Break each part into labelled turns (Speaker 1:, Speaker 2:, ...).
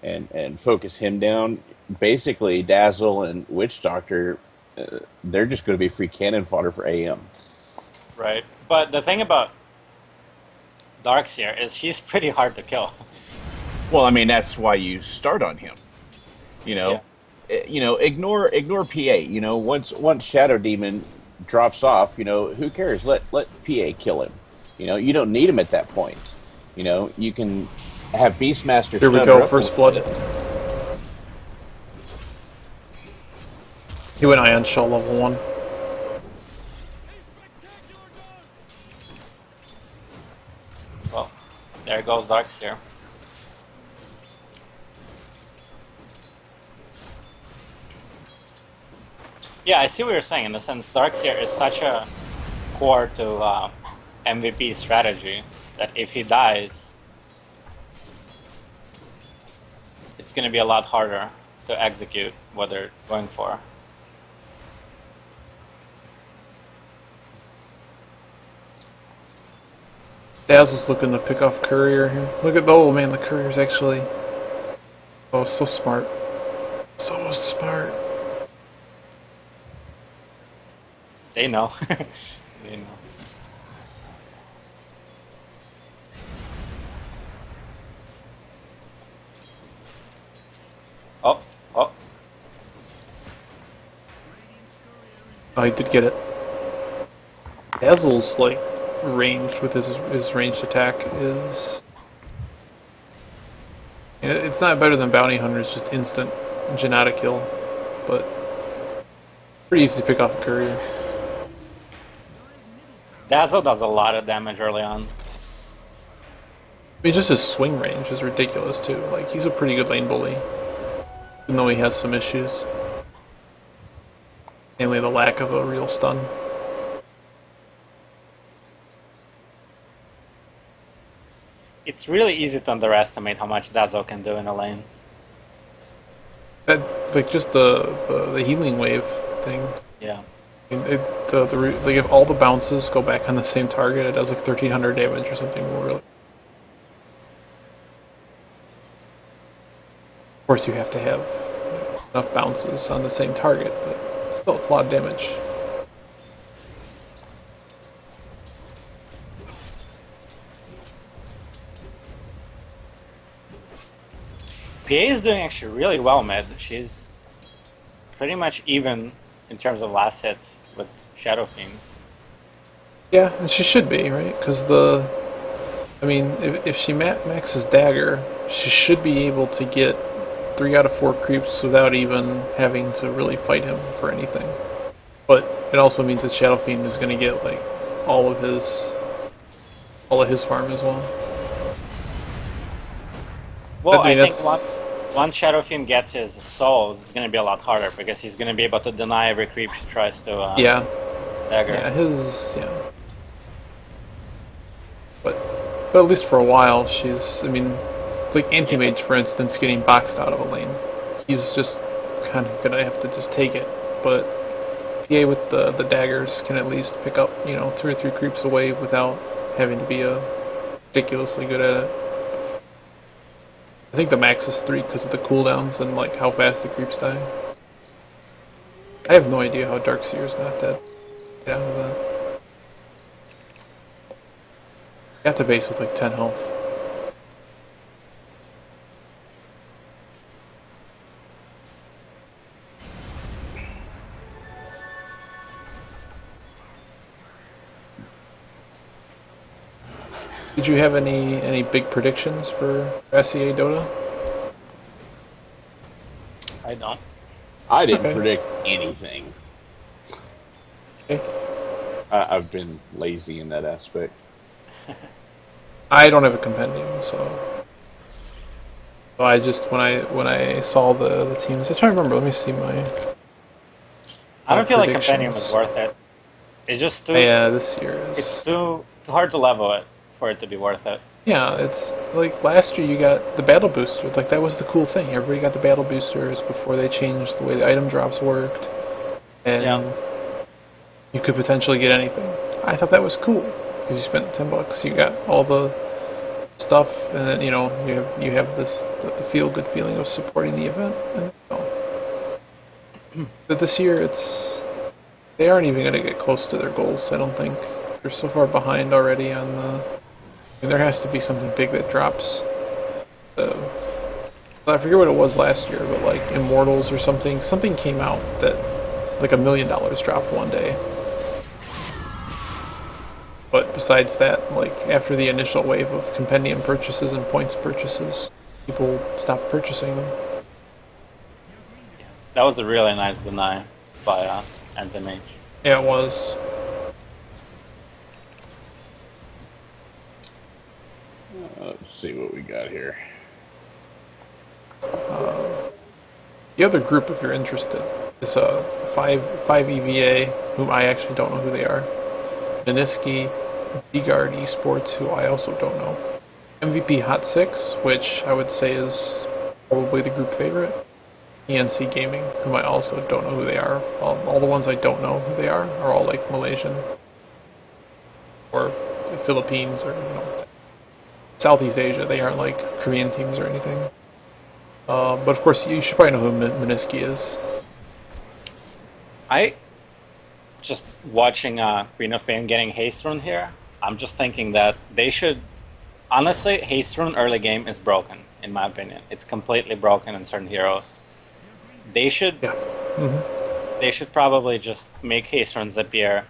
Speaker 1: and focus him down. Basically, Dazzle and Witch Doctor, they're just going to be free cannon fodder for AM.
Speaker 2: Right. But the thing about Darkseer is he's pretty hard to kill.
Speaker 1: Well, I mean that's why you start on him. You
Speaker 2: Yeah.
Speaker 1: know, ignore PA. Once Shadow Demon drops off, who cares? Let PA kill him. You don't need him at that point. You can have Beastmaster
Speaker 3: Here we
Speaker 1: stun her
Speaker 3: go,
Speaker 1: up a
Speaker 3: first
Speaker 1: little
Speaker 3: blood.
Speaker 1: bit.
Speaker 3: He went Ion Shell level 1.
Speaker 2: Well, there goes Darkseer. Yeah, I see what you're saying. In the sense, Darkseer is such a core to MVP strategy that if he dies, it's going to be a lot harder to execute what they're going for.
Speaker 3: Dazzle's looking to pick off Courier here. Look at, oh man, the Courier's actually... Oh, so smart. So smart.
Speaker 2: They know. They know. Oh, oh.
Speaker 3: Oh, he did get it. Dazzle's, like, ranged with his ranged attack is... It's not better than Bounty Hunter, it's just instant Janata kill. But pretty easy to pick off a Courier.
Speaker 2: Dazzle does a lot of damage early on.
Speaker 3: I mean, just his swing range is ridiculous, too. Like, he's a pretty good lane bully. Even though he has some issues. Namely the lack of a real stun.
Speaker 2: It's really easy to underestimate how much Dazzle can do in a lane.
Speaker 3: That, like, just the healing wave thing.
Speaker 2: Yeah.
Speaker 3: Like, if all the bounces go back on the same target, it does like 1300 damage or something. Really. Of course, you have to have enough bounces on the same target, but still, it's a lot of damage.
Speaker 2: PA is doing actually really well mid. She's pretty much even in terms of last hits with Shadow Fiend.
Speaker 3: Yeah, and she should be, right? Because I mean, if she maxes Dagger, she should be able to get 3 out of 4 creeps without even having to really fight him for anything. But it also means that Shadow Fiend is going to get like all of his farm as well.
Speaker 2: Well,
Speaker 3: I mean,
Speaker 2: I think once Shadow Fiend gets his soul, it's going to be a lot harder because he's going to be able to deny every creep she tries to
Speaker 3: Yeah,
Speaker 2: dagger.
Speaker 3: yeah. But at least for a while, she's. I mean, like Anti-Mage, for instance, getting boxed out of a lane. He's just kind of gonna have to just take it. But PA with the daggers can at least pick up 2 or 3 creeps a wave without having to be ridiculously good at it. I think the max is 3 because of the cooldowns and like how fast the creeps die. I have no idea how Darkseer's not dead. Get out of that. Got to base with like 10 health. Did you have any big predictions for SEA Dota?
Speaker 2: I don't.
Speaker 1: I didn't
Speaker 3: Okay.
Speaker 1: predict anything.
Speaker 3: Okay.
Speaker 1: I've been lazy in that aspect.
Speaker 3: I don't have a compendium, so I just when I saw the teams, I try to remember. Let me see my.
Speaker 2: I don't feel like
Speaker 3: predictions.
Speaker 2: Compendium is worth it. It's just too.
Speaker 3: Yeah, this year is.
Speaker 2: It's too hard to level it for it to be worth it.
Speaker 3: Yeah, it's like last year you got the battle booster. Like that was the cool thing. Everybody got the battle boosters before they changed the way the item drops worked, and
Speaker 2: Yeah.
Speaker 3: you could potentially get anything. I thought that was cool because you spent $10. You got all the stuff, and then you have the feel good feeling of supporting the event. And, but this year they aren't even going to get close to their goals. I don't think they're so far behind already on the. I mean, there has to be something big that drops. I forget what it was last year, but like Immortals or something. Something came out that like $1 million dropped one day. But besides that, like after the initial wave of compendium purchases and points purchases, people stopped purchasing them.
Speaker 2: That was a really nice deny by Anti-Mage.
Speaker 3: Yeah, it was.
Speaker 1: Let's see what we got here.
Speaker 3: The other group, if you're interested, is five EVA, whom I actually don't know who they are. Miniski, D-Guard Esports, who I also don't know. MVP Hot 6, which I would say is probably the group favorite. ENC Gaming, whom I also don't know who they are. All the ones I don't know who they are all like Malaysian or Philippines or Southeast Asia. They aren't like Korean teams or anything. But of course, you should probably know who Miniski is.
Speaker 2: I just watching Queen of Pain getting haste rune here. I'm just thinking that they should. Honestly, haste rune early game is broken, in my opinion. It's completely broken in certain heroes. They should.
Speaker 3: Yeah. Mm-hmm.
Speaker 2: They should probably just make haste runes appear,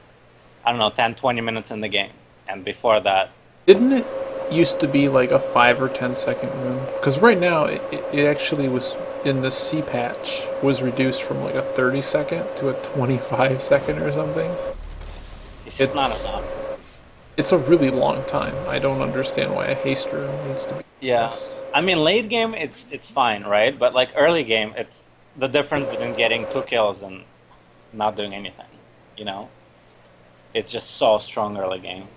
Speaker 2: I don't know, 10-20 minutes in the game. And before that.
Speaker 3: Didn't it used to be like a 5 or 10 second rune? Because right now, it actually was, in the C patch, was reduced from like a 30 second to a 25 second or something.
Speaker 2: It's not enough.
Speaker 3: It's a really long time. I don't understand why a haste rune needs to be.
Speaker 2: Yeah. I mean, late game, it's fine, right? But like early game, it's the difference between getting 2 kills and not doing anything, you know? It's just so strong early game.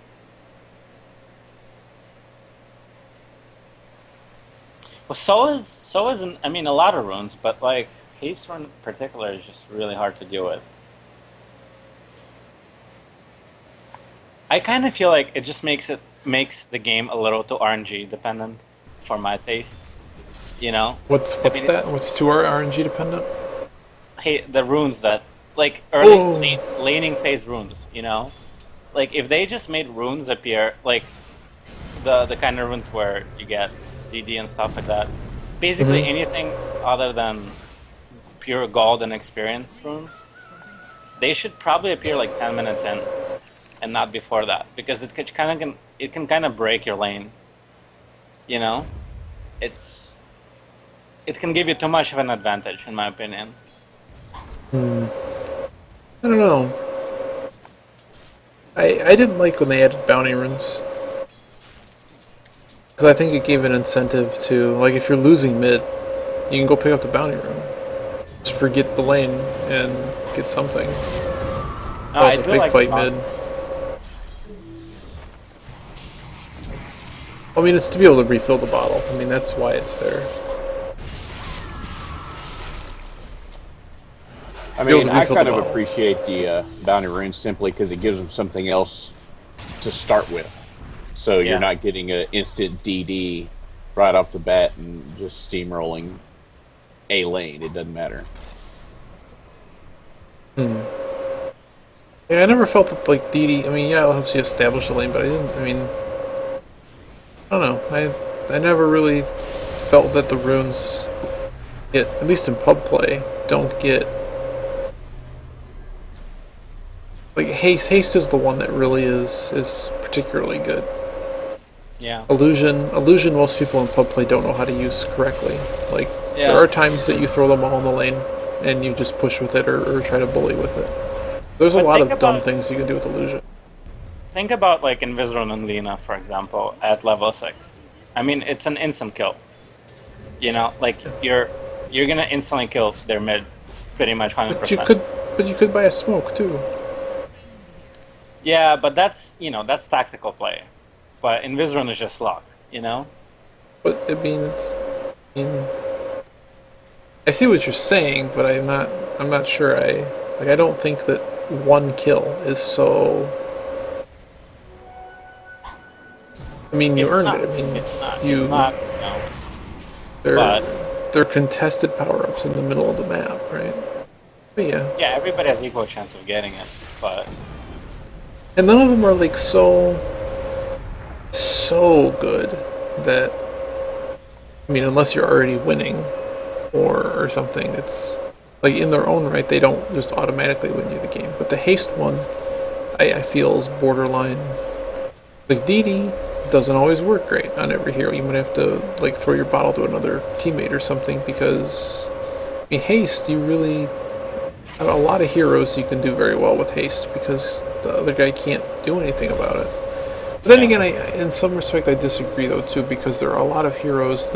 Speaker 2: Well, so is I mean, a lot of runes, but like haste rune in particular is just really hard to deal with. I kind of feel like it just makes the game a little too RNG dependent for my taste. You know?
Speaker 3: What's that? What's too RNG dependent?
Speaker 2: Hey, the runes that like early laning phase runes. You know, like if they just made runes appear like the kind of runes where you get DD and stuff like that. Basically anything other than pure gold and experience runes, they should probably appear like 10 minutes in, and not before that, because it can kind of break your lane. You know, it can give you too much of an advantage, in my opinion.
Speaker 3: I don't know. I didn't like when they added bounty runes. Because I think it gave an incentive to, like, if you're losing mid, you can go pick up the bounty rune. Just forget the lane and get something.
Speaker 2: No, I do
Speaker 3: big
Speaker 2: like
Speaker 3: fight mid. I mean, it's to be able to refill the bottle. I mean, that's why it's there.
Speaker 1: I mean, I kind of appreciate the bounty runes simply because it gives them something else to start with. So you're not getting an instant DD right off the bat and just steamrolling a lane. It doesn't matter.
Speaker 3: Yeah, I never felt that like DD. I mean, yeah, it helps you establish a lane, but I didn't. I mean, I don't know. I never really felt that the runes at least in pub play, don't get like haste. Haste is the one that really is particularly good.
Speaker 2: Yeah.
Speaker 3: Illusion, most people in pub play don't know how to use correctly. Like, there are times that you throw them all in the lane and you just push with it or try to bully with it. There's a lot of dumb things you can do with Illusion.
Speaker 2: Think about, like, Invisrun and Lina, for example, at level 6. I mean, it's an instant kill. You know, like, you're gonna instantly kill their mid pretty much 100%.
Speaker 3: But you could buy a smoke, too.
Speaker 2: Yeah, but that's tactical play. But Invisrun is just luck, you know?
Speaker 3: But I mean, I see what you're saying, but I'm not sure I don't think that one kill is so I mean, you
Speaker 2: It's
Speaker 3: earned
Speaker 2: not.
Speaker 3: it. I mean,
Speaker 2: It's not.
Speaker 3: you
Speaker 2: It's not. You know.
Speaker 3: they're
Speaker 2: But
Speaker 3: they're contested power-ups in the middle of the map, right? But yeah,
Speaker 2: yeah, everybody has equal chance of getting it. But
Speaker 3: and none of them are like so good that I mean, unless you're already winning or something, it's like in their own right, they don't just automatically win you the game. But the haste one, I feel is borderline. Like DD doesn't always work great on every hero. You might have to like throw your bottle to another teammate or something because I mean, haste you really a lot of heroes you can do very well with haste because the other guy can't do anything about it. But then again, in some respect, I disagree though too because there are a lot of heroes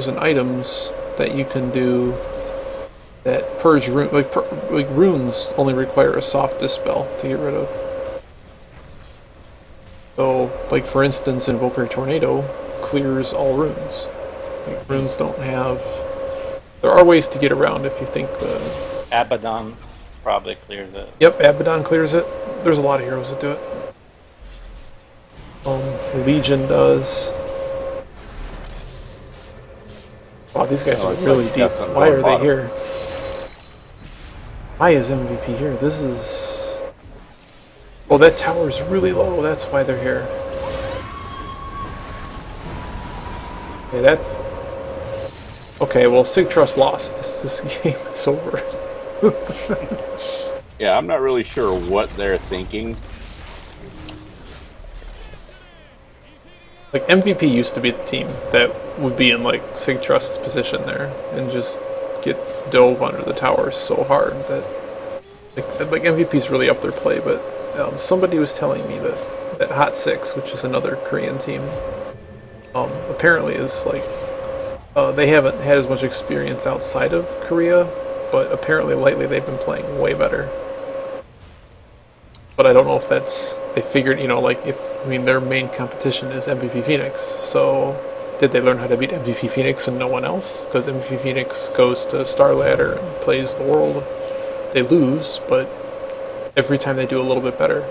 Speaker 3: and items that you can do that purge like runes only require a soft dispel to get rid of. So, like for instance, Invoker Tornado clears all runes. Like runes don't have. There are ways to get around if you think the.
Speaker 2: Abaddon probably clears it.
Speaker 3: Yep, Abaddon clears it. There's a lot of heroes that do it. Legion does. Wow, these guys are
Speaker 1: it's
Speaker 3: really
Speaker 1: like
Speaker 3: deep.
Speaker 1: got something
Speaker 3: Why
Speaker 1: going
Speaker 3: are they
Speaker 1: bottom.
Speaker 3: here? Why is MVP here? This is. Oh, that tower's really low. That's why they're here. Okay, that. Okay, well, Sig Trust lost. This game is over.
Speaker 1: Yeah, I'm not really sure what they're thinking.
Speaker 3: Like MVP used to be the team that would be in like Sig Trust's position there and just get dove under the towers so hard that like MVP's really up their play. But somebody was telling me that Hot Six, which is another Korean team, apparently is like they haven't had as much experience outside of Korea, but apparently lately they've been playing way better. But I don't know if that's they figured, like if I mean their main competition is MVP Phoenix. So did they learn how to beat MVP Phoenix and no one else? Because MVP Phoenix goes to Star Ladder and plays the world. They lose, but every time they do a little bit better.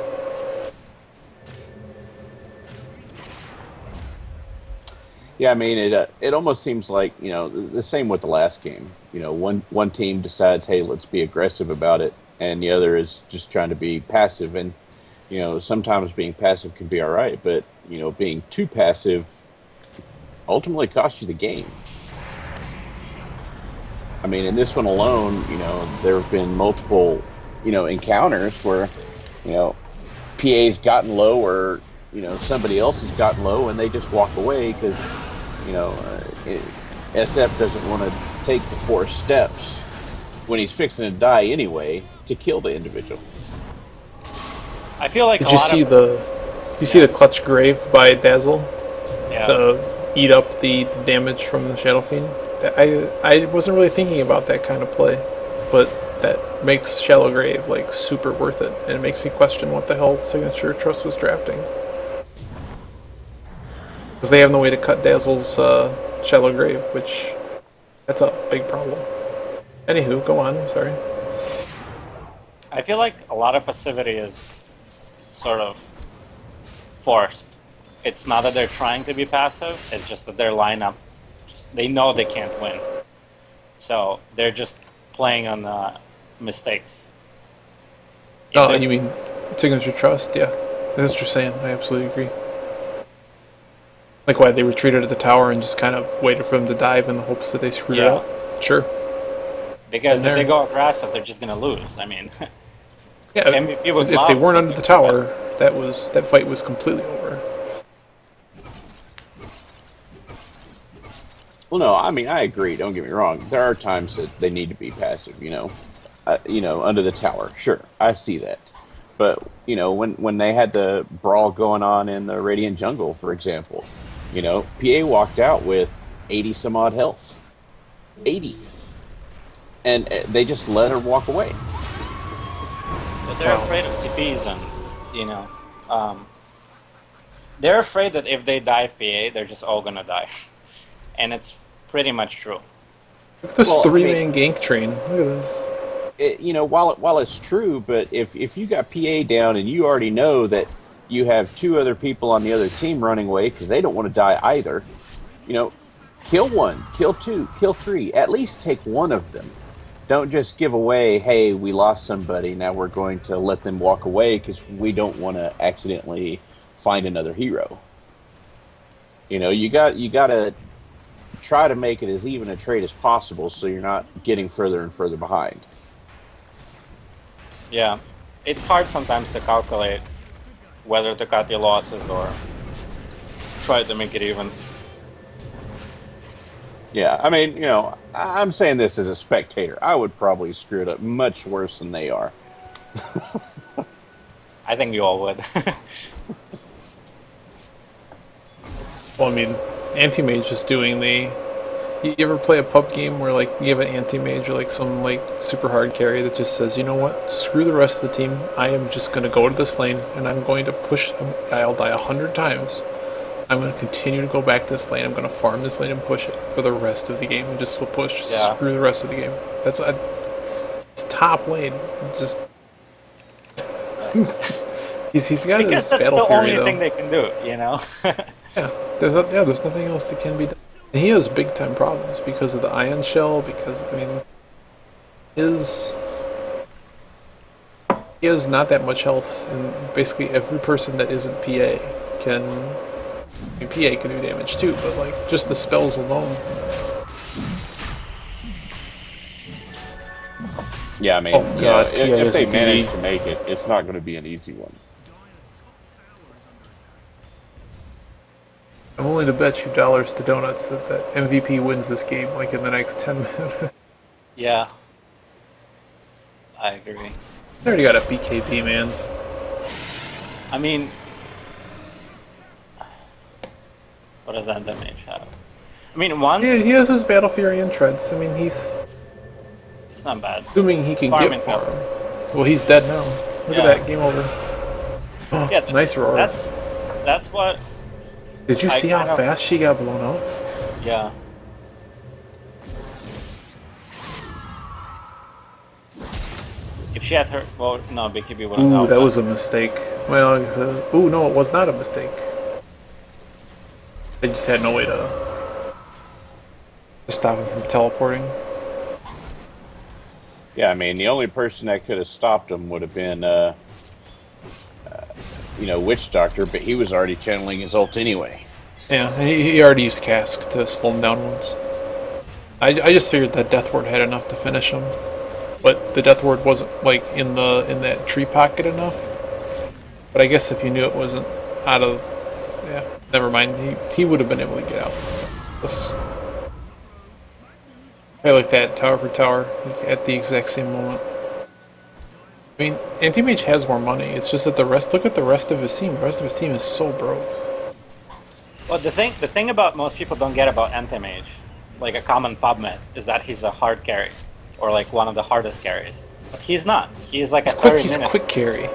Speaker 1: Yeah, I mean it almost seems like the same with the last game. One team decides, hey, let's be aggressive about it, and the other is just trying to be passive. And sometimes being passive can be all right, but being too passive ultimately costs you the game. I mean, in this one alone, there have been multiple encounters where PA's gotten low or somebody else has gotten low and they just walk away because SF doesn't want to take the 4 steps when he's fixing to die anyway to kill the individual.
Speaker 2: I feel like
Speaker 3: Did you see the clutch grave by Dazzle to eat up the damage from the Shadow Fiend? I wasn't really thinking about that kind of play, but that makes Shallow Grave like super worth it, and it makes me question what the hell Signature Trust was drafting. Because they have no way to cut Dazzle's Shallow Grave, which that's a big problem. Anywho, go on. Sorry.
Speaker 2: I feel like a lot of passivity is sort of forced. It's not that they're trying to be passive, it's just that their lineup, they know they can't win. So they're just playing on mistakes.
Speaker 3: Oh, you mean Signature Trust? Yeah. That's what you're saying. I absolutely agree. Like why they retreated at the tower and just kind of waited for them to dive in the hopes that they screwed it up? Sure.
Speaker 2: Because if they go aggressive, they're just going to lose. I mean,
Speaker 3: yeah,
Speaker 2: MVP would
Speaker 3: if they weren't under the tower, that fight was completely over.
Speaker 1: Well, no, I mean I agree. Don't get me wrong. There are times that they need to be passive. Under the tower. Sure, I see that. But when they had the brawl going on in the Radiant Jungle, for example, PA walked out with 80 some odd health, 80, and they just let her walk away.
Speaker 2: But they're afraid of TPs, and they're afraid that if they dive PA, they're just all gonna die, and it's pretty much true.
Speaker 3: Look at this three-man gank train. Look at this.
Speaker 1: While it's true, but if you got PA down and you already know that you have two other people on the other team running away because they don't want to die either. You know, kill one, kill two, kill three. At least take one of them. Don't just give away, hey, we lost somebody, now we're going to let them walk away because we don't want to accidentally find another hero. You know, you got to try to make it as even a trade as possible so you're not getting further and further behind.
Speaker 2: Yeah, it's hard sometimes to calculate whether to cut your losses or try to make it even.
Speaker 1: Yeah, I mean, you know, I'm saying this as a spectator. I would probably screw it up much worse than they are.
Speaker 2: I think we all would.
Speaker 3: Well, I mean, anti-mage is doing the. You ever play a pub game where like you have an anti-mage or like some like super hard carry that just says, you know what, screw the rest of the team. I am just going to go to this lane and I'm going to push. I'll die 100 times. I'm going to continue to go back to this lane. I'm going to farm this lane and push it for the rest of the game. And just will push.
Speaker 2: Yeah.
Speaker 3: Screw the rest of the game. It's top lane. Just he's got
Speaker 2: Because
Speaker 3: his
Speaker 2: that's
Speaker 3: battle
Speaker 2: the
Speaker 3: fury
Speaker 2: only
Speaker 3: though.
Speaker 2: thing they can do, you know?
Speaker 3: Yeah, there's nothing else that can be done. And he has big time problems because of the ion shell. Because I mean, he has not that much health, and basically every person that isn't PA can. I mean, PA can do damage too, but like just the spells alone.
Speaker 1: Yeah, I mean,
Speaker 3: Oh,
Speaker 1: you
Speaker 3: God,
Speaker 1: know,
Speaker 3: PA
Speaker 1: if
Speaker 3: is
Speaker 1: they
Speaker 3: a
Speaker 1: manage
Speaker 3: DD.
Speaker 1: to make it, it's not going to be an easy one.
Speaker 3: I'm willing to bet you dollars to donuts that MVP wins this game like in the next 10 minutes.
Speaker 2: Yeah. I agree.
Speaker 3: I already got a BKB, man.
Speaker 2: I mean, what does that damage have? I mean, once
Speaker 3: Yeah, he has his battle fury and treads. I mean, he's
Speaker 2: it's not bad.
Speaker 3: assuming he can
Speaker 2: Farming
Speaker 3: get farm.
Speaker 2: now.
Speaker 3: Well, he's dead now. Look
Speaker 2: Yeah.
Speaker 3: at that, game over. Oh,
Speaker 2: Yeah,
Speaker 3: nice roar.
Speaker 2: that's what.
Speaker 3: Did you
Speaker 2: I
Speaker 3: see how
Speaker 2: kind of-
Speaker 3: fast she got blown out?
Speaker 2: Yeah. If she had her, well, no, BKB wouldn't
Speaker 3: Ooh,
Speaker 2: help.
Speaker 3: that
Speaker 2: but-
Speaker 3: was a mistake. Well, ooh, no, it was not a mistake. I just had no way to stop him from teleporting.
Speaker 1: Yeah, I mean, the only person that could have stopped him would have been, you know, Witch Doctor, but he was already channeling his ult anyway.
Speaker 3: Yeah, he already used Cask to slow him down once. I just figured that Death Ward had enough to finish him, but the Death Ward wasn't like in that tree pocket enough. But I guess if you knew it wasn't out of, yeah, never mind. He would have been able to get out. I like that tower for tower like, at the exact same moment. I mean, Anti-Mage has more money. It's just that look at the rest of his team. The rest of his team is so broke.
Speaker 2: Well, the thing about most people don't get about Anti-Mage, like a common pub myth, is that he's a hard carry, or like one of the hardest carries. But he's not. He's like
Speaker 3: He's
Speaker 2: a
Speaker 3: quick.
Speaker 2: 30
Speaker 3: He's
Speaker 2: minute.
Speaker 3: quick carry.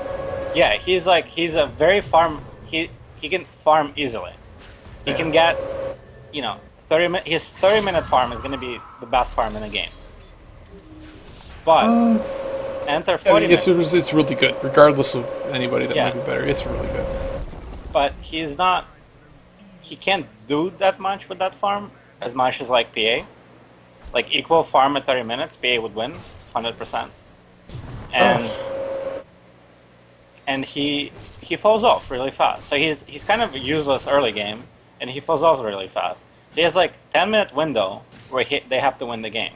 Speaker 2: Yeah, he's a very farm. He can farm easily. He can get, you know, his 30-minute farm is going to be the best farm in the game. But enter
Speaker 3: I
Speaker 2: 40
Speaker 3: mean,
Speaker 2: minutes.
Speaker 3: it's really good, regardless of anybody that
Speaker 2: Yeah.
Speaker 3: might be better. It's really good.
Speaker 2: But he's not. He can't do that much with that farm as much as like PA. Like equal farm at 30 minutes, PA would win 100%. And he falls off really fast. So he's kind of useless early game, and he falls off really fast. So he has like 10-minute window where they have to win the game.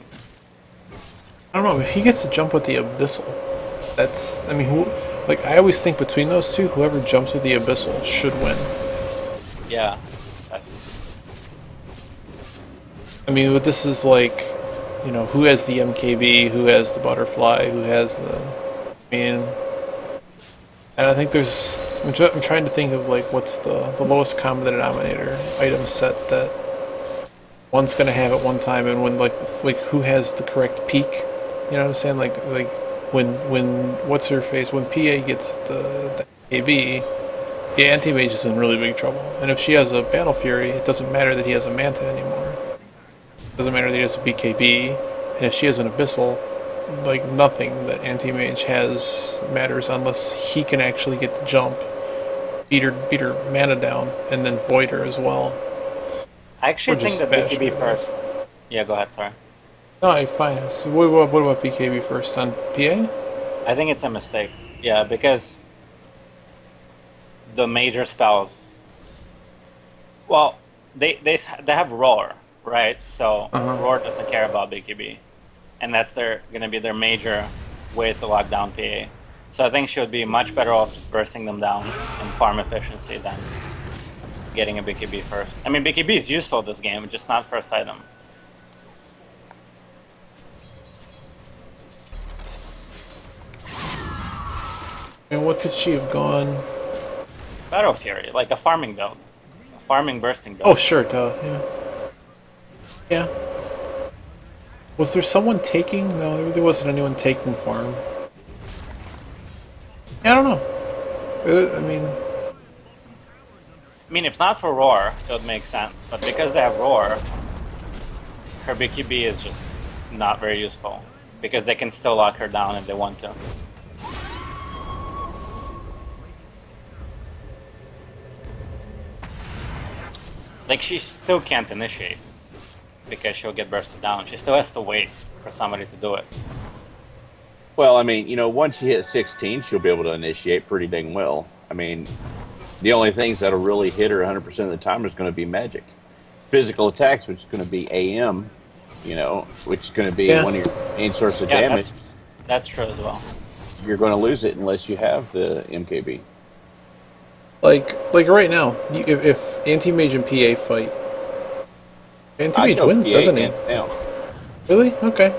Speaker 3: I don't know. If he gets to jump with the Abyssal, that's. I mean, I always think between those two, whoever jumps with the Abyssal should win.
Speaker 2: Yeah, that's.
Speaker 3: I mean, but this is like, you know, who has the MKB, who has the butterfly, who has the. I mean, and I think there's. I'm trying to think of like what's the lowest common denominator item set that one's gonna have at one time, and when like who has the correct peak. You know what I'm saying? Like when what's her face, when PA gets the AB, the anti-mage is in really big trouble. And if she has a battle fury, it doesn't matter that he has a manta anymore. It doesn't matter that he has a BKB. And if she has an abyssal, like nothing that anti-mage has matters unless he can actually get the jump beat her mana down, and then void her as well.
Speaker 2: I
Speaker 3: Or
Speaker 2: actually think
Speaker 3: just
Speaker 2: that
Speaker 3: bash
Speaker 2: BKB
Speaker 3: her.
Speaker 2: first. Yeah, go ahead. Sorry.
Speaker 3: No, fine. So what about BKB first on PA?
Speaker 2: I think it's a mistake. Yeah, because the major spells. Well, they have roar, right? So
Speaker 3: Uh-huh.
Speaker 2: roar doesn't care about BKB, and that's gonna be their major way to lock down PA. So I think she would be much better off just bursting them down in farm efficiency than getting a BKB first. I mean, BKB is useful this game, just not first item.
Speaker 3: And what could she have gone?
Speaker 2: Battle Fury, like a farming build, a farming bursting build.
Speaker 3: Oh, sure, duh. Yeah. Yeah. Was there someone taking? No, there wasn't anyone taking farm. Yeah, I don't know. I mean,
Speaker 2: I mean, if not for roar, it would make sense. But because they have roar, her BKB is just not very useful because they can still lock her down if they want to. Like, she still can't initiate because she'll get bursted down. She still has to wait for somebody to do it.
Speaker 1: Well, I mean, once you hit 16, she'll be able to initiate pretty dang well. I mean, the only things that'll really hit her 100% of the time is going to be magic. Physical attacks, which is going to be AM, which is going to be
Speaker 3: Yeah.
Speaker 1: one of your main source of
Speaker 2: Yeah,
Speaker 1: damage.
Speaker 2: that's true as well.
Speaker 1: You're going to lose it unless you have the MKB.
Speaker 3: like right now, if anti-mage and PA fight,
Speaker 1: I'd
Speaker 3: anti-mage
Speaker 1: go
Speaker 3: wins,
Speaker 1: PA
Speaker 3: doesn't he?
Speaker 1: hands down.
Speaker 3: Really? Okay.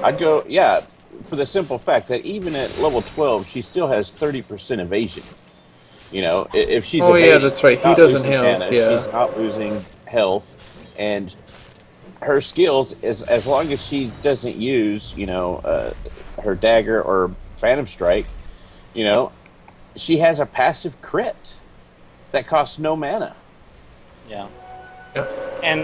Speaker 1: I'd go, yeah, for the simple fact that even at level 12, she still has 30% evasion. If she's
Speaker 3: Oh, yeah,
Speaker 1: evading,
Speaker 3: that's right.
Speaker 1: she's
Speaker 3: He
Speaker 1: not
Speaker 3: doesn't
Speaker 1: losing
Speaker 3: have,
Speaker 1: mana,
Speaker 3: yeah.
Speaker 1: she's not losing health, and her skills is as long as she doesn't use, her dagger or phantom strike, she has a passive crit that costs no mana.
Speaker 2: Yeah.
Speaker 3: Yeah.
Speaker 2: And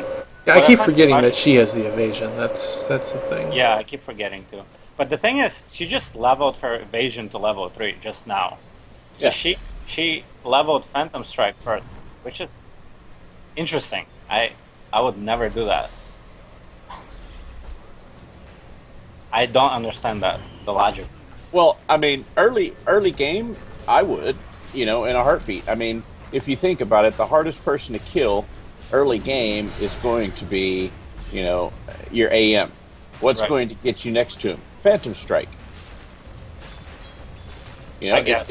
Speaker 3: Yeah,
Speaker 2: what
Speaker 3: I keep
Speaker 2: find
Speaker 3: forgetting that
Speaker 2: frustrating-
Speaker 3: she has the evasion. That's the thing.
Speaker 2: Yeah, I keep forgetting too. But the thing is, she just leveled her evasion to level 3 just now. So
Speaker 1: Yeah.
Speaker 2: she leveled Phantom Strike first, which is interesting. I would never do that. I don't understand the logic.
Speaker 1: Well, I mean, early game, I would, in a heartbeat. I mean, if you think about it, the hardest person to kill early game is going to be, your AM. What's
Speaker 2: Right.
Speaker 1: going to get you next to him? Phantom Strike.
Speaker 2: I guess.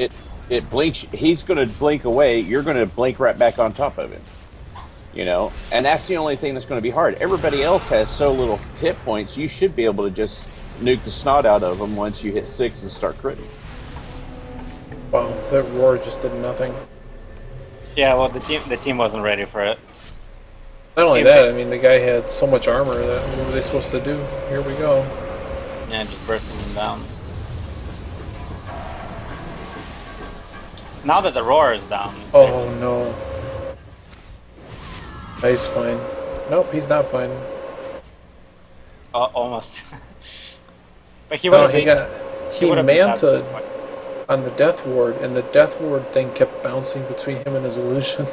Speaker 1: It blinks. He's going to blink away. You're going to blink right back on top of him. And that's the only thing that's going to be hard. Everybody else has so little hit points. You should be able to just nuke the snot out of them once you hit 6 and start critting.
Speaker 3: Wow, that roar just did nothing.
Speaker 2: Yeah, well, the team wasn't ready for it.
Speaker 3: Not only
Speaker 2: Yeah.
Speaker 3: that, I mean, the guy had so much armor that what were they supposed to do? Here we go.
Speaker 2: Yeah, just bursting them down. Now that the roar is down.
Speaker 3: Oh no. He's fine. Nope, he's not fine.
Speaker 2: Almost. But he
Speaker 3: No,
Speaker 2: would
Speaker 3: he
Speaker 2: would've been
Speaker 3: manted
Speaker 2: that-
Speaker 3: on the death ward, and the death ward thing kept bouncing between him and his illusion.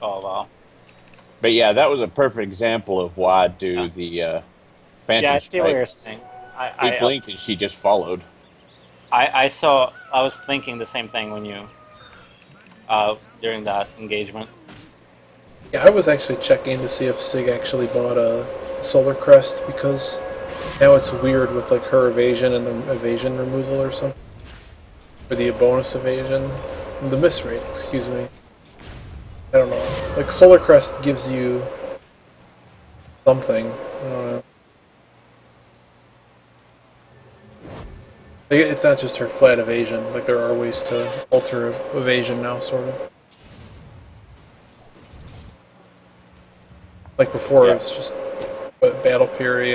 Speaker 2: Oh wow.
Speaker 1: But yeah, that was a perfect example of why I'd do
Speaker 2: Yeah.
Speaker 1: the Phantom
Speaker 2: Yeah, I see what
Speaker 1: Strike.
Speaker 2: you're saying.
Speaker 1: He blinked and she just followed.
Speaker 2: I was thinking the same thing when you during that engagement.
Speaker 3: Yeah, I was actually checking to see if Sig actually bought a Solar Crest, because now it's weird with like her evasion and the evasion removal or something. Or the bonus evasion. The miss rate, excuse me. I don't know. Like Solar Crest gives you something. I don't know. Like, it's not just her flat evasion. Like there are ways to alter evasion now, sort of. Like before,
Speaker 1: Yeah.
Speaker 3: it's just Battle Fury,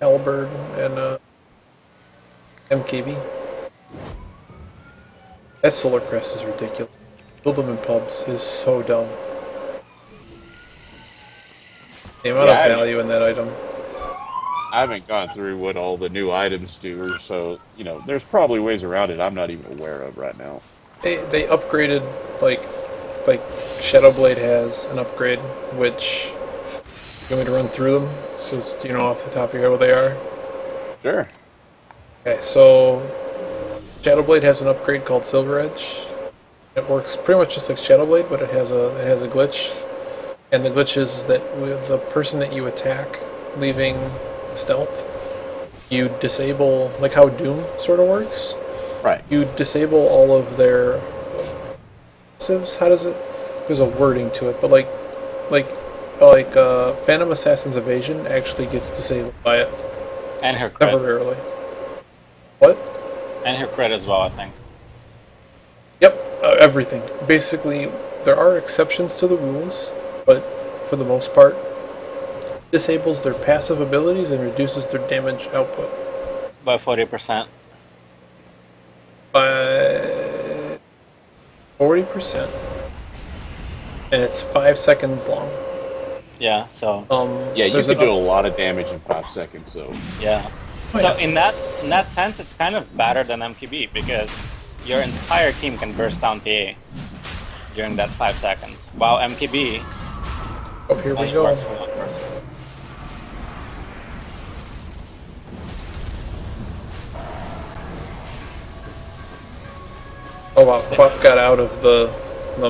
Speaker 3: Halberd, and MKB. That Solar Crest is ridiculous. Build them in pubs is so dumb. The amount
Speaker 1: Yeah,
Speaker 3: of value in that item.
Speaker 1: I haven't gone through what all the new items do, so there's probably ways around it I'm not even aware of right now.
Speaker 3: They upgraded like Shadowblade has an upgrade, which you want me to run through them? So do you know off the top of your head what they are?
Speaker 1: Sure.
Speaker 3: Okay, so Shadowblade has an upgrade called Silver Edge. It works pretty much just like Shadowblade, but it has a glitch, and the glitch is that with the person that you attack, leaving stealth, you disable like how Doom sort of works.
Speaker 1: Right.
Speaker 3: You disable all of their passives. How does it? There's a wording to it, but Phantom Assassin's evasion actually gets disabled by it
Speaker 2: And her crit.
Speaker 3: temporarily. What?
Speaker 2: And her crit as well, I think.
Speaker 3: Yep, everything. Basically, there are exceptions to the rules, but for the most part, disables their passive abilities and reduces their damage output
Speaker 2: By 40%.
Speaker 3: by 40%, and it's 5 seconds long.
Speaker 2: Yeah, so
Speaker 1: Yeah, you
Speaker 3: there's
Speaker 1: could
Speaker 3: an
Speaker 1: do a
Speaker 3: up-
Speaker 1: lot of damage in 5 seconds. So
Speaker 2: yeah.
Speaker 3: Oh,
Speaker 2: So
Speaker 3: yeah.
Speaker 2: in that sense, it's kind of better than MQB because your entire team can burst down PA during that 5 seconds, while MQB
Speaker 3: Oh, here we
Speaker 2: only
Speaker 3: go.
Speaker 2: works for one person.
Speaker 3: Oh wow, Quap got out of the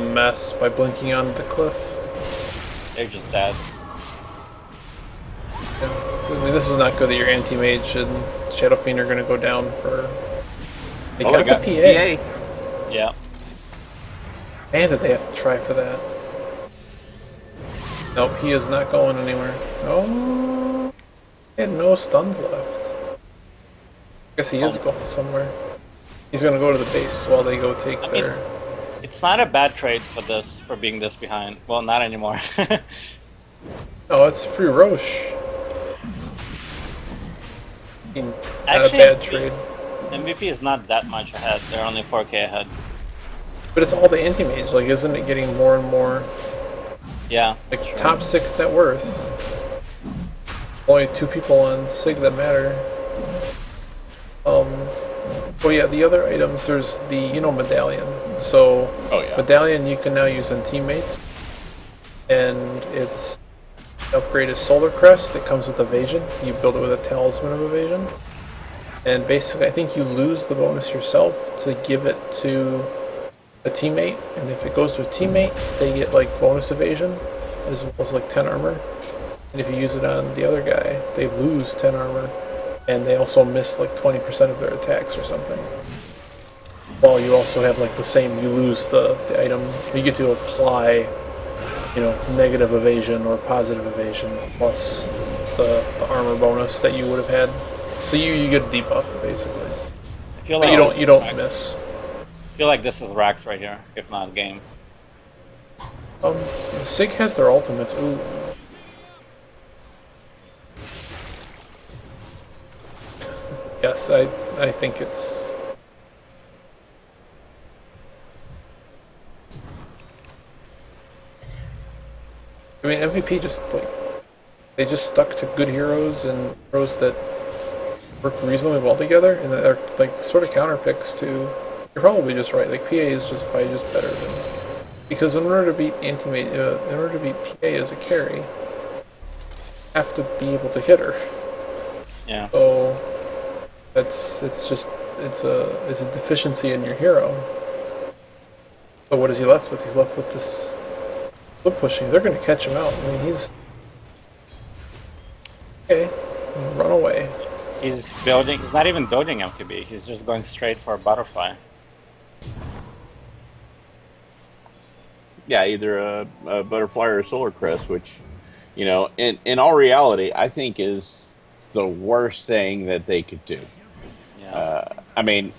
Speaker 3: mess by blinking on the cliff.
Speaker 2: They're just dead.
Speaker 3: Yeah. I mean, this is not good that your anti-mage and Shadow Fiend are going to go down for... They
Speaker 1: oh,
Speaker 3: got
Speaker 1: I got
Speaker 3: the PA.
Speaker 1: PA.
Speaker 2: Yeah.
Speaker 3: Man, that they have to try for that. Nope, he is not going anywhere. Oh, he had no stuns left. Guess he is going somewhere. He's gonna go to the base while they go take
Speaker 2: I mean,
Speaker 3: their...
Speaker 2: it's not a bad trade for being this behind. Well, not anymore.
Speaker 3: Oh, it's free Roche. I mean, not
Speaker 2: Actually,
Speaker 3: a bad trade.
Speaker 2: MVP is not that much ahead. They're only 4k ahead.
Speaker 3: But it's all the anti-mage, like, isn't it getting more and more...
Speaker 2: Yeah.
Speaker 3: Like,
Speaker 2: that's true.
Speaker 3: top 6 net worth. Only 2 people on Sig that matter. Oh yeah, the other items, there's the, medallion. So,
Speaker 1: Oh, yeah.
Speaker 3: medallion you can now use on teammates. And its upgrade is Solar Crest. It comes with evasion. You build it with a talisman of evasion. And basically, I think you lose the bonus yourself to give it to a teammate. And if it goes to a teammate, they get, like, bonus evasion, as well as, like, 10 armor. And if you use it on the other guy, they lose 10 armor. And they also miss like 20% of their attacks or something. While you also have like the same, you lose the item. You get to apply, negative evasion or positive evasion plus the armor bonus that you would have had. So you get a debuff basically.
Speaker 2: I feel
Speaker 3: But
Speaker 2: like
Speaker 3: you don't
Speaker 2: Rax.
Speaker 3: miss.
Speaker 2: I feel like this is Rax right here, if not game.
Speaker 3: Sig has their ultimates. Ooh. Yes, I think it's... I mean, MVP just, they just stuck to good heroes and heroes that work reasonably well together, and that are, like, sort of counter picks to... You're probably just right, like, PA is probably just better than... Because in order to beat in order to beat PA as a carry, you have to be able to hit her.
Speaker 2: Yeah.
Speaker 3: So... it's a deficiency in your hero. So what is he left with? He's left with this foot pushing. They're going to catch him out. I mean, he's okay. Run away.
Speaker 2: He's building. He's not even building MQB. He's just going straight for a butterfly.
Speaker 1: Yeah, either a butterfly or a solar crest, which, in all reality, I think is the worst thing that they could do.
Speaker 2: Yeah.
Speaker 1: I mean,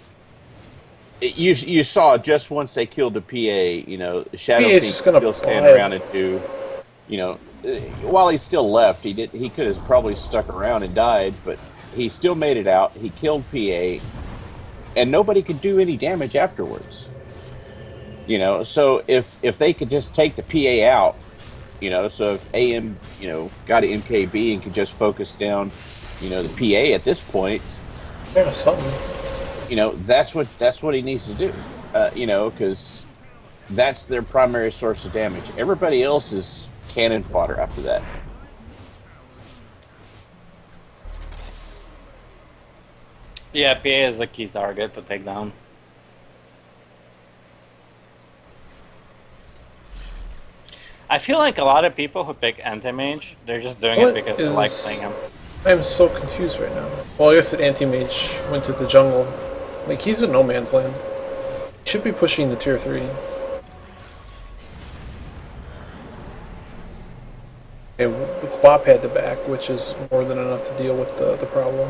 Speaker 1: you saw just once they killed the PA, Shadow
Speaker 3: He is
Speaker 1: Fiend
Speaker 3: just gonna
Speaker 1: still standing
Speaker 3: apply it.
Speaker 1: around and do, while he's still left, he could have probably stuck around and died, but he still made it out. He killed PA, and nobody could do any damage afterwards. So if they could just take the PA out, so if AM, got an MKB and could just focus down The PA at this point,
Speaker 3: Yeah, something.
Speaker 1: that's what he needs to do. Because that's their primary source of damage. Everybody else is cannon fodder after that.
Speaker 2: Yeah, PA is a key target to take down. I feel like a lot of people who pick anti-mage, they're just doing it because they like playing him.
Speaker 3: I'm so confused right now. Well, I guess that anti-mage went to the jungle. Like, he's in no man's land. He should be pushing the tier 3. Okay, the Quap had the back, which is more than enough to deal with the problem.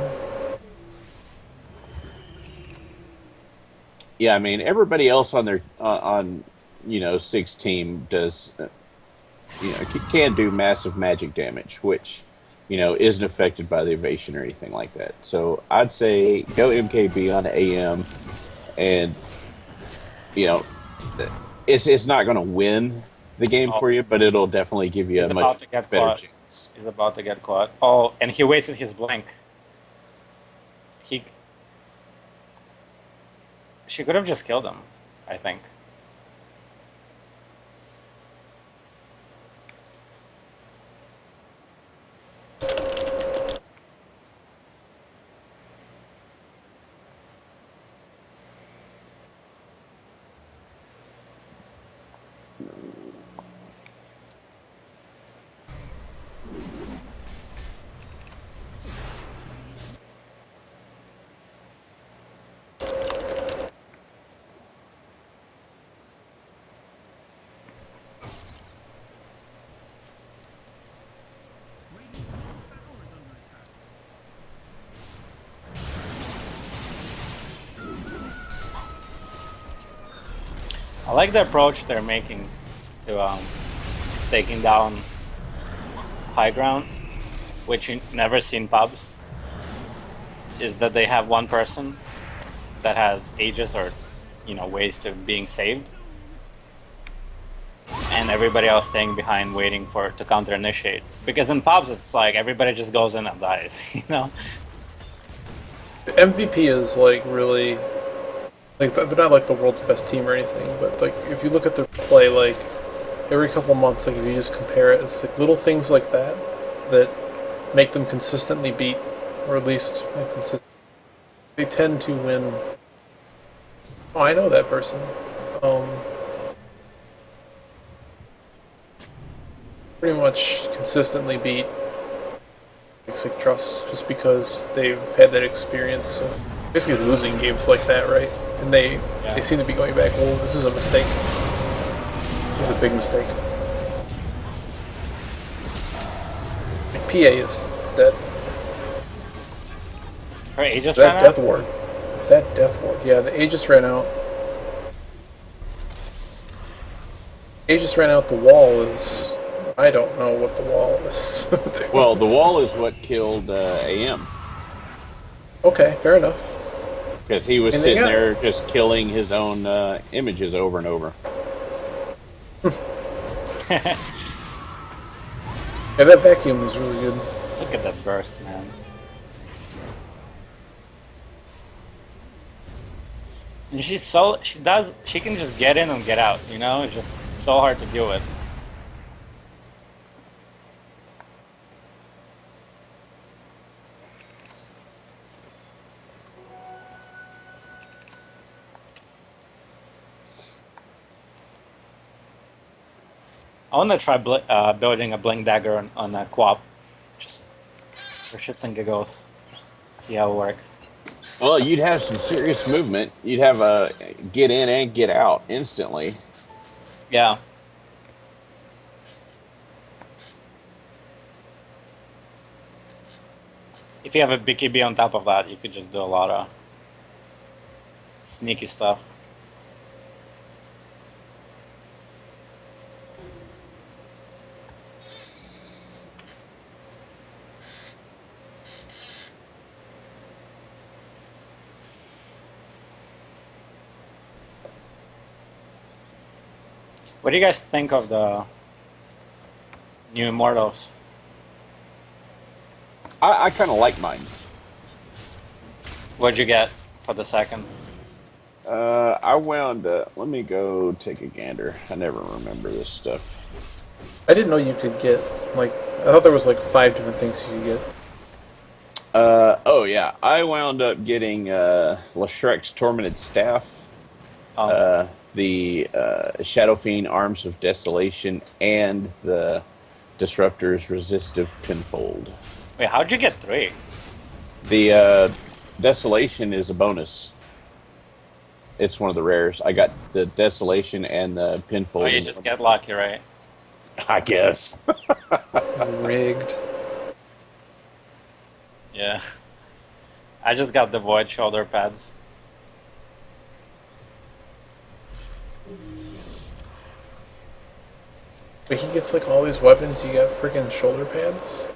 Speaker 1: Yeah, I mean everybody else on their six team does can do massive magic damage, which isn't affected by the evasion or anything like that. So I'd say go MKB on AM, and you know it's not going to win the game
Speaker 2: Oh,
Speaker 1: for you, but it'll definitely give you
Speaker 2: he's
Speaker 1: a
Speaker 2: about
Speaker 1: much
Speaker 2: to get
Speaker 1: better
Speaker 2: caught.
Speaker 1: chance.
Speaker 2: He's about to get caught. Oh, and he wasted his blink. He, she could have just killed him, I think. I like the approach they're making to taking down high ground, which you never see in pubs. Is that they have one person that has ages or ways to being saved, and everybody else staying behind waiting for to counter initiate. Because in pubs it's like everybody just goes in and dies,
Speaker 3: MVP is like really like they're not like the world's best team or anything, but like if you look at their play, like every couple months, like if you just compare it, it's like little things like that that make them consistently beat, or at least they tend to win. Oh, I know that person. Pretty much consistently beat Basic Trust just because they've had that experience of basically losing games like that, right? And they seem to be going back, well, this is a mistake. This is a big mistake. PA is dead.
Speaker 2: Her Aegis ran
Speaker 3: That
Speaker 2: out?
Speaker 3: Death Ward. That Death Ward. Yeah, the Aegis ran out. Aegis ran out, the wall is... I don't know what the wall is.
Speaker 1: Well, the wall is what killed AM.
Speaker 3: Okay, fair enough.
Speaker 1: Because he was
Speaker 3: And they
Speaker 1: sitting
Speaker 3: got-
Speaker 1: there just killing his own images over and over.
Speaker 3: Yeah, that vacuum was really good.
Speaker 2: Look at that burst, man. And she can just get in and get out, It's just so hard to deal with. I want to try building a blink dagger on a quap, just for shits and giggles. See how it works.
Speaker 1: Well, you'd have some serious movement. You'd have a get in and get out instantly.
Speaker 2: Yeah. If you have a BKB on top of that, you could just do a lot of sneaky stuff. What do you guys think of the new Immortals?
Speaker 1: I kind of like mine.
Speaker 2: What'd you get for the second?
Speaker 1: I wound up. Let me go take a gander. I never remember this stuff.
Speaker 3: I didn't know you could get, like, I thought there was like 5 different things you could get.
Speaker 1: Oh yeah, I wound up getting Lashrek's Tormented Staff,
Speaker 2: Oh,
Speaker 1: the Shadow Fiend Arms of Desolation, and the Disruptor's Resistive Pinfold.
Speaker 2: wait, how'd you get 3?
Speaker 1: The Desolation is a bonus. It's one of the rares. I got the Desolation and the
Speaker 2: Oh,
Speaker 1: Pinfold.
Speaker 2: you just get lucky, right?
Speaker 1: I guess.
Speaker 3: Rigged.
Speaker 2: Yeah. I just got the Void shoulder pads.
Speaker 3: But he gets like all these weapons, you got freaking shoulder pads?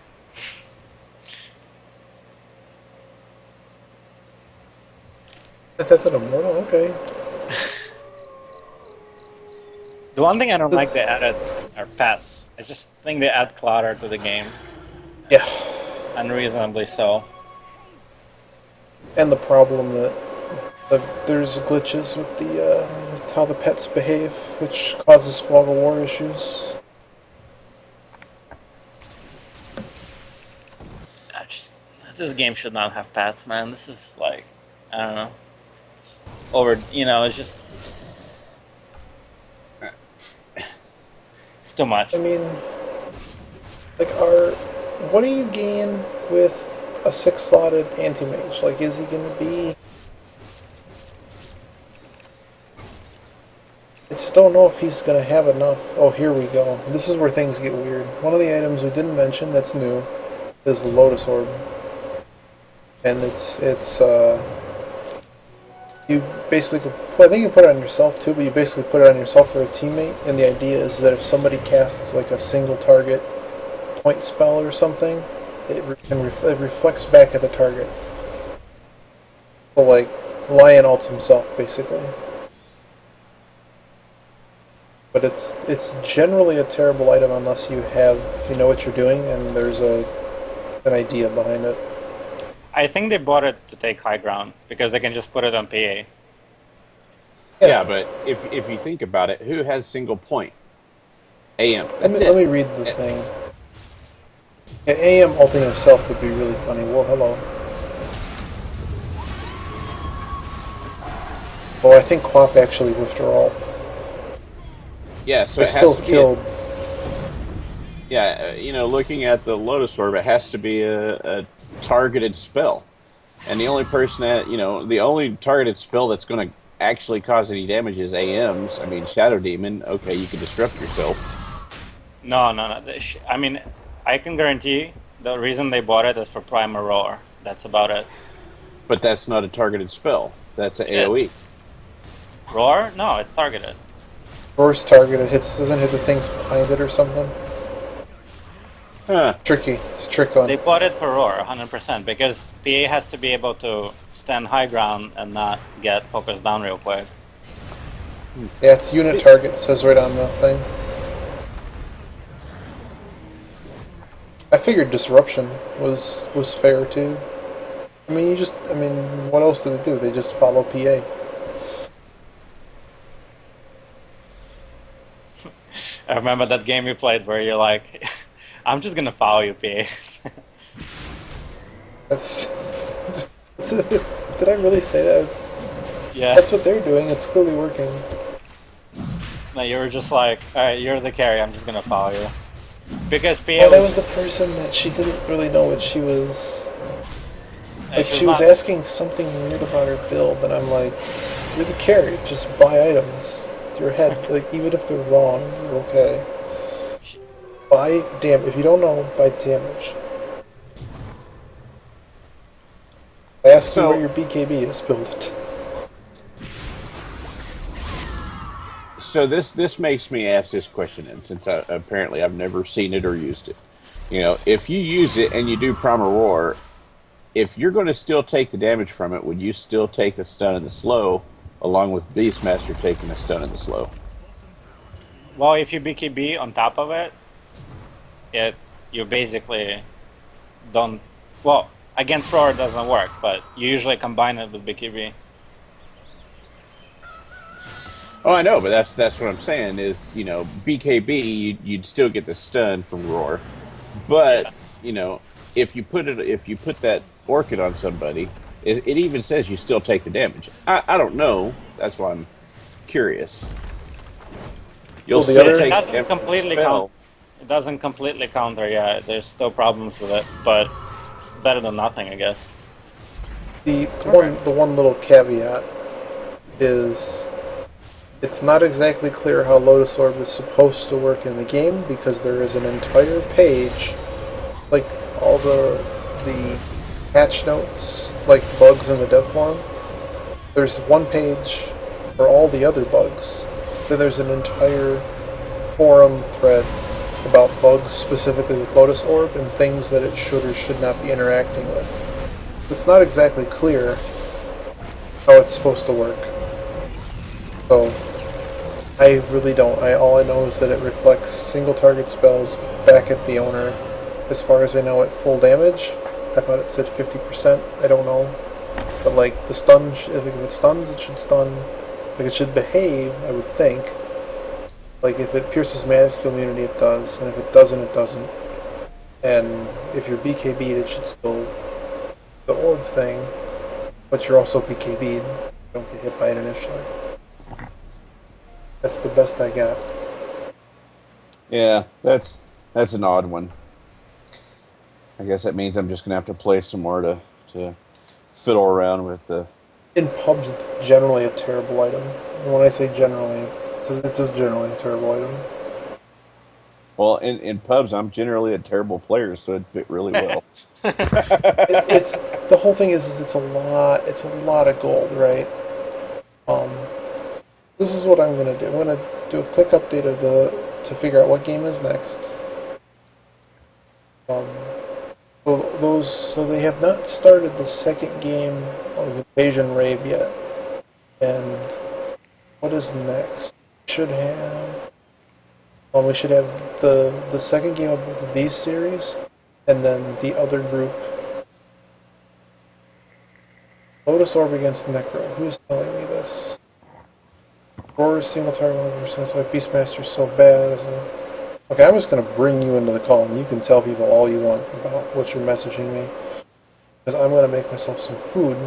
Speaker 3: If that's an immortal, okay.
Speaker 2: The one thing I don't like they added are pets. I just think they add clutter to the game.
Speaker 3: Yeah.
Speaker 2: Unreasonably so.
Speaker 3: And the problem that there's glitches with the with how the pets behave, which causes fog of war issues.
Speaker 2: I just this game should not have pets, man. This is like I don't know. It's over. It's just it's too much.
Speaker 3: I mean, like, what do you gain with a 6-slotted anti-mage? Like, is he gonna be? I just don't know if he's gonna have enough. Oh, here we go. This is where things get weird. One of the items we didn't mention that's new is the Lotus Orb, and it's you basically, well, I think you put it on yourself too, but you basically put it on yourself or a teammate, and the idea is that if somebody casts like a single target point spell or something, it reflects back at the target. So like, Lion ults himself, basically. But it's generally a terrible item unless you know what you're doing and there's an idea behind it.
Speaker 2: I think they bought it to take high ground because they can just put it on PA.
Speaker 1: Yeah, but if you think about it, who has single point? AM.
Speaker 3: Let me read the thing. Yeah, AM ulting himself would be really funny. Well, hello. Oh, I think Quap actually withdrawal.
Speaker 1: Yeah, so
Speaker 3: They
Speaker 1: it has
Speaker 3: still
Speaker 1: to
Speaker 3: killed.
Speaker 1: looking at the Lotus Orb, it has to be a targeted spell, and the only person that the only targeted spell that's going to actually cause any damage is AMs. I mean, Shadow Demon. Okay, you can disrupt yourself.
Speaker 2: No. I mean, I can guarantee the reason they bought it is for Primal Roar. That's about it.
Speaker 1: But that's not a targeted spell. That's an
Speaker 2: It
Speaker 1: AoE.
Speaker 2: is. Roar? No, it's targeted.
Speaker 3: First target, doesn't hit the things behind it or something.
Speaker 1: Huh.
Speaker 3: Tricky. It's a trick on.
Speaker 2: They bought it for Roar, 100%, because PA has to be able to stand high ground and not get focused down real quick.
Speaker 3: Yeah, it's unit target, says right on the thing. I figured disruption was fair too. I mean, what else do they do? They just follow PA.
Speaker 2: I remember that game we played where you're like, I'm just gonna follow you, PA.
Speaker 3: That's did I really say that?
Speaker 2: Yeah.
Speaker 3: That's what they're doing. It's clearly working.
Speaker 2: No, you were just like, alright, you're the carry, I'm just gonna follow you. Because PA
Speaker 3: Well, that was the person that she didn't really know what she was. Like, she was
Speaker 2: not-
Speaker 3: asking something weird about her build, and I'm like, you're the carry, just buy items. Your head, like, even if they're wrong, you're okay. Buy if you don't know, buy damage. I ask you
Speaker 1: So-
Speaker 3: where your BKB is, build it.
Speaker 1: So this makes me ask this question, and since apparently I've never seen it or used it, if you use it and you do Primal Roar, if you're going to still take the damage from it, would you still take the stun and the slow, along with Beastmaster taking the stun and the slow?
Speaker 2: Well, if you BKB on top of it, you basically don't Well, against Roar it doesn't work, but you usually combine it with BKB.
Speaker 1: Oh, I know, but that's what I'm saying is, BKB, you'd still get the stun from Roar, but
Speaker 2: Yeah.
Speaker 1: if you put that Orchid on somebody, it even says you still take the damage. I don't know. That's why I'm curious. You'll
Speaker 3: Well, the
Speaker 1: still
Speaker 2: It
Speaker 3: other,
Speaker 1: take
Speaker 2: doesn't
Speaker 1: every
Speaker 2: completely count.
Speaker 1: spell.
Speaker 2: It doesn't completely counter. Yeah, there's still problems with it, but it's better than nothing, I guess.
Speaker 1: Okay.
Speaker 3: the one little caveat is it's not exactly clear how Lotus Orb is supposed to work in the game because there is an entire page, like all the patch notes, like bugs in the dev forum. There's one page for all the other bugs. Then there's an entire forum thread about bugs specifically with Lotus Orb and things that it should or should not be interacting with. It's not exactly clear how it's supposed to work. So I really don't. All I know is that it reflects single target spells back at the owner. As far as I know, at full damage. I thought it said 50%. I don't know. But like the stun, if it stuns, it should stun. Like it should behave, I would think. Like if it pierces magical immunity, it does, and if it doesn't, it doesn't. And if you're BKB'd, it should still the orb thing, but you're also BKB'd. You don't get hit by it initially. That's the best I got.
Speaker 1: Yeah, that's an odd one. I guess that means I'm just gonna have to play some more to fiddle around with the.
Speaker 3: In pubs, it's generally a terrible item. And when I say generally, it's just generally a terrible item.
Speaker 1: Well, in pubs, I'm generally a terrible player, so it'd fit really well.
Speaker 3: It's the whole thing is it's a lot. It's a lot of gold, right? Um, this is what I'm gonna do. I'm gonna do a quick update of the to figure out what game is next. Um, so they have not started the second game of Invasion Rave yet. And what is next? We should have the second game of these series, and then the other group. Lotus Orb against Necro. Who's telling me this? Roar is single target 100%. That's why Beastmaster's so bad. Okay, I'm just gonna bring you into the call, and you can tell people all you want about what you're messaging me. Because I'm gonna make myself some food,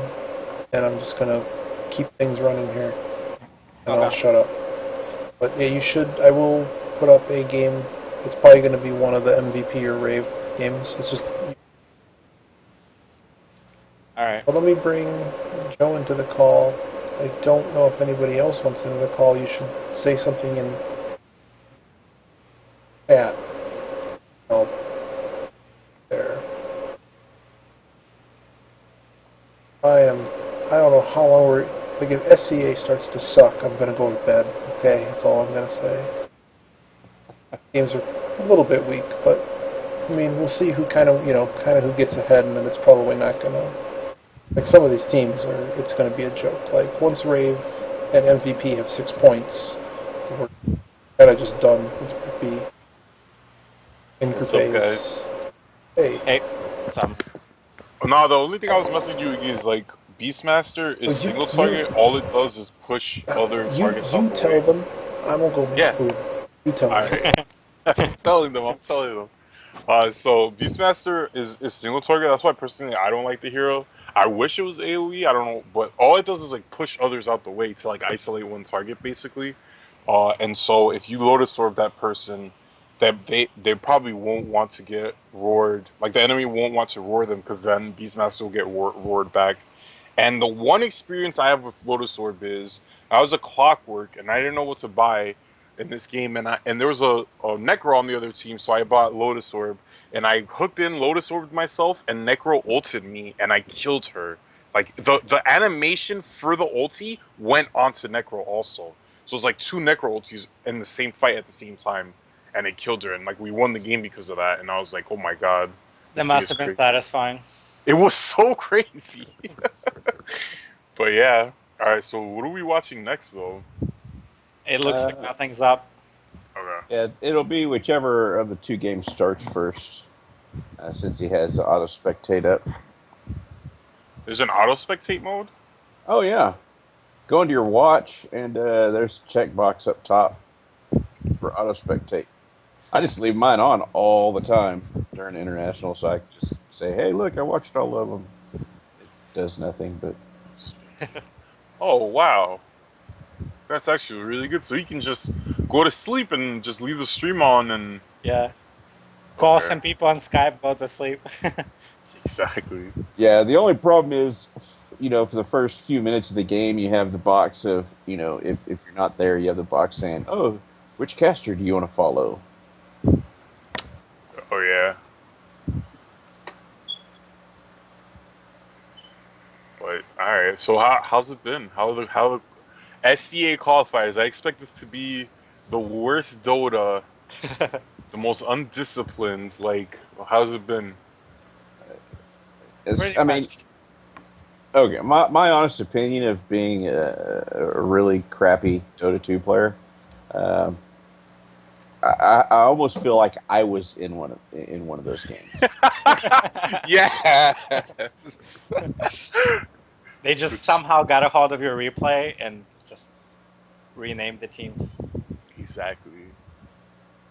Speaker 3: and I'm just gonna keep things running here, and I'll
Speaker 2: Okay.
Speaker 3: shut up. But yeah, you should. I will put up a game. It's probably going to be one of the MVP or Rave games. It's just.
Speaker 2: All right.
Speaker 3: Well, let me bring Joe into the call. I don't know if anybody else wants into the call. You should say something in chat. Oh, there. I am. I don't know how long we're. Like if SEA starts to suck, I'm gonna go to bed. Okay, that's all I'm gonna say. Games are a little bit weak, but I mean, we'll see who kind of who gets ahead, and then it's probably not gonna. Like some of these teams are, it's gonna be a joke. Like once Rave and MVP have 6 points, we're kind of just done with Group B. In
Speaker 4: What's
Speaker 3: Group
Speaker 4: up,
Speaker 3: A
Speaker 4: guys?
Speaker 3: is, hey,
Speaker 2: Hey, Tom.
Speaker 4: No, the only thing I was messaging you is like Beastmaster
Speaker 3: well,
Speaker 4: is single target. All it does is push other targets out
Speaker 3: you
Speaker 4: the
Speaker 3: tell
Speaker 4: way.
Speaker 3: them. I'm gonna go make
Speaker 4: Yeah,
Speaker 3: food. You tell them.
Speaker 4: alright. I'm telling them. I'm telling them. So Beastmaster is single target. That's why personally I don't like the hero. I wish it was AOE. I don't know, but all it does is like push others out the way to like isolate one target basically. And so if you Lotus Orb that person, that they probably won't want to get roared. Like the enemy won't want to roar them because then Beastmaster will get roared back. And the one experience I have with Lotus Orb is I was a clockwork and I didn't know what to buy in this game, and there was a Necro on the other team, so I bought Lotus Orb and I hooked in Lotus Orb myself, and Necro ulted me and I killed her. Like the animation for the ulti went onto Necro also. So it's like two Necro ultis in the same fight at the same time, and it killed her, and like we won the game because of that. And I was like, oh my god,
Speaker 2: That
Speaker 4: this thing
Speaker 2: must
Speaker 4: is
Speaker 2: have been
Speaker 4: crazy.
Speaker 2: satisfying.
Speaker 4: It was so crazy. But yeah, all right. So what are we watching next, though?
Speaker 2: It looks like
Speaker 1: Uh,
Speaker 2: nothing's up.
Speaker 4: Okay.
Speaker 1: yeah, it'll be whichever of the two games starts first. since he has the auto spectate up.
Speaker 4: There's an auto spectate mode.
Speaker 1: Oh yeah, go into your watch and there's a checkbox up top for auto spectate. I just leave mine on all the time during international, so I can just say, "Hey, look, I watched all of them." It does nothing, but
Speaker 4: Oh wow, that's actually really good. So you can just go to sleep and just leave the stream on and
Speaker 2: Yeah. Call
Speaker 4: okay,
Speaker 2: some people on Skype, go to sleep.
Speaker 4: exactly.
Speaker 1: yeah. The only problem is, for the first few minutes of the game, you have the box of, if you're not there, you have the box saying, "Oh, which caster do you want to follow?"
Speaker 4: Oh yeah, but all right. So how's it been? How the SEA qualifiers? I expect this to be the worst Dota, the most undisciplined. Like, how's it been?
Speaker 2: Pretty
Speaker 1: I mean,
Speaker 2: much.
Speaker 1: okay, my honest opinion of being a really crappy Dota 2 player, um, I almost feel like I was in one of those games.
Speaker 4: Yeah.
Speaker 2: They just somehow got a hold of your replay and just renamed the teams.
Speaker 4: Exactly.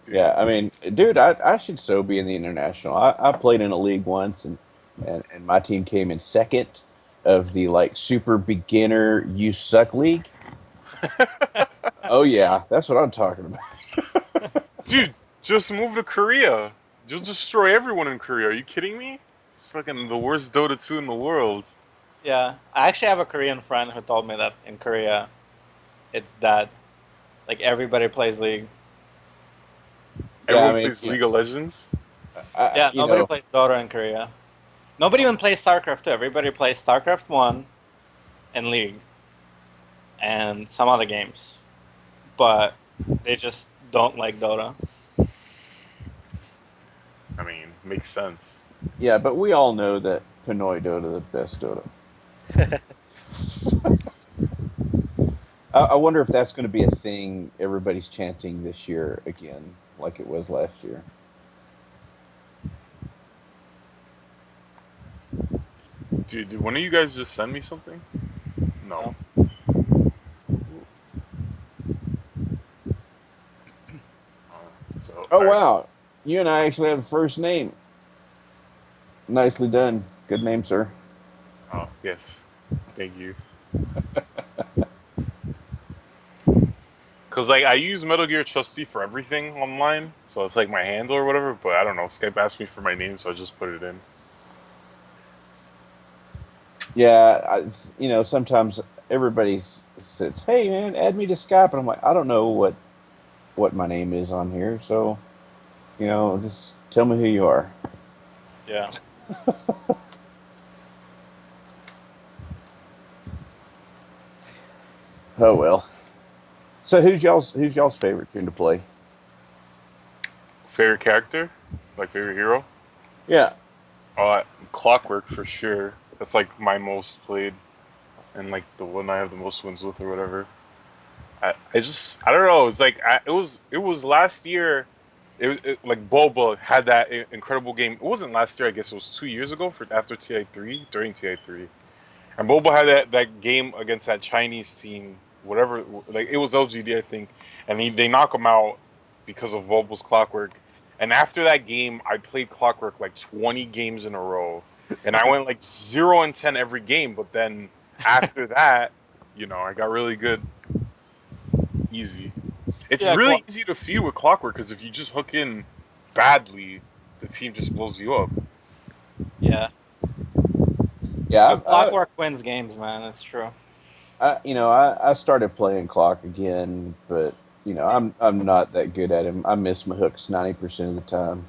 Speaker 4: Dude.
Speaker 1: Yeah, I mean, dude, I should so be in the international. I played in a league once, and my team came in second of the like super beginner you suck league. Oh yeah, that's what I'm talking about.
Speaker 4: Dude, just move to Korea. You'll destroy everyone in Korea. Are you kidding me? It's fucking the worst Dota 2 in the world.
Speaker 2: Yeah, I actually have a Korean friend who told me that in Korea it's that like everybody plays League.
Speaker 1: Yeah, I
Speaker 4: Everyone
Speaker 1: mean,
Speaker 4: plays League of Legends.
Speaker 2: Yeah,
Speaker 1: you
Speaker 2: nobody
Speaker 1: know,
Speaker 2: plays Dota in Korea. Nobody even plays StarCraft 2. Everybody plays StarCraft 1 and League and some other games. But they just don't like Dota.
Speaker 4: I mean, makes sense.
Speaker 1: yeah, but we all know that Pinoy Dota the best Dota. I wonder if that's going to be a thing everybody's chanting this year again, like it was last year.
Speaker 4: Dude, did one of you guys just send me something? No.
Speaker 2: No.
Speaker 4: So,
Speaker 1: Oh
Speaker 4: alright.
Speaker 1: wow, you and I actually have a first name. Nicely done. Good name, sir.
Speaker 4: Oh, yes. Thank you. Cause like I use Metal Gear Trustee for everything online, so it's like my handle or whatever. But I don't know. Skype asked me for my name, so I just put it in.
Speaker 1: Yeah, sometimes everybody says, "Hey, man, add me to Skype," and I'm like, I don't know what my name is on here, so just tell me who you are.
Speaker 2: Yeah.
Speaker 1: Oh well. So who's y'all's favorite tune to play?
Speaker 4: Favorite character, like favorite hero.
Speaker 1: Yeah,
Speaker 4: Clockwork for sure. That's like my most played, and like the one I have the most wins with or whatever. I don't know. It's like it was last year. Like Boba had that incredible game. It wasn't last year. I guess it was 2 years ago for after TI3 during TI3. And Boba had that game against that Chinese team, whatever, like it was LGD, I think, and they knock him out because of Boba's Clockwork. And after that game, I played Clockwork like 20 games in a row, and I went like 0-10 every game. But then after that, I got really good, easy. It's
Speaker 2: Yeah,
Speaker 4: really easy to feed with Clockwork because if you just hook in badly, the team just blows you up.
Speaker 2: yeah.
Speaker 1: yeah.
Speaker 2: Clockwork wins games, man. That's true.
Speaker 1: I started playing Clock again, but I'm not that good at him. I miss my hooks 90% of the time,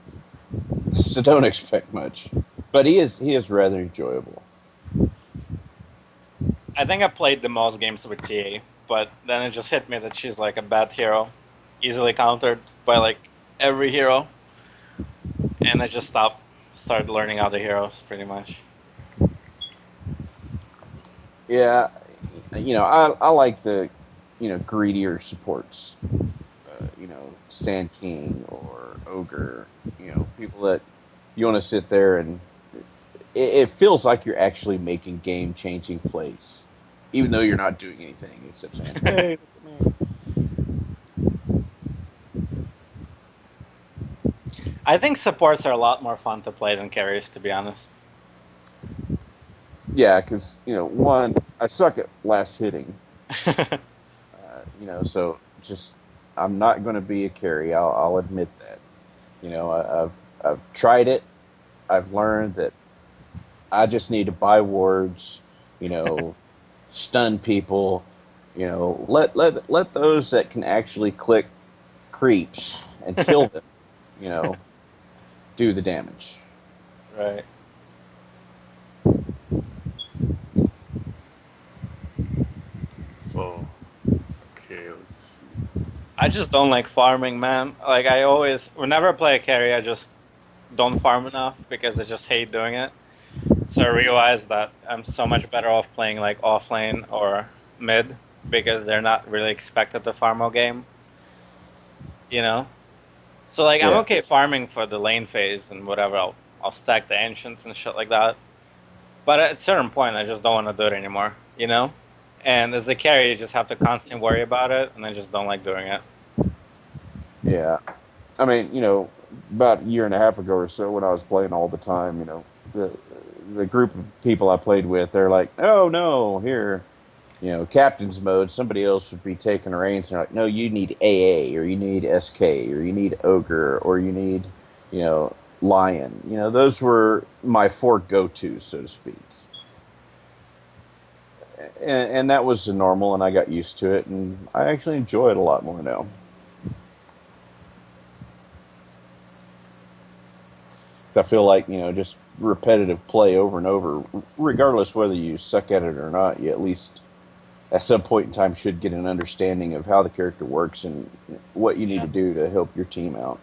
Speaker 1: so don't expect much. But he is rather enjoyable.
Speaker 2: I think I played the most games with TA, but then it just hit me that she's like a bad hero, easily countered by like every hero, and I just stopped, started learning other heroes pretty much.
Speaker 1: Yeah, I like the greedier supports. Sand King or Ogre. People that you want to sit there and it feels like you're actually making game changing plays, even though you're not doing anything except saying, "Hey, look at me."
Speaker 2: I think supports are a lot more fun to play than carries, to be honest.
Speaker 1: Yeah, because one, I suck at last hitting. So just I'm not going to be a carry. I'll admit that. I've tried it. I've learned that I just need to buy wards. You know, stun people. Let those that can actually click creeps and kill them. You know, do the damage.
Speaker 2: Right.
Speaker 4: So, okay, let's see.
Speaker 2: I just don't like farming, man. Like I always, whenever I play a carry, I just don't farm enough because I just hate doing it. So I realized that I'm so much better off playing like off lane or mid because they're not really expected to farm a game, you know? So like I'm
Speaker 1: Yeah,
Speaker 2: okay farming for the lane phase and whatever. I'll stack the ancients and shit like that. But at a certain point, I just don't want to do it anymore, you know? And as a carry, you just have to constantly worry about it, and I just don't like doing it.
Speaker 1: yeah. I mean, about a year and a half ago or so, when I was playing all the time, the group of people I played with, they're like, "Oh no, here, captain's mode. Somebody else should be taking the reins." And they're like, "No, you need AA, or you need SK, or you need Ogre, or you need, Lion." Those were my four go-tos, so to speak. And that was the normal, and I got used to it, and I actually enjoy it a lot more now. I feel like just repetitive play over and over, regardless whether you suck at it or not. You at least at some point in time should get an understanding of how the character works and what you need
Speaker 2: Yeah.
Speaker 1: to do to help your team out.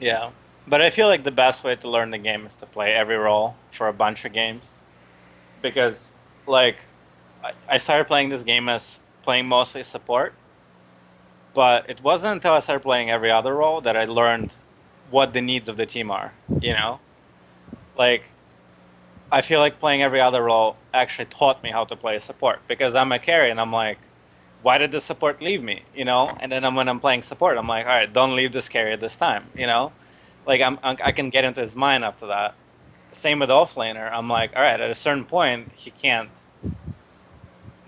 Speaker 2: Yeah. But I feel like the best way to learn the game is to play every role for a bunch of games. Because, like, I started playing this game as playing mostly support, but it wasn't until I started playing every other role that I learned what the needs of the team are, you know? Like, I feel like playing every other role actually taught me how to play support because I'm a carry and I'm like, why did the support leave me? And then when I'm playing support, I'm like, all right, don't leave this carry this time. Like I can get into his mind after that. Same with offlaner. I'm like, all right, at a certain point, he can't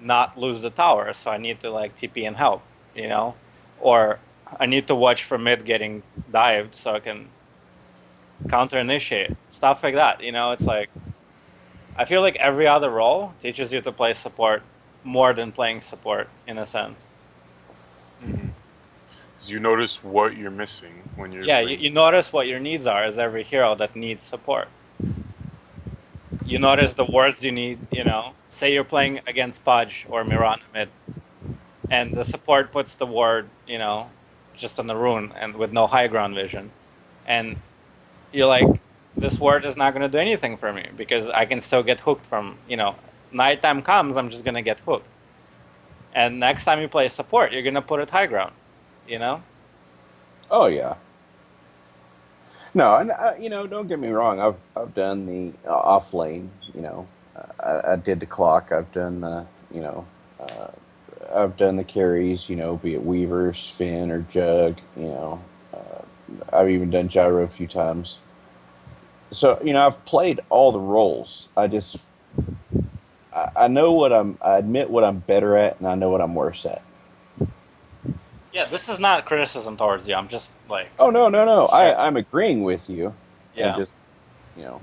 Speaker 2: not lose the tower, so I need to like TP and help. Or I need to watch for mid getting dived so I can counter initiate stuff like that. It's like I feel like every other role teaches you to play support more than playing support in a sense.
Speaker 4: Mm-hmm. 'Cause you notice what you're missing when you're
Speaker 2: Yeah, you,
Speaker 4: playing.
Speaker 2: you notice what your needs are as every hero that needs support. You notice the words you need, Say you're playing against Pudge or Miran mid, and the support puts the ward, just on the rune and with no high ground vision. And you're like, this ward is not going to do anything for me because I can still get hooked from, nighttime comes, I'm just going to get hooked. And next time you play support, you're going to put it high ground, you know?
Speaker 1: Oh yeah, no, and don't get me wrong. I've done the off lane. I did the clock. I've done the uh, I've done the carries. Be it Weaver, Spin, or Jug. I've even done Gyro a few times. So I've played all the roles. I know what I admit what I'm better at, and I know what I'm worse at.
Speaker 2: Yeah, this is not criticism towards you. I'm just like,
Speaker 1: Oh no, no, no.
Speaker 2: sure.
Speaker 1: I'm agreeing with you, and
Speaker 2: Yeah.
Speaker 1: just you know,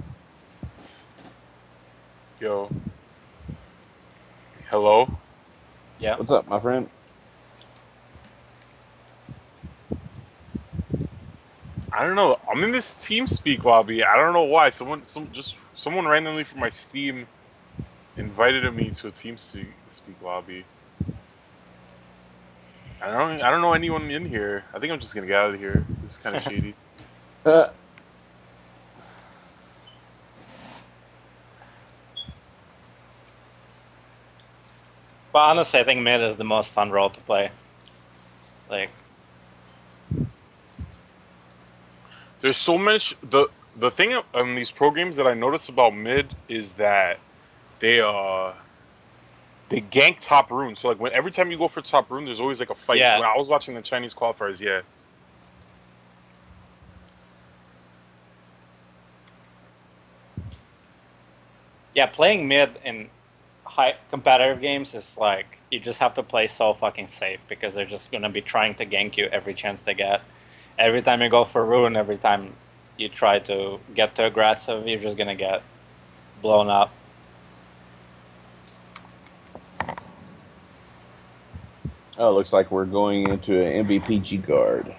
Speaker 4: Yo, hello.
Speaker 2: Yeah.
Speaker 1: what's up, my friend?
Speaker 4: I don't know. I'm in this TeamSpeak lobby. I don't know why. Someone randomly from my Steam invited me to a TeamSpeak lobby. I don't know anyone in here. I think I'm just gonna get out of here. This is kind of shady.
Speaker 1: Uh,
Speaker 2: But honestly, I think mid is the most fun role to play. Like,
Speaker 4: There's so much. The thing on these pro games that I notice about mid is that they they gank top rune. So like when every time you go for top rune, there's always like a fight.
Speaker 2: Yeah.
Speaker 4: When I was watching the Chinese qualifiers, yeah.
Speaker 2: Yeah, playing mid in high competitive games is like you just have to play so fucking safe because they're just gonna be trying to gank you every chance they get. Every time you go for rune, every time you try to get too aggressive, you're just gonna get blown up.
Speaker 1: Oh, looks like we're going into an MVPG guard.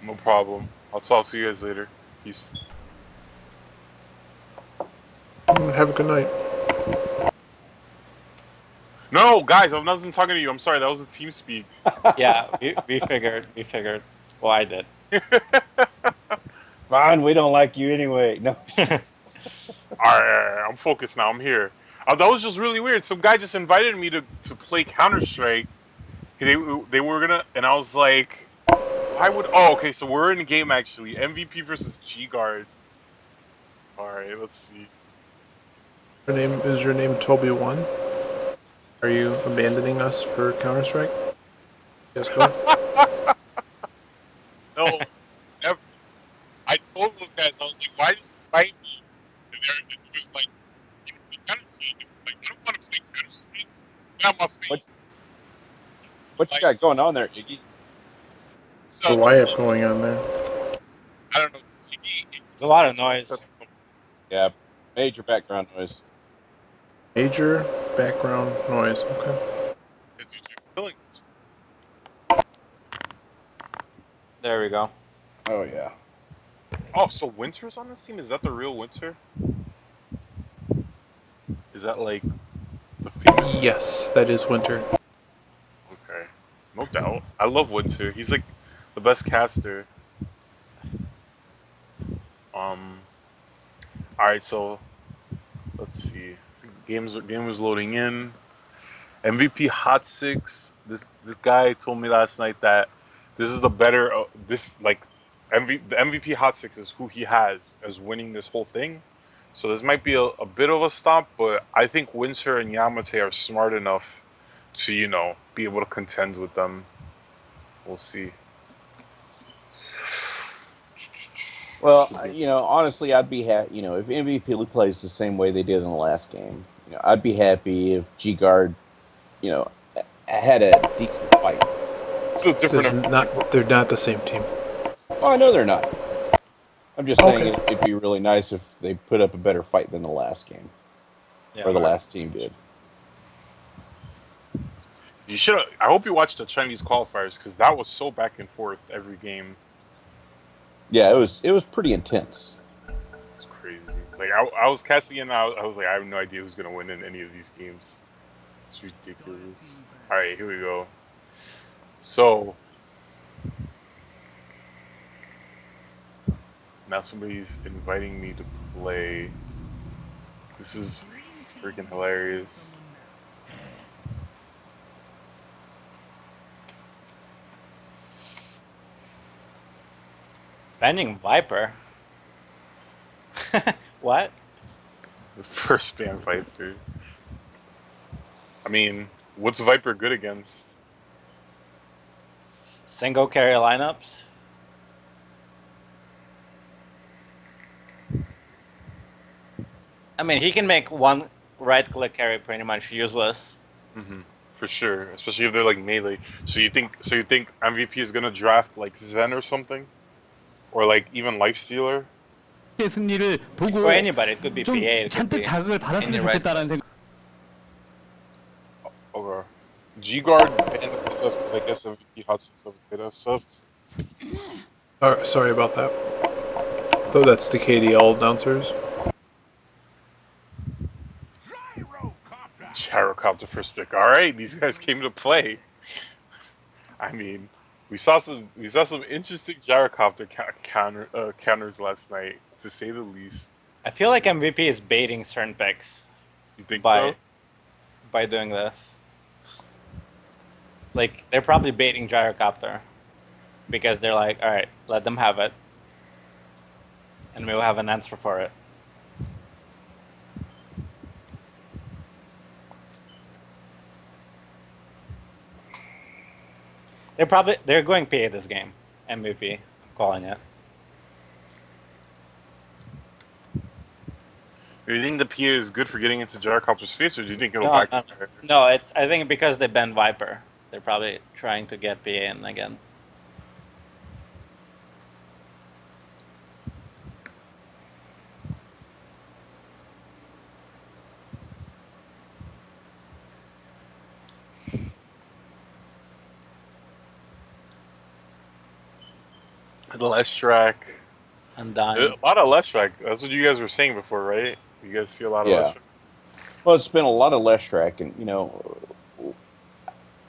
Speaker 4: No problem. I'll talk to you guys later. Peace.
Speaker 3: Have a good night.
Speaker 4: No, guys, I wasn't talking to you. I'm sorry. That was a team speak.
Speaker 2: Yeah, we figured. Well, I did.
Speaker 1: Fine, we don't like you anyway. No.
Speaker 4: Alright, I'm focused now. I'm here. That was just really weird. Some guy just invited me to play Counter Strike. They were gonna, and I was like, why would? Oh, okay. So we're in a game actually. MVP versus G Guard. All right, let's see.
Speaker 3: Is your name Toby One? Are you abandoning us for Counter Strike? Yes, go.
Speaker 4: No, never. I told those guys, I was like, why did you invite me? And it was like, Counter Strike. Like, I don't want to play Counter Strike. Get out my face.
Speaker 1: What you got going on there, Iggy?
Speaker 3: The YF going on there.
Speaker 4: I don't know.
Speaker 2: There's a lot of noise.
Speaker 1: Yeah, major background noise.
Speaker 3: Major background noise. Okay.
Speaker 2: There we go.
Speaker 1: Oh yeah.
Speaker 4: Oh, so Winter's on this team? Is that the real Winter? Is that like the famous?
Speaker 3: Yes, that is Winter.
Speaker 4: Okay, no doubt. I love Winter. He's like the best caster. All right, so let's see. Game was loading in. MVP Hot Six. This guy told me last night that this is the better. The MVP Hot Six is who he has as winning this whole thing. So this might be a bit of a stomp, but I think Winter and Yamate are smart enough to be able to contend with them. We'll see.
Speaker 1: Well, honestly, I'd be happy. If MVP plays the same way they did in the last game, I'd be happy if G Guard, had a decent fight.
Speaker 4: It's a different.
Speaker 3: They're not the same team.
Speaker 1: Oh, I know they're not. I'm just saying
Speaker 3: Okay.
Speaker 1: it'd be really nice if they put up a better fight than the last game, or the last team did.
Speaker 4: You should. I hope you watched the Chinese qualifiers because that was so back and forth every game.
Speaker 1: Yeah, it was pretty intense.
Speaker 4: It's crazy. Like I was casting in. I was like, I have no idea who's gonna win in any of these games. It's ridiculous. All right, here we go. So now somebody's inviting me to play. This is freaking hilarious.
Speaker 2: Banning Viper. What?
Speaker 4: The first ban Viper. I mean, what's Viper good against?
Speaker 2: Single carry lineups. I mean, he can make one right-click carry pretty much useless.
Speaker 4: Mm-hmm. For sure, especially if they're like melee. So you think MVP is gonna draft like Zen or something, or like even Lifestealer?
Speaker 5: 승리를 보고
Speaker 2: Or anybody. It could be
Speaker 5: 좀
Speaker 2: PA. It could
Speaker 5: 잔뜩
Speaker 2: be
Speaker 5: 자극을 받았으면
Speaker 2: any right.
Speaker 5: 좋겠다라는 생각.
Speaker 4: Okay. G Guard banned the stuff because I guess MVP hot stuff beta stuff.
Speaker 3: Sorry about that. Though that's the KDL announcers.
Speaker 4: Gyrocopter first pick. All right, these guys came to play. I mean, we saw some interesting gyrocopter counters last night, to say the least.
Speaker 2: I feel like MVP is baiting certain picks
Speaker 4: You think
Speaker 2: by
Speaker 4: so?
Speaker 2: by doing this. like they're probably baiting Gyrocopter because they're like, all right, let them have it, and we'll have an answer for it. They're going PA this game. MVP. I'm calling it.
Speaker 4: Do you think the PA is good for getting into Gyrocopter's face, or do you think it'll
Speaker 2: No,
Speaker 4: backfire?
Speaker 2: no, it's I think because they banned Viper, they're probably trying to get PA in again.
Speaker 4: The less track.
Speaker 2: Undying.
Speaker 4: A lot of less track. That's what you guys were saying before, right? You guys see a lot of
Speaker 1: Yeah.
Speaker 4: less track.
Speaker 1: Well, it's been a lot of less track, and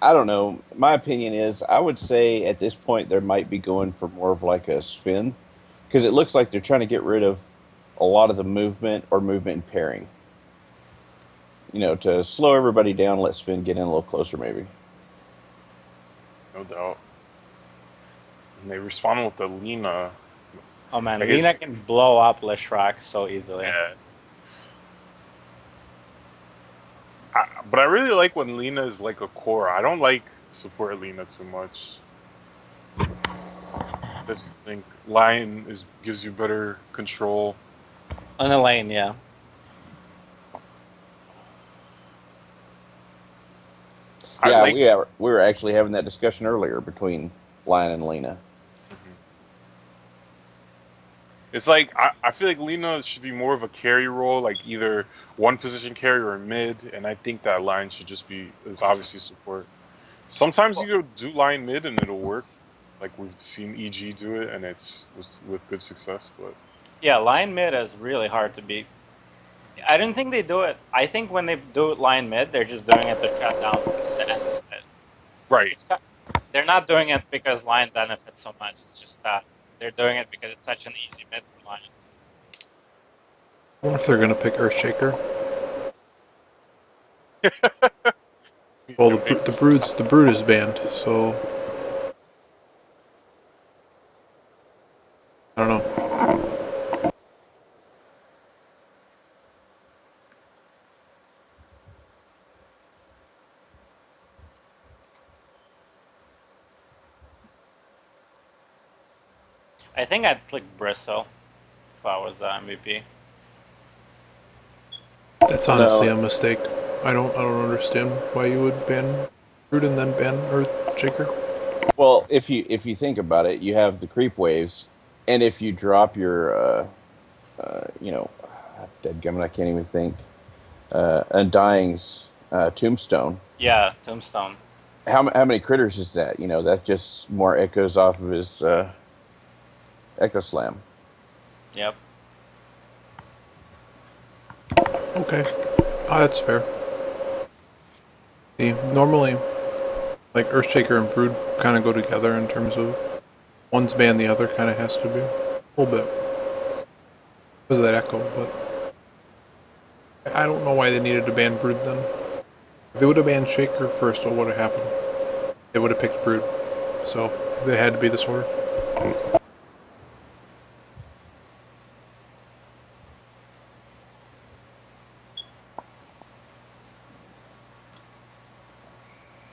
Speaker 1: I don't know. My opinion is, I would say at this point there might be going for more of like a spin, because it looks like they're trying to get rid of a lot of the movement or movement and pairing. To slow everybody down, let spin get in a little closer, maybe.
Speaker 4: No doubt. And they responded with the Lena.
Speaker 2: Oh man,
Speaker 4: I guess-
Speaker 2: Lena can blow up Leshrac so easily.
Speaker 4: Yeah. But I really like when Lena is like a core. I don't like support Lena too much. I just think Lion gives you better control.
Speaker 2: On a lane, yeah.
Speaker 1: Yeah, we were actually having that discussion earlier between Lion and Lena.
Speaker 4: It's like I feel like Lena should be more of a carry role, like either one position carry or mid, and I think that Lion should just be is obviously support. Sometimes you go do Lion mid and it'll work, like we've seen EG do it, and it's with good success. But
Speaker 2: Yeah, line mid is really hard to beat. I don't think they do it. I think when they do line mid, they're just doing it to shut down the end of it.
Speaker 4: right,
Speaker 2: They're not doing it because line benefits so much. It's just that they're doing it because it's such an easy mid for line.
Speaker 3: I wonder if they're gonna pick Earthshaker. Well, the brood is banned, so I don't know.
Speaker 2: I think I'd pick Bristle if I was the MVP.
Speaker 3: That's honestly a mistake. I don't understand why you would ban brood and then ban Earthshaker.
Speaker 1: Well, if you think about it, you have the creep waves, and if you drop your deadgummit, I can't even think, Undying's tombstone.
Speaker 2: Yeah, Tombstone.
Speaker 1: How many critters is that? That's just more echoes off of his Echo Slam.
Speaker 2: Yep.
Speaker 3: Okay. That's fair. See, normally, like Earthshaker and Brood kind of go together in terms of one's banned, the other kind of has to be. A little bit. Because of that echo, but I don't know why they needed to ban Brood then. If they would have banned Shaker first, what would have happened? They would have picked Brood. So, they had to be this order.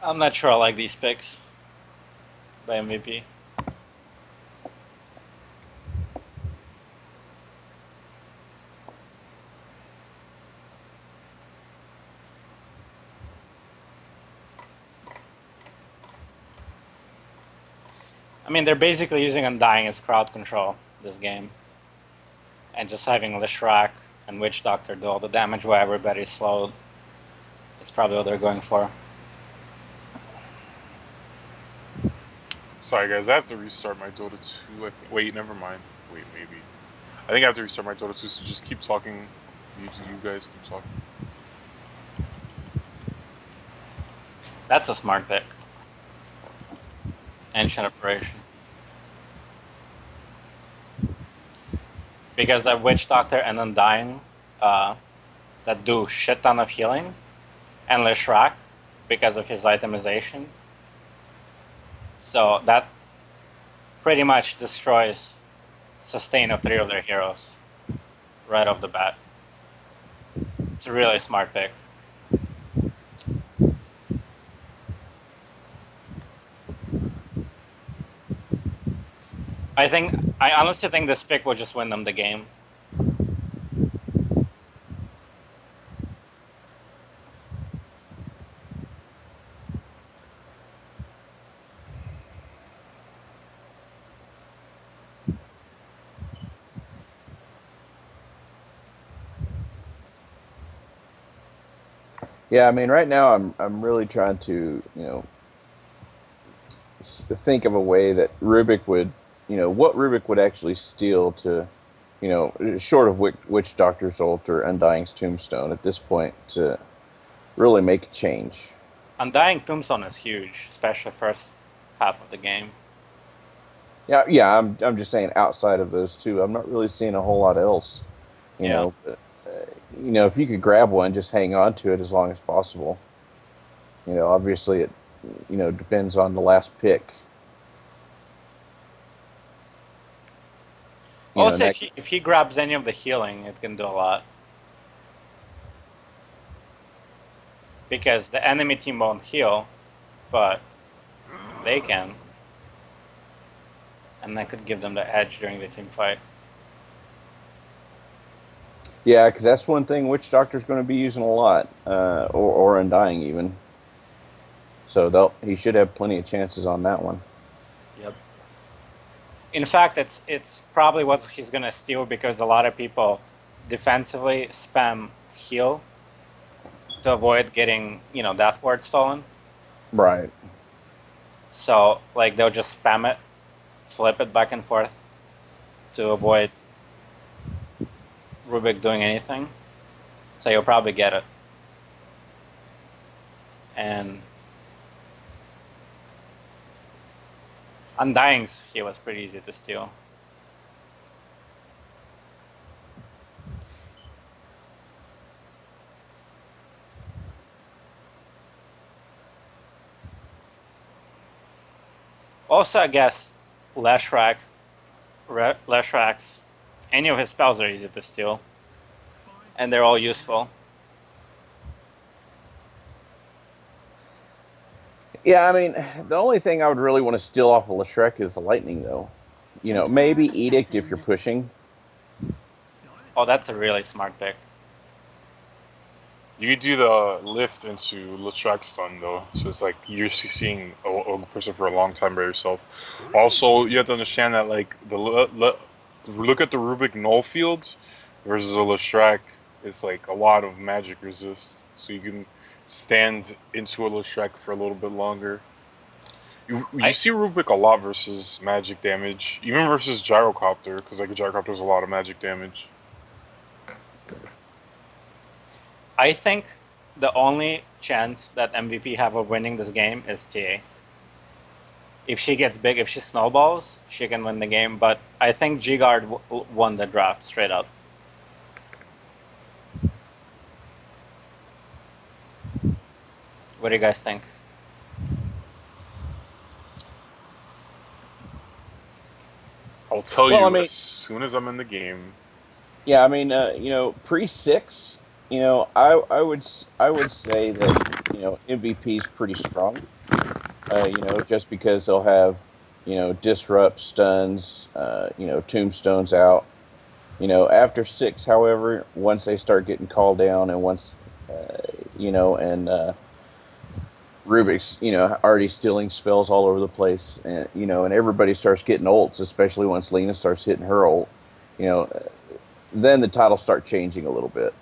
Speaker 2: I'm not sure I like these picks by MVP. I mean, they're basically using Undying as crowd control this game. And just having Leshrac and Witch Doctor do all the damage while everybody's slowed. That's probably what they're going for.
Speaker 4: sorry guys, I have to restart my Dota 2. Wait, never mind. Wait, maybe. I think I have to restart my Dota 2. So just keep talking. You guys keep talking.
Speaker 2: That's a smart pick. Ancient Operation. Because that Witch Doctor and Undying that do shit ton of healing, and Leshrac, because of his itemization, So that pretty much destroys sustain of 3 of their heroes right off the bat. It's a really smart pick. I honestly think this pick will just win them the game.
Speaker 1: Yeah, I mean, right now I'm really trying to, think of a way that Rubik would, what Rubik would actually steal to, short of Witch Doctor's Ult or Undying's Tombstone at this point to really make a change.
Speaker 2: Undying Tombstone is huge, especially first half of the game.
Speaker 1: Yeah, I'm just saying outside of those two, I'm not really seeing a whole lot else, you
Speaker 2: Yeah.
Speaker 1: know. But, if you could grab one, just hang on to it as long as possible. Obviously it, depends on the last pick.
Speaker 2: Also,
Speaker 1: Next.
Speaker 2: if he grabs any of the healing, it can do a lot. Because the enemy team won't heal, but they can. And that could give them the edge during the team fight.
Speaker 1: Yeah, because that's one thing Witch Doctor's going to be using a lot, or Undying even. So he should have plenty of chances on that one.
Speaker 2: Yep. In fact, it's probably what he's gonna steal because a lot of people defensively spam heal to avoid getting Death Ward stolen.
Speaker 1: Right.
Speaker 2: So like they'll just spam it, flip it back and forth to avoid Rubik doing anything. So you'll probably get it. And Undying's he was pretty easy to steal. Also, I guess Leshrac, Leshrac's, any of his spells are easy to steal, and they're all useful.
Speaker 1: Yeah, I mean, the only thing I would really want to steal off of Leshrek is the lightning, though. Maybe Edict if you're pushing.
Speaker 2: Oh, that's a really smart pick.
Speaker 4: You could do the lift into Lutrak stun though, so it's like you're seeing a person for a long time by yourself. Also, you have to understand that like look at the Rubik null field versus a Lutrak. It's like a lot of magic resist, so you can stand into a Lutrak for a little bit longer. You see Rubik a lot versus magic damage, even versus Gyrocopter, because like a Gyrocopter has a lot of magic damage.
Speaker 2: I think the only chance that MVP have of winning this game is TA. If she gets big, if she snowballs, she can win the game. But I think G-Guard won the draft straight up. What do you guys think?
Speaker 4: I'll tell
Speaker 1: Well,
Speaker 4: you
Speaker 1: I mean,
Speaker 4: as soon as I'm in the game.
Speaker 1: yeah, I mean, pre six, I would say that MVP is pretty strong. Just because they'll have disrupt stuns, tombstones out. After six, however, once they start getting called down, and once and Rubik's already stealing spells all over the place, and everybody starts getting ults, especially once Lena starts hitting her ult. You know, then the titles start changing a little bit.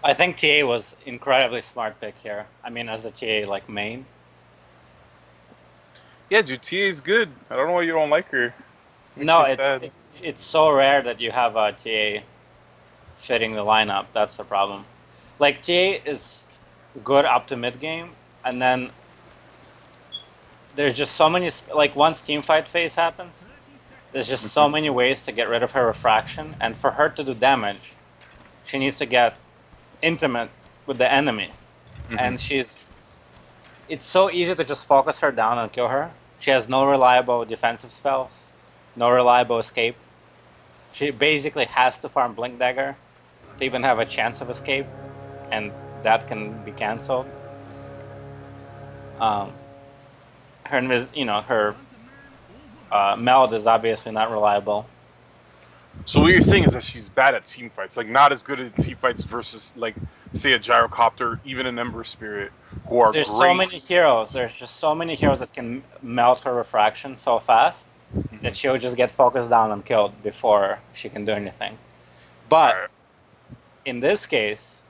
Speaker 2: I think TA was incredibly smart pick here. I mean, as a TA like main.
Speaker 4: Yeah, dude, TA is good. I don't know why you don't like her. Makes
Speaker 2: No,
Speaker 4: me sad.
Speaker 2: it's so rare that you have a TA fitting the lineup. That's the problem. Like TA is good up to mid game, and then there's just so many like once team fight phase happens, There's just so many ways to get rid of her refraction, and for her to do damage, she needs to get intimate with the enemy. And it's so easy to just focus her down and kill her. She has no reliable defensive spells, no reliable escape. She basically has to farm Blink Dagger to even have a chance of escape, and that can be cancelled. Her meld is obviously not reliable.
Speaker 4: So what you're saying is that she's bad at team fights, like not as good at team fights versus like say a Gyrocopter, even an Ember Spirit, who are
Speaker 2: There's
Speaker 4: great.
Speaker 2: so many heroes. There's just so many heroes that can melt her refraction so fast that she'll just get focused down and killed before she can do anything. But
Speaker 4: Alright.
Speaker 2: in this case,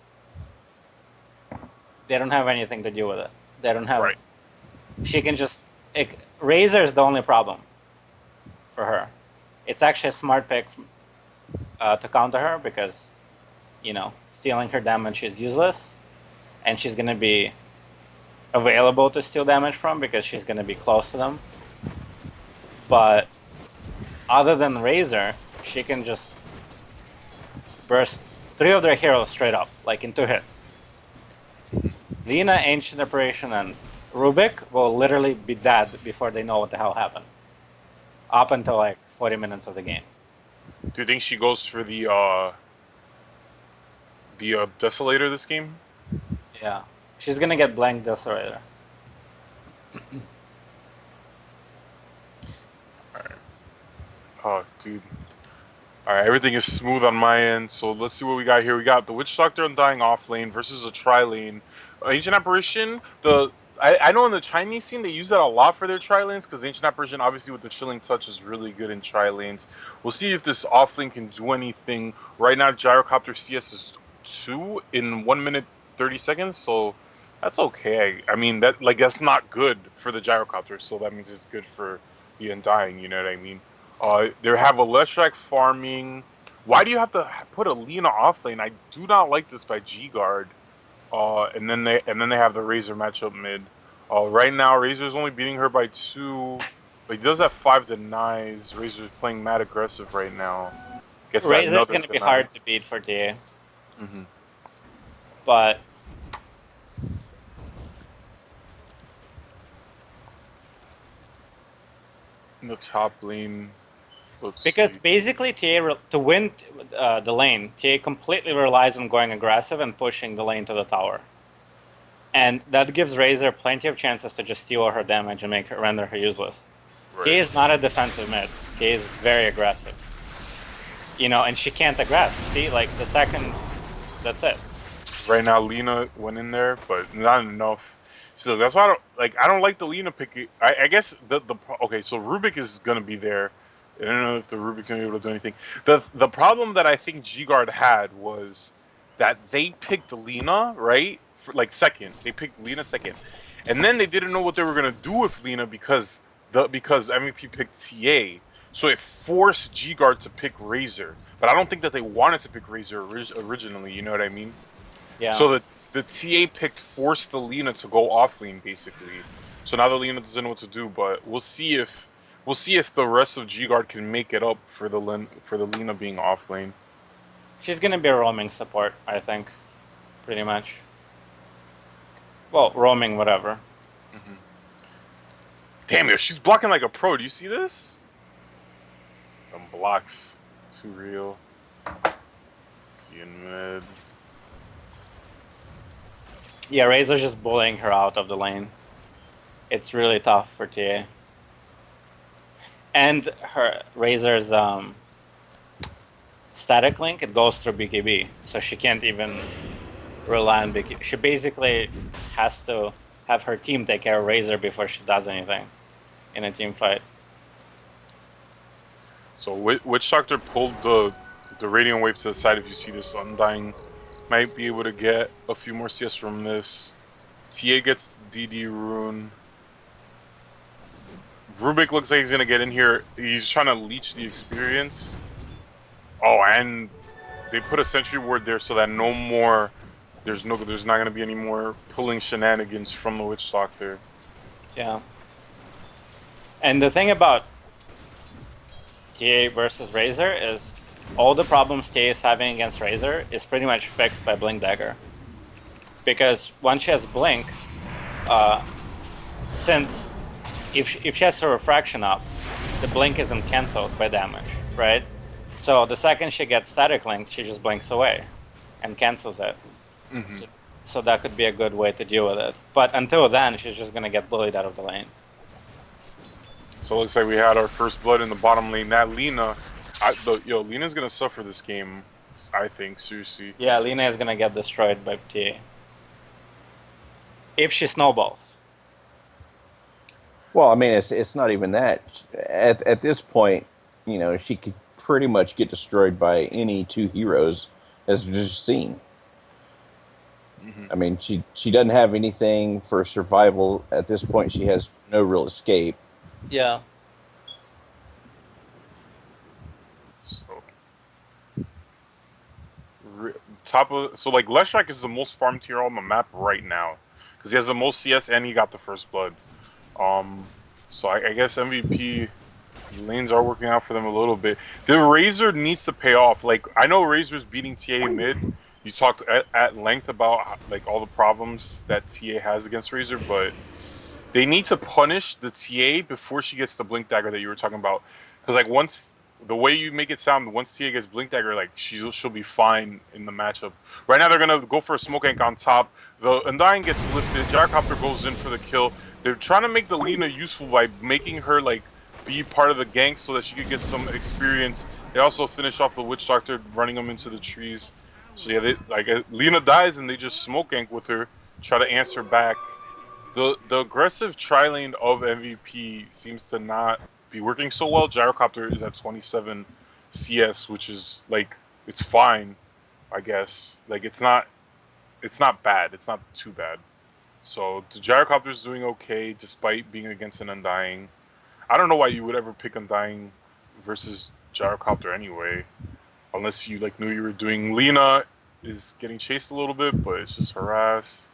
Speaker 2: they don't have anything to do with it. They don't have.
Speaker 4: Right.
Speaker 2: She can just. Razor is the only problem for her. It's actually a smart pick to counter her because, stealing her damage is useless, and she's gonna be available to steal damage from because she's gonna be close to them. But other than Razor, she can just burst 3 of their heroes straight up, like in 2 hits. Lina, Ancient Apparition, and Rubik will literally be dead before they know what the hell happened. Up until like 40 minutes of the game.
Speaker 4: Do you think she goes for the Desolator this game?
Speaker 2: Yeah. She's gonna get Blank Desolator.
Speaker 4: Oh, dude. Alright, everything is smooth on my end, so let's see what we got here. We got the Witch Doctor Undying off lane versus a tri-lane. Ancient Apparition, I know in the Chinese scene they use that a lot for their tri-lanes, because Ancient Apparition, obviously with the Chilling Touch, is really good in tri-lanes. We'll see if this off lane can do anything. Right now, Gyrocopter CS is 2 in 1 minute 30 seconds, so that's okay. I mean, that's not good for the Gyrocopter, so that means it's good for the Undying, you know what I mean? They have a Leshrac farming. Why do you have to put a Lina off lane? I do not like this by G-Guard. And then they have the Razor matchup mid. Right now, Razor's only beating her by 2, but he does have 5 denies. Razor's playing mad aggressive right now.
Speaker 2: Razor's gonna be hard to beat for DA. But
Speaker 4: in the top lane.
Speaker 2: Because basically TA, to win the lane, TA completely relies on going aggressive and pushing the lane to the tower. And that gives Razor plenty of chances to just steal her damage and render her useless.
Speaker 4: Right.
Speaker 2: TA is not a defensive mid. TA is very aggressive. And she can't aggress. See, like the second, that's it.
Speaker 4: Right now, Lina went in there, but not enough. So that's why I don't like the Lina pick. I guess okay. So Rubik is gonna be there. I don't know if the Rubik's gonna be able to do anything. The problem that I think G-Guard had was that they picked Lina, right? For second. They picked Lina second. And then they didn't know what they were gonna do with Lina because MVP picked TA. So it forced G-Guard to pick Razor. But I don't think that they wanted to pick Razor originally, you know what I mean?
Speaker 2: Yeah.
Speaker 4: So the TA picked forced the Lina to go off lane basically. So now the Lina doesn't know what to do, but we'll see if the rest of G-Guard can make it up for the Lina being off lane.
Speaker 2: She's gonna be a roaming support, I think. Pretty much. Well, roaming, whatever.
Speaker 4: Damn it, she's blocking like a pro. Do you see this? Them blocks. Too real. See in mid.
Speaker 2: Yeah, Razor's just bullying her out of the lane. It's really tough for TA. And her Razor's static link, it goes through BKB, so she can't even rely on BKB. She basically has to have her team take care of Razor before she does anything in a team fight.
Speaker 4: So Witch Doctor pulled the Radiant Wave to the side. If you see this, Undying might be able to get a few more CS from this. TA gets DD Rune. Rubik looks like he's gonna get in here. He's trying to leech the experience. Oh, and they put a sentry ward there so that there's not gonna be any more pulling shenanigans from the Witch Doctor.
Speaker 2: Yeah. And the thing about TA versus Razor is all the problems TA is having against Razor is pretty much fixed by Blink Dagger. Because once she has Blink, since if she has her refraction up, the Blink isn't cancelled by damage, right? So the second she gets static linked, she just blinks away and cancels it. So that could be a good way to deal with it. But until then, she's just gonna get bullied out of the lane.
Speaker 4: So it looks like we had our first blood in the bottom lane. That Lina, Lina's gonna suffer this game. I think seriously.
Speaker 2: Yeah, Lina is gonna get destroyed by TA if she snowballs.
Speaker 1: Well, I mean, it's not even that. At this point, you know, she could pretty much get destroyed by any two heroes, as we've just seen. I mean, she doesn't have anything for survival at this point. She has no real escape.
Speaker 2: Yeah.
Speaker 4: So like Leshrac is the most farmed tier on the map right now because he has the most CS and he got the first blood. So I guess MVP lanes are working out for them a little bit. The Razor needs to pay off. Like I know Razor's beating TA mid. You talked at length about like all the problems that TA has against Razor, but they need to punish the TA before she gets the Blink Dagger that you were talking about. Because like once the way you make it sound, once TA gets Blink Dagger, like she'll be fine in the matchup. Right now they're gonna go for a smoke ank on top. The Undying gets lifted. Gyrocopter goes in for the kill. They're trying to make the Lina useful by making her like be part of the gank so that she could get some experience. They also finish off the Witch Doctor, running them into the trees. So yeah, Lina dies and they just smoke gank with her, try to answer back. The aggressive tri-lane of MVP seems to not be working so well. Gyrocopter is at 27 CS, which is like it's fine, I guess. Like it's not bad. It's not too bad. So the Gyrocopter's doing okay despite being against an Undying. I don't know why you would ever pick Undying versus Gyrocopter anyway, unless you like knew you were doing. Lina is getting chased a little bit, but it's just harass.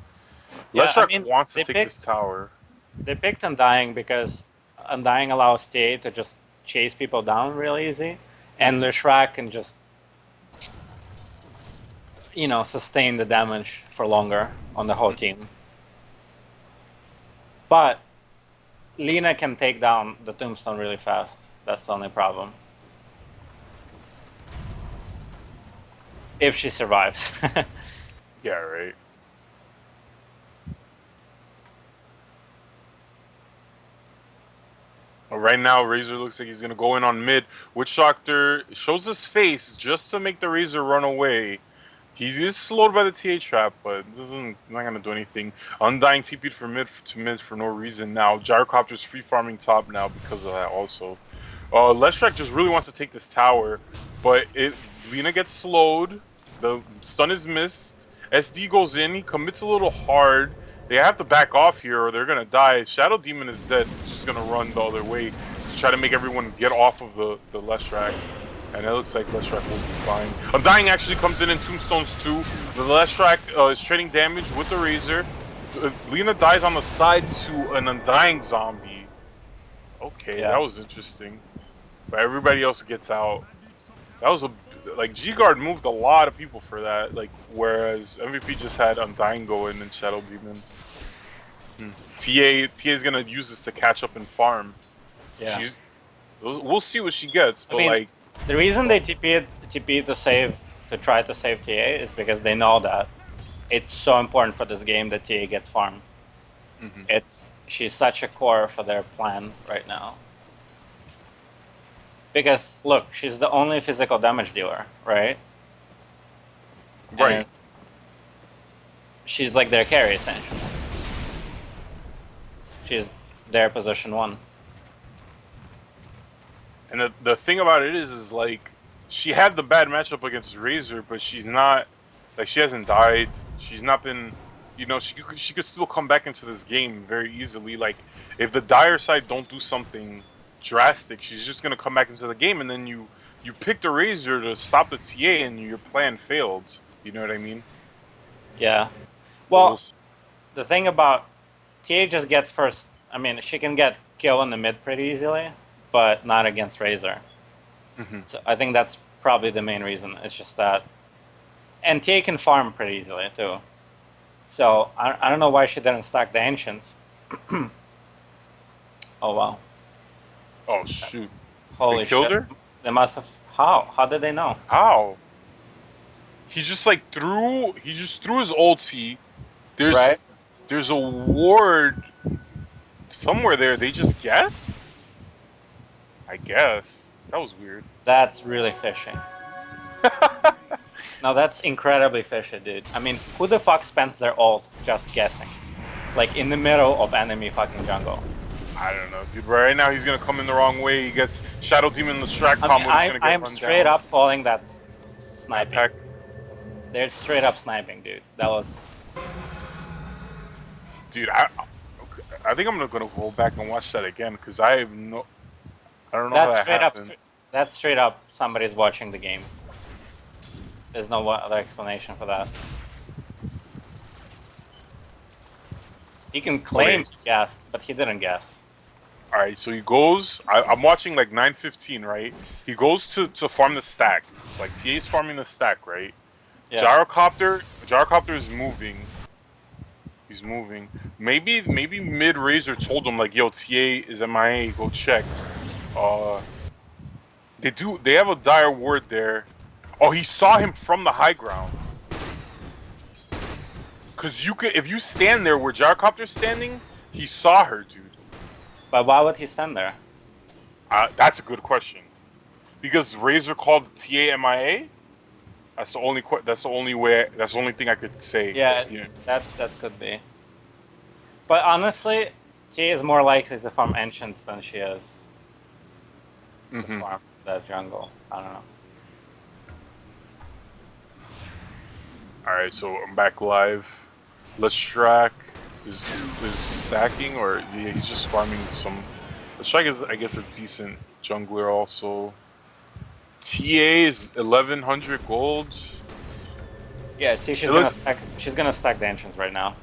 Speaker 2: Yeah,
Speaker 4: Leshrac wants to take this tower.
Speaker 2: They picked Undying because Undying allows TA to just chase people down real easy, and Leshrac can just, you know, sustain the damage for longer on the whole team. But Lina can take down the Tombstone really fast. That's the only problem. If she survives.
Speaker 4: Yeah, right. Well, right now, Razor looks like he's going to go in on mid. Witch Doctor shows his face just to make the Razor run away. He's slowed by the TA trap, but not going to do anything. Undying TP'd for mid for no reason now. Gyrocopter's free farming top now because of that also. Leshrac just really wants to take this tower, but Lina gets slowed. The stun is missed. SD goes in. He commits a little hard. They have to back off here or they're going to die. Shadow Demon is dead. She's going to run the other way to try to make everyone get off of the Leshrac. And it looks like Leshrac will be fine. Undying actually comes in Tombstones too. The Leshrac is trading damage with the Razor. Lina dies on the side to an Undying zombie. Okay,
Speaker 2: Yeah.
Speaker 4: That was interesting. But everybody else gets out. That was G-Guard moved a lot of people for that, whereas MVP just had Undying go in and Shadow Demon. TA is gonna use this to catch up and farm.
Speaker 2: Yeah.
Speaker 4: We'll see what she gets, but
Speaker 2: I mean, the reason they TP to try to save TA is because they know that it's so important for this game that TA gets farmed. She's such a core for their plan right now. Because look, she's the only physical damage dealer, right?
Speaker 4: Right.
Speaker 2: And she's like their carry essentially. She's their position 1.
Speaker 4: And the thing about it is like she had the bad matchup against Razor, but she's not she hasn't died. She's not been, she could still come back into this game very easily. Like if the Dire side don't do something drastic, she's just gonna come back into the game, and then you picked a Razor to stop the TA, and your plan failed. You know what I mean?
Speaker 2: Yeah. Well, the thing about TA just gets first. I mean, she can get kill in the mid pretty easily, but not against Razor. So I think that's probably the main reason. It's just that, and TA can farm pretty easily too. So I don't know why she didn't stack the ancients. Oh wow!
Speaker 4: Oh shoot!
Speaker 2: Holy
Speaker 4: They killed
Speaker 2: shit!
Speaker 4: her?
Speaker 2: They must have. How? How did they know?
Speaker 4: How? He just like threw. He just threw his ulti. There's
Speaker 2: Right?
Speaker 4: there's a ward somewhere there. They just guessed. I guess that was weird.
Speaker 2: That's really fishy. No, that's incredibly fishy, dude. I mean, who the fuck spends their ults just guessing? Like in the middle of enemy fucking jungle.
Speaker 4: I don't know, dude. Right now he's gonna come in the wrong way. He gets Shadow Demon Lestrak
Speaker 2: I
Speaker 4: combo.
Speaker 2: mean,
Speaker 4: He's gonna get
Speaker 2: I'm
Speaker 4: run
Speaker 2: straight
Speaker 4: down.
Speaker 2: up calling that sniping.
Speaker 4: Pack.
Speaker 2: They're straight up sniping, dude. That was.
Speaker 4: Dude, I think I'm gonna go back and watch that again because I don't know how
Speaker 2: That's
Speaker 4: that
Speaker 2: straight up.
Speaker 4: happened.
Speaker 2: That's straight up. Somebody's watching the game. There's no other explanation for that. He can claim he guessed, but he didn't guess.
Speaker 4: All right, so he goes. I'm watching like 9:15, right? He goes to farm the stack. It's like TA's farming the stack, right?
Speaker 2: Yeah.
Speaker 4: Gyrocopter is moving. He's moving. Maybe mid Razor told him like, "Yo, TA is MIA. Go check." They have a dire ward there. Oh, he saw him from the high ground. Cause if you stand there where Gyrocopter's standing, he saw her, dude.
Speaker 2: But why would he stand there?
Speaker 4: That's a good question. Because Razor called TA MIA. That's the only. That's the only way. That's the only thing I could say.
Speaker 2: Yeah, that could be. But honestly, she is more likely to farm ancients than she is to farm that jungle. I don't know.
Speaker 4: All right, so I'm back live. Lestrak is stacking, or yeah, he's just farming some. Lestrak is, I guess, a decent jungler also. TA is 1100 gold.
Speaker 2: Yeah, see, she's gonna stack the ancients right now.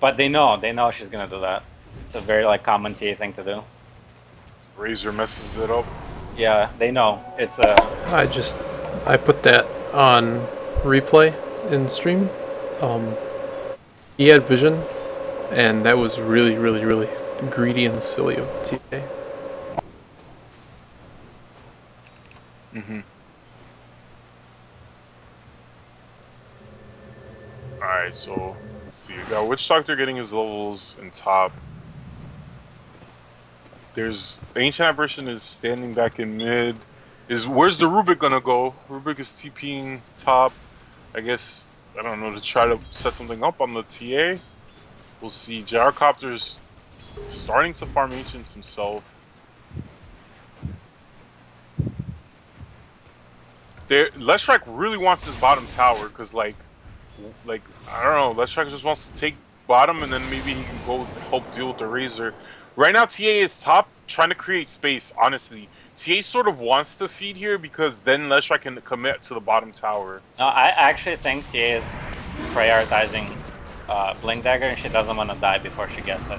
Speaker 2: But they know she's gonna do that. It's a very like common TA thing to do.
Speaker 4: Razor messes it up.
Speaker 2: Yeah, they know. It's a.
Speaker 3: I put that on replay in stream. He had vision, and that was really, really, really greedy and silly of the TA.
Speaker 4: Alright, so let's see. We got Witch Doctor getting his levels in top. There's Ancient Apparition is standing back in mid. Where's the Rubik gonna go? Rubik is TPing top. I guess, I don't know, to try to set something up on the TA. We'll see. Gyrocopter's starting to farm Ancients himself. Lestrak really wants this bottom tower because, like I don't know, Lestrak just wants to take bottom and then maybe he can go help deal with the Razor. Right now, TA is top, trying to create space. Honestly, TA sort of wants to feed here because then Lestrak can commit to the bottom tower.
Speaker 2: No, I actually think TA is prioritizing Blink Dagger, and she doesn't want to die before she gets it.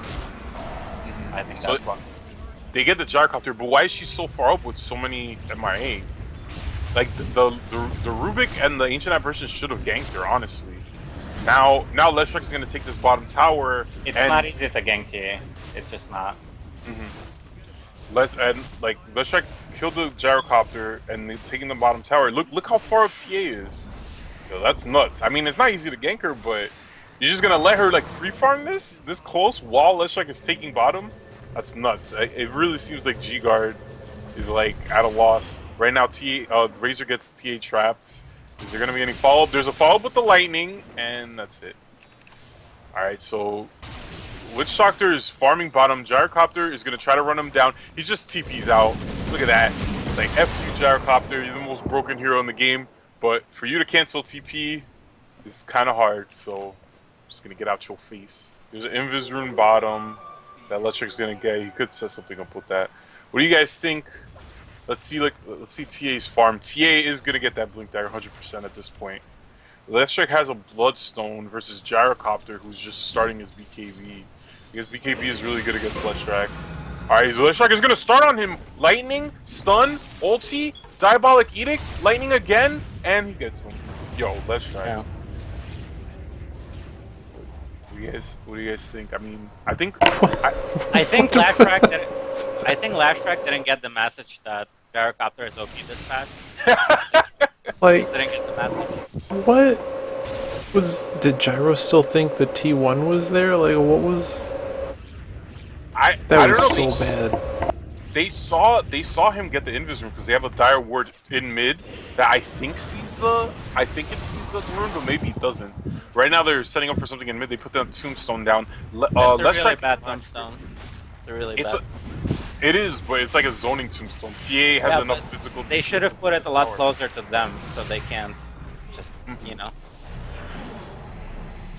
Speaker 2: I think that's what.
Speaker 4: They get the Gyrocopter, but why is she so far up with so many MIA? Like the Rubik and the Ancient Apparition should have ganked her, honestly. Now Lestrak is gonna take this bottom tower.
Speaker 2: It's not easy to gank TA. It's just not.
Speaker 4: Lestrak killed the Gyrocopter and they're taking the bottom tower. Look how far up TA is. Yo, that's nuts. I mean, it's not easy to gank her, but you're just gonna let her like free farm this close while Lestrak is taking bottom? That's nuts. It really seems like G-Guard is like at a loss. Right now, Razor gets TA trapped. Is there gonna be any follow-up? There's a follow-up with the lightning, and that's it. Alright, so Witch Doctor is farming bottom. Gyrocopter is gonna try to run him down. He just TP's out. Look at that. It's like, F you, Gyrocopter, you're the most broken hero in the game. But for you to cancel TP is kinda hard, so I'm just gonna get out your face. There's an Invis rune bottom that Lestrak's gonna get. He could set something up with that. What do you guys think? Let's see TA's farm. TA is gonna get that Blink Dagger 100% at this point. Lestrak has a Bloodstone versus Gyrocopter, who's just starting his BKB. Because BKB is really good against Lestrak. Alright, so Leshrac is gonna start on him. Lightning, stun, ulti, Diabolic Edict, lightning again, and he gets him. Yo, Leshrac.
Speaker 2: Yeah.
Speaker 4: What do you guys think? I mean, I think
Speaker 2: I think Lashrack didn't. I think Lashrack didn't get the message that Gyrocopter is OP this patch.
Speaker 3: Like,
Speaker 2: Just didn't get the message.
Speaker 3: what was? Did Gyro still think the T1 was there? Like, what was?
Speaker 4: I
Speaker 3: That
Speaker 4: don't
Speaker 3: was
Speaker 4: know.
Speaker 3: so bad.
Speaker 4: They saw him get the invis room because they have a dire ward in mid that I think it sees the rune, but maybe it doesn't. Right now they're setting up for something in mid. They put the tombstone down.
Speaker 2: It's a really bad tombstone. It's a really bad.
Speaker 4: It is, but it's like a zoning tombstone. TA has enough
Speaker 2: but
Speaker 4: physical.
Speaker 2: They should have put it a lot closer to them so they can't just, you know.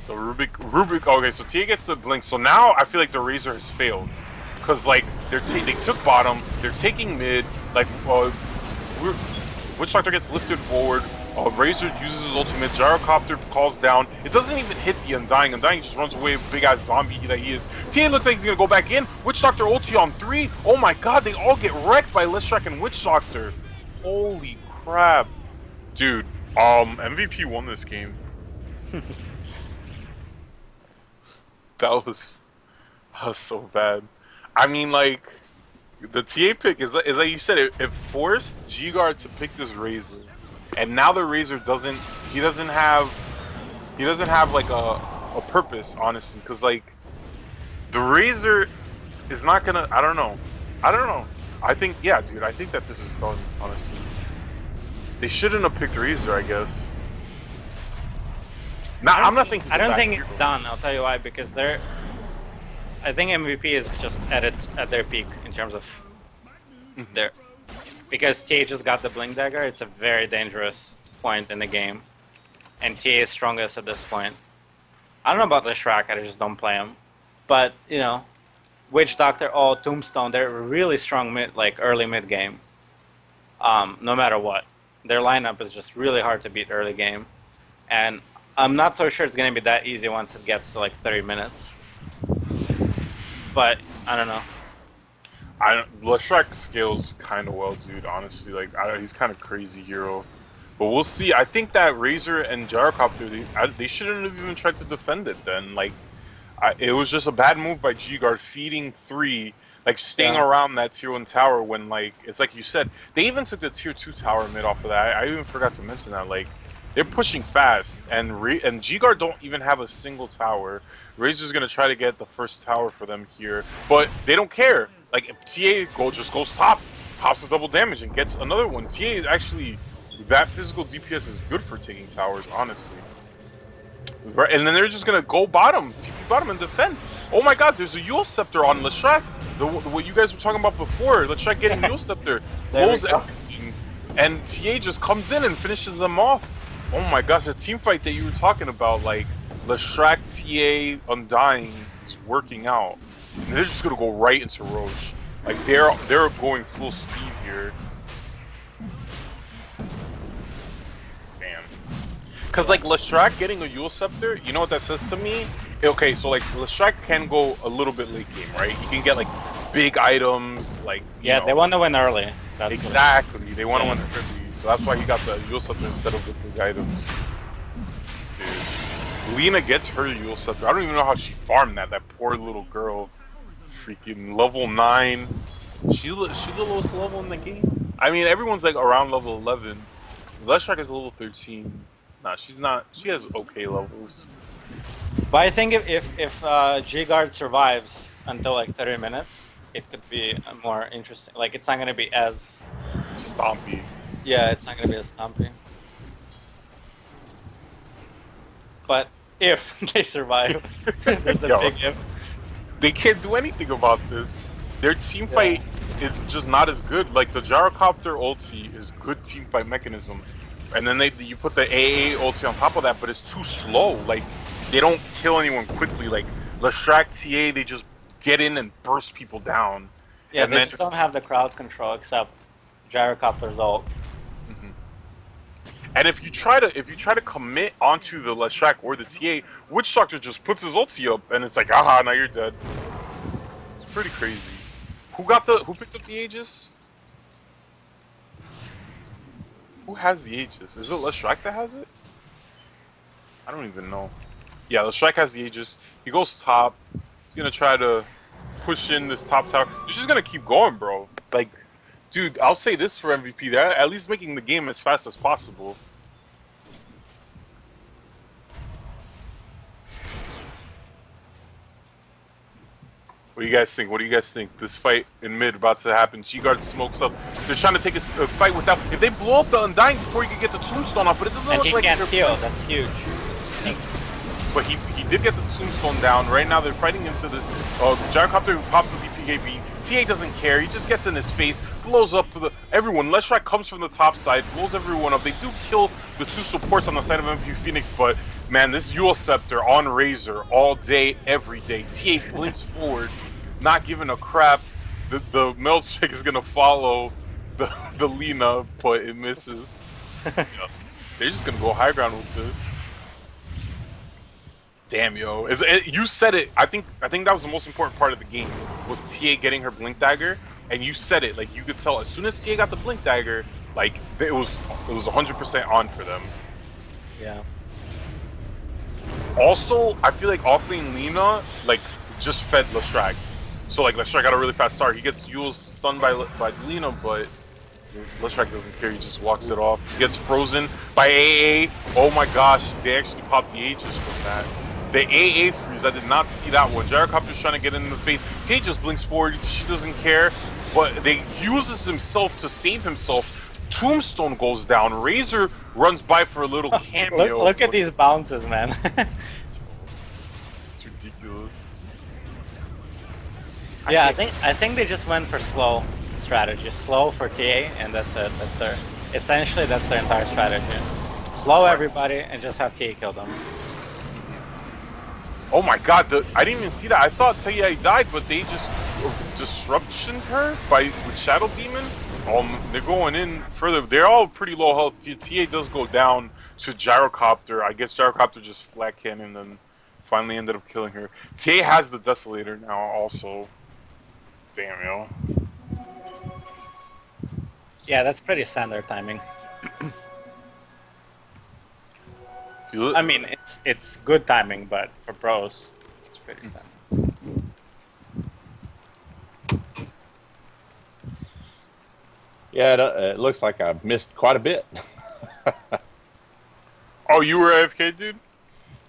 Speaker 4: So Rubik. Okay, so TA gets the blink. So now I feel like the Razor has failed, because like they took bottom. They're taking mid. Like Witch Doctor gets lifted forward. Razor uses his ultimate. Gyrocopter calls down. It doesn't even hit the Undying. Undying just runs away, big ass zombie that he is. TA looks like he's gonna go back in. Witch Doctor ulti on 3. Oh my god, they all get wrecked by Leshrac and Witch Doctor. Holy crap. Dude, MVP won this game. That was so bad. I mean, like, the TA pick is like you said, it forced G-Guard to pick this Razor. And now the Razor doesn't have like a purpose, honestly, because like the Razor is not gonna. I don't know. I think, yeah, dude. I think that this is done. Honestly, they shouldn't have picked Razor, I guess. Now, I'm not saying.
Speaker 2: I don't think it's done. I'll tell you why. Because I think MVP is just at their peak in terms of their. Because TA just got the Blink Dagger, it's a very dangerous point in the game. And TA is strongest at this point. I don't know about Leshrac, I just don't play him. But, you know, Witch Doctor, Tombstone, they're really strong early mid game. No matter what. Their lineup is just really hard to beat early game. And I'm not so sure it's going to be that easy once it gets to like 30 minutes. But, I don't know.
Speaker 4: Leshrac scales kind of well, dude. Honestly, like he's kind of crazy hero, but we'll see. I think that Razor and Gyrocopter, they shouldn't have even tried to defend it. Then, like, it was just a bad move by G-Guard feeding 3, like staying around that tier 1 tower when, like, it's like you said, they even took the tier 2 tower mid off of that. I even forgot to mention that. Like, they're pushing fast, and G-Guard don't even have a single tower. Razor's gonna try to get the first tower for them here, but they don't care. Like, if TA just goes top, pops the double damage and gets another one. TA is actually, that physical DPS is good for taking towers, honestly. Right, and then they're just gonna go bottom, TP bottom and defend. Oh my god, there's a Yule Scepter on Leshrac. What you guys were talking about before, Leshrac getting Yule Scepter. Close everything. And TA just comes in and finishes them off. Oh my gosh, the team fight that you were talking about, like, Leshrac, TA, Undying is working out. And they're just gonna go right into Roche. Like they're going full speed here. Damn. Cause like Leshrac getting a Yule Scepter, you know what that says to me? Okay, so like Leshrac can go a little bit late game, right? He can get like big items, like you know.
Speaker 2: They want to win early. That's
Speaker 4: exactly. They want to win early, so that's why he got the Yule Scepter instead of the big items. Dude, Lena gets her Yule Scepter. I don't even know how she farmed that. That poor little girl. Freaking level 9. She's the lowest level in the game. I mean, everyone's like around level 11. Leshrac is level 13. Nah, she's not. She has okay levels.
Speaker 2: But I think if G-Guard survives until like 30 minutes, it could be more interesting. Like, it's not going to be as
Speaker 4: stompy.
Speaker 2: Yeah, it's not going to be as stompy. But if they survive, there's a big if.
Speaker 4: They can't do anything about this. Their team fight is just not as good. Like the Gyrocopter ulti is good team fight mechanism, and then you put the AA ulti on top of that, but it's too slow. Like they don't kill anyone quickly. Like Leshrac TA, they just get in and burst people down.
Speaker 2: Yeah, and they just don't have the crowd control except Gyrocopter's ult.
Speaker 4: And if you try to commit onto the Leshrac or the TA, Witch Doctor just puts his ulti up, and it's like, aha, now you're dead. It's pretty crazy. Who picked up the Aegis? Who has the Aegis? Is it Leshrac that has it? I don't even know. Yeah, Leshrac has the Aegis. He goes top. He's gonna try to push in this top tower. He's just gonna keep going, bro. Like, dude, I'll say this for MVP. They're at least making the game as fast as possible. What do you guys think? What do you guys think? This fight in mid about to happen. G-Guard smokes up. They're trying to take a fight without... If they blow up the Undying before you can get the Tombstone off, but it doesn't
Speaker 2: And
Speaker 4: look
Speaker 2: he
Speaker 4: like
Speaker 2: can't
Speaker 4: they're
Speaker 2: heal.
Speaker 4: playing.
Speaker 2: That's huge.
Speaker 4: But he did get the Tombstone down. Right now they're fighting into this. Gyrocopter pops up BPKB. TA doesn't care. He just gets in his face, blows up everyone. Leshrac comes from the top side, blows everyone up. They do kill the 2 supports on the side of MVP Phoenix, but man, this Yule Scepter on Razor all day, every day. TA blinks forward, not giving a crap. The Meld Strike is gonna follow the Lina, but it misses. Yeah. They're just gonna go high ground with this. Damn, yo! You said it. I think that was the most important part of the game was TA getting her Blink Dagger, and you said it. Like you could tell as soon as TA got the Blink Dagger, like it was 100% on for them.
Speaker 2: Yeah.
Speaker 4: Also, I feel like offlane Lina like just fed Leshrac, so like Leshrac got a really fast start. He gets Yule's stunned by Lina, but Leshrac doesn't care. He just walks it off. He gets frozen by AA. Oh my gosh, they actually popped the Aegis from that. The AA freeze, I did not see that one. Gyrocopter's trying to get in the face. TA just blinks forward, she doesn't care. But they uses himself to save himself. Tombstone goes down. Razor runs by for a little cameo.
Speaker 2: Look at these bounces, man.
Speaker 4: It's ridiculous.
Speaker 2: Yeah, I think they just went for slow strategy. Slow for TA, and that's it. Essentially that's their entire strategy. Slow everybody and just have TA kill them.
Speaker 4: Oh my god, I didn't even see that. I thought Taiyai died, but they just disruptioned her with Shadow Demon. They're going in further. They're all pretty low health. TA does go down to Gyrocopter. I guess Gyrocopter just flat cannon and finally ended up killing her. TA has the Desolator now also. Damn, yo.
Speaker 2: Yeah, that's pretty standard timing. I mean, it's good timing, but for pros, it's pretty standard.
Speaker 1: Yeah, it looks like I've missed quite a bit.
Speaker 4: Oh, you were AFK, dude?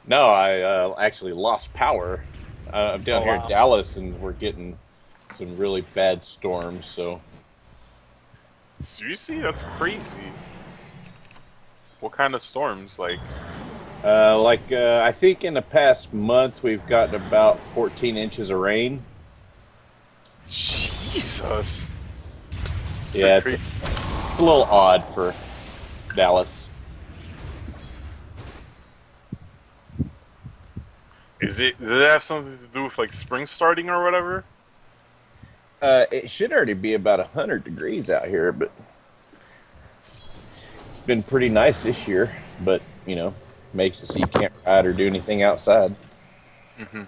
Speaker 1: No, I actually lost power. I'm down here in Dallas, and we're getting some really bad storms, so...
Speaker 4: Seriously? That's crazy. What kind of storms? Like...
Speaker 1: I think in the past month we've gotten about 14 inches of rain.
Speaker 4: Jesus.
Speaker 1: Yeah, it's a little odd for Dallas.
Speaker 4: Does it have something to do with like spring starting or whatever?
Speaker 1: It should already be about 100 degrees out here, but it's been pretty nice this year. But you know, makes it so you can't ride or do anything outside.
Speaker 4: Mm-hmm.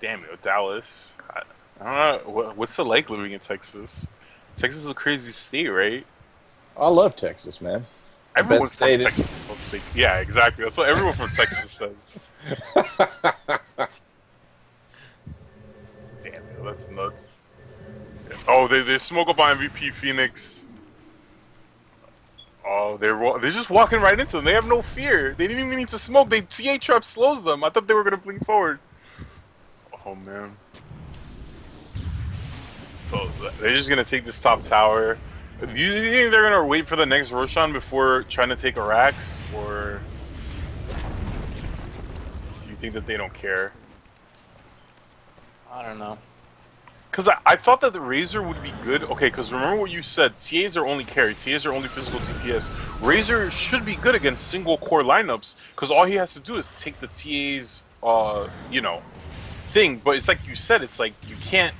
Speaker 4: Damn it, Dallas. I don't know. What's it like living in Texas? Texas is a crazy state, right?
Speaker 1: I love Texas, man.
Speaker 4: Everyone
Speaker 1: Best
Speaker 4: from
Speaker 1: state
Speaker 4: Texas loves state. Yeah, exactly. That's what everyone from Texas says. Damn it, that's nuts. Oh, they smoke up on MVP Phoenix. Oh, they're just walking right into them. They have no fear. They didn't even need to smoke. TA trap slows them. I thought they were gonna blink forward. Oh man. So they're just gonna take this top tower. Do you think they're gonna wait for the next Roshan before trying to take Arax, or do you think that they don't care?
Speaker 2: I don't know.
Speaker 4: Because I thought that the Razor would be good. Okay, because remember what you said. TAs are only carry. TAs are only physical DPS. Razor should be good against single core lineups because all he has to do is take the TA's, you know, thing. But it's like you said. It's like you can't.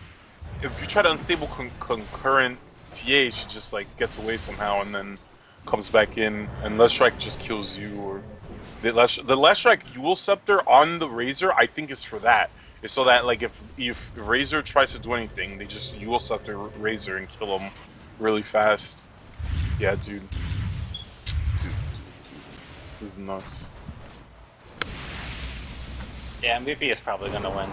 Speaker 4: If you try to unstable concurrent TA, she just like gets away somehow and then comes back in, and Leshrac just kills you. Or the Leshrac Yule Scepter on the Razor, I think, is for that. is so that like if Razor tries to do anything, they just Yule Scepter Razor and kill him really fast. Yeah, dude. This is nuts.
Speaker 2: Yeah, MVP is probably gonna win.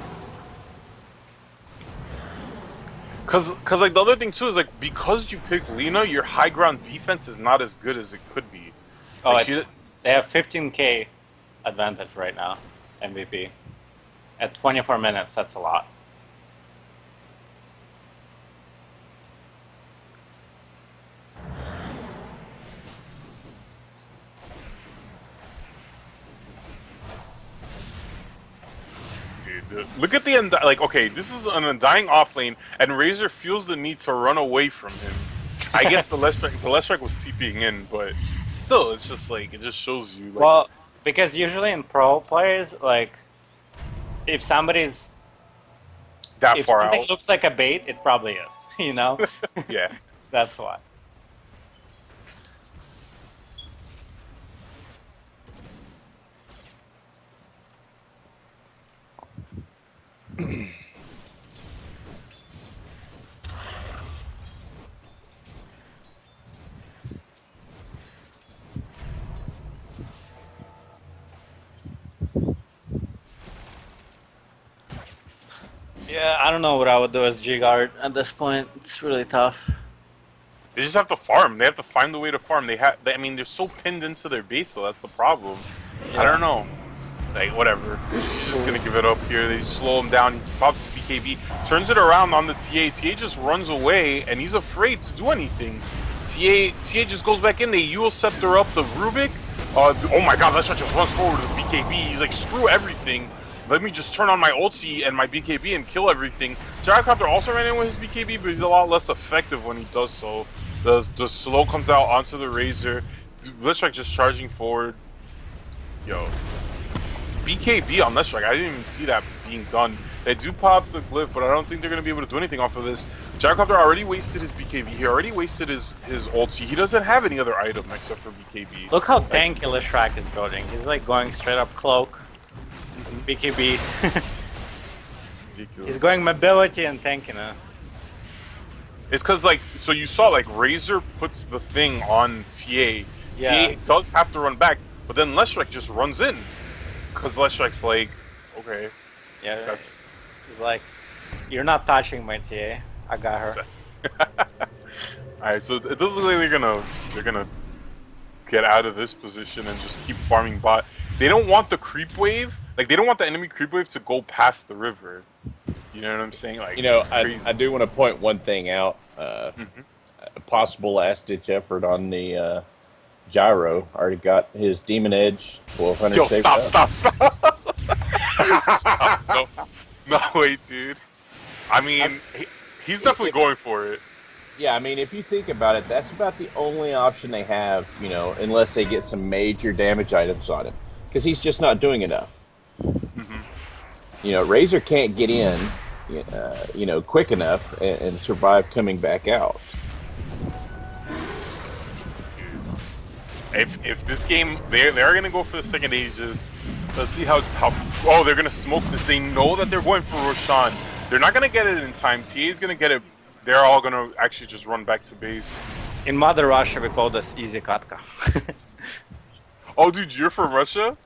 Speaker 4: Cause like the other thing too is like because you picked Lina, your high ground defense is not as good as it could be.
Speaker 2: Oh,
Speaker 4: Like,
Speaker 2: they have 15k advantage right now, MVP. At 24 minutes, that's a lot.
Speaker 4: Dude, look at the like. Okay, this is an undying off lane, and Razor feels the need to run away from him. I guess the Leshrac was TPing in, but still, it's just like it just shows you. Like,
Speaker 2: Well, because usually in pro plays, like if somebody's
Speaker 4: that
Speaker 2: if
Speaker 4: far
Speaker 2: something
Speaker 4: out.
Speaker 2: looks like a bait, it probably is. You know,
Speaker 4: Yeah.
Speaker 2: that's why. Yeah, I don't know what I would do as G guard at this point. It's really tough.
Speaker 4: They just have to farm. They have to find a way to farm. I mean, they're so pinned into their base, though. That's the problem. I don't know. Like, whatever. He's just gonna give it up here. They slow him down. He pops his BKB, turns it around on the TA. TA just runs away, and he's afraid to do anything. TA just goes back in. They Yule Scepter up the Rubik. Oh my god, Leshrac just runs forward with the BKB. He's like, screw everything. Let me just turn on my ulti and my BKB and kill everything. Gyrocopter also ran in with his BKB, but he's a lot less effective when he does so. The slow comes out onto the Razor. Leshrac just charging forward. Yo. BKB on Leshrac, I didn't even see that being done. They do pop the glyph, but I don't think they're going to be able to do anything off of this. Gyrocopter already wasted his BKB. He already wasted his ulti. He doesn't have any other item except for BKB.
Speaker 2: Look how tanky Leshrac is building. He's like going straight up cloak, BKB.
Speaker 4: Ridiculous.
Speaker 2: He's going mobility and tankiness.
Speaker 4: It's because, like, so you saw, like, Razor puts the thing on TA.
Speaker 2: Yeah.
Speaker 4: TA does have to run back, but then Leshrac just runs in. Because Leshrac's like, okay.
Speaker 2: Yeah,
Speaker 4: That's...
Speaker 2: he's like, you're not touching my TA. I got her.
Speaker 4: Alright, so it doesn't look like they're gonna get out of this position and just keep farming bot. They don't want the creep wave, like, they don't want the enemy creep wave to go past the river. You know what I'm saying? Like,
Speaker 1: You know,
Speaker 4: it's crazy.
Speaker 1: I do want to point one thing out. A possible last-ditch effort on the Gyro. Already got his Demon Edge 1200
Speaker 4: Yo,
Speaker 1: saved
Speaker 4: stop.
Speaker 1: up.
Speaker 4: Stop. No way, dude. I mean, he's definitely going for it.
Speaker 1: Yeah, I mean, if you think about it, that's about the only option they have, you know, unless they get some major damage items on him. Because he's just not doing enough. You know, Razor can't get in, you know, quick enough and survive coming back out.
Speaker 4: If this game, they're gonna go for the second Aegis. Let's see how oh, they're gonna smoke this. They know that they're going for Roshan. They're not gonna get it in time. TA is gonna get it. They're all gonna actually just run back to base.
Speaker 2: In Mother Russia, we call this easy katka.
Speaker 4: Oh, dude, you're from Russia?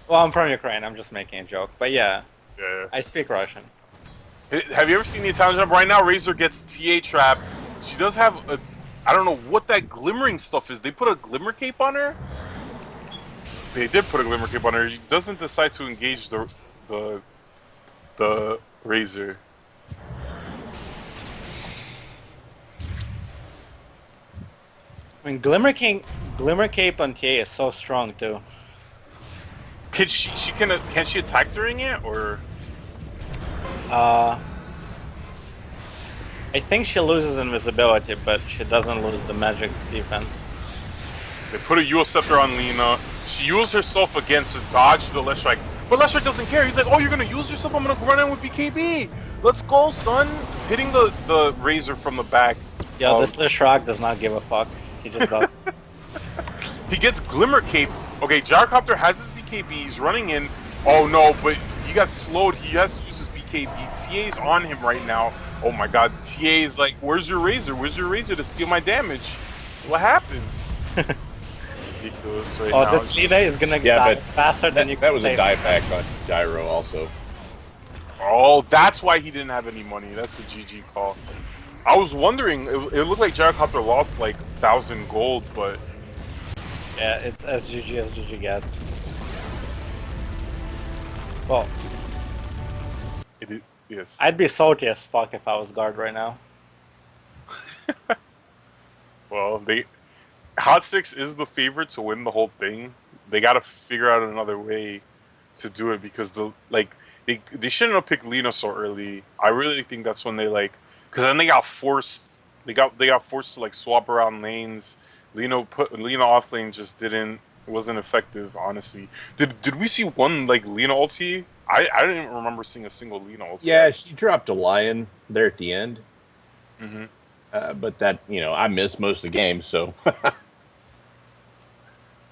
Speaker 2: Well, I'm from Ukraine. I'm just making a joke. But yeah,
Speaker 4: Yeah.
Speaker 2: I speak Russian.
Speaker 4: Have you ever seen the Italian jump? Right now, Razor gets TA trapped. She does have a... I don't know what that glimmering stuff is. They put a glimmer cape on her? They did put a glimmer cape on her. She doesn't decide to engage the Razor.
Speaker 2: I mean, Glimmer Cape on TA is so strong too.
Speaker 4: Can she attack during it, or...
Speaker 2: I think she loses invisibility, but she doesn't lose the magic defense.
Speaker 4: They put a Yule Scepter on Lina. She used herself again to dodge the Leshrac. But Leshrac doesn't care. He's like, oh, you're gonna use yourself? I'm gonna run in with BKB. Let's go, son. Hitting the Razor from the back.
Speaker 2: Yo, this Leshrac does not give a fuck. He just does.
Speaker 4: He gets Glimmer Cape. Okay, Gyrocopter has his BKB. He's running in. Oh no, but he got slowed. He has to use his KD. TA's on him right now. Oh my god, TA's like, where's your razor? Where's your razor to steal my damage? What happened? Ridiculous right
Speaker 2: Oh,
Speaker 4: now.
Speaker 2: this Lina is gonna
Speaker 1: Yeah,
Speaker 2: die
Speaker 1: but
Speaker 2: faster than you
Speaker 1: that
Speaker 2: can
Speaker 1: was a
Speaker 2: save.
Speaker 1: dive back on Gyro also.
Speaker 4: Oh, that's why he didn't have any money. That's a GG call. I was wondering, it looked like Gyrocopter lost like 1,000 gold, but
Speaker 2: Yeah, it's as GG gets. Well,
Speaker 4: yes.
Speaker 2: I'd be salty as fuck if I was guard right now.
Speaker 4: Well, Hot Six is the favorite to win the whole thing. They got to figure out another way to do it because they shouldn't have picked Lina so early. I really think that's when they because then they got forced. They got forced to like swap around lanes. Lina off lane just didn't. It wasn't effective, honestly. Did we see one like Lina ulti? I didn't even remember seeing a single Lina ulti.
Speaker 1: Yeah, she dropped a lion there at the end.
Speaker 4: Mm-hmm.
Speaker 1: But that, I missed most of the game, so.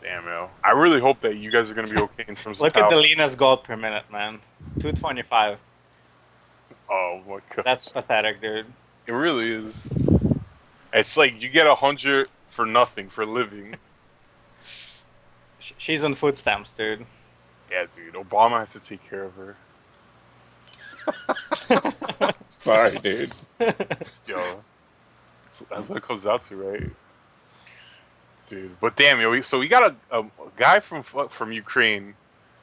Speaker 4: Damn, yo. I really hope that you guys are gonna be okay in terms of
Speaker 2: Look at the Lina's gold per minute, man. 225.
Speaker 4: Oh my god.
Speaker 2: That's pathetic, dude.
Speaker 4: It really is. It's like you get 100 for nothing for living.
Speaker 2: She's on food stamps, dude.
Speaker 4: Yeah, dude. Obama has to take care of her.
Speaker 1: Sorry, dude.
Speaker 4: Yo, that's what it comes out to, right? Dude, but damn, yo. So we got a guy from Ukraine.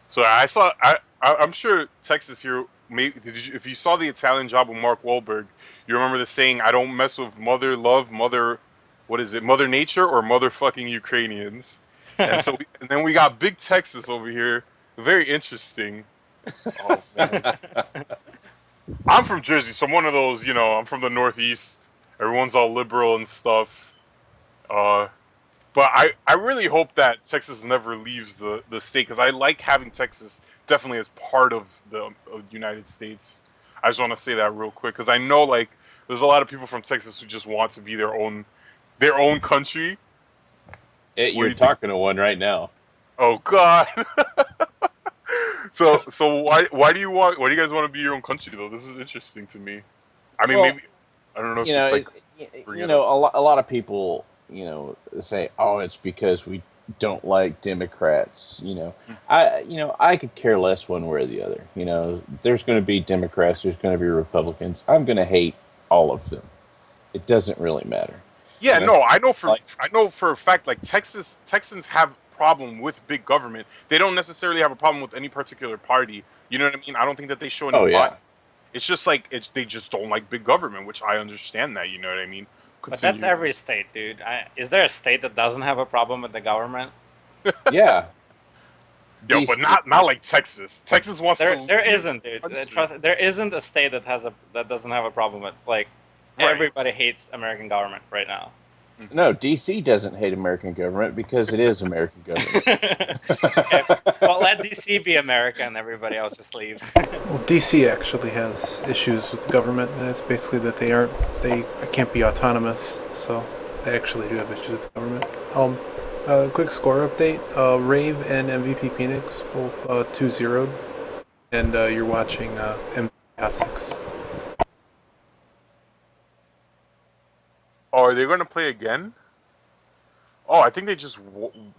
Speaker 4: So I'm sure Texas here. Maybe if you saw the Italian Job with Mark Wahlberg, you remember the saying, "I don't mess with mother love, mother, what is it, Mother Nature or motherfucking Ukrainians." And then we got Big Texas over here. Very interesting. Oh man, I'm from Jersey, so I'm one of those. I'm from the Northeast. Everyone's all liberal and stuff. Uh, but I really hope that Texas never leaves the state because I like having Texas definitely as part of the United States. I just want to say that real quick because I know like there's a lot of people from Texas who just want to be their own country. What do
Speaker 1: You're
Speaker 4: you think?
Speaker 1: talking to one right now.
Speaker 4: Oh God. So why do you guys want to be your own country though? This is interesting to me. I mean,
Speaker 1: Well,
Speaker 4: maybe I don't know if it's like bring it
Speaker 1: a
Speaker 4: up.
Speaker 1: lot of people, say, "Oh, it's because we don't like Democrats." I could care less one way or the other. There's going to be Democrats, there's going to be Republicans. I'm going to hate all of them. It doesn't really matter.
Speaker 4: Yeah, no, I know
Speaker 1: Like,
Speaker 4: for a fact like Texans have problem with big government. They don't necessarily have a problem with any particular party. You know what I mean? I don't think that they show any
Speaker 1: oh yeah,
Speaker 4: bias. It's just like they just don't like big government, which I understand that. You know what I mean?
Speaker 2: But that's
Speaker 4: Continue.
Speaker 2: every state, dude. Is there a state that doesn't have a problem with the government?
Speaker 1: yeah.
Speaker 4: Yo, but not like Texas. Texas wants
Speaker 2: There,
Speaker 4: to.
Speaker 2: there isn't, dude.
Speaker 4: Country.
Speaker 2: There isn't a state that doesn't have a problem with like
Speaker 4: Right.
Speaker 2: everybody hates American government right now.
Speaker 1: No, DC doesn't hate American government because it is American government.
Speaker 2: Okay, well, let DC be America and everybody else just leave.
Speaker 3: Well, DC actually has issues with the government, and it's basically that they can't be autonomous, so they actually do have issues with the government. Quick score update: Rave and MVP Phoenix both 2-0'd, and you're watching MVP Hot 6.
Speaker 4: Oh, are they going to play again? Oh, I think they just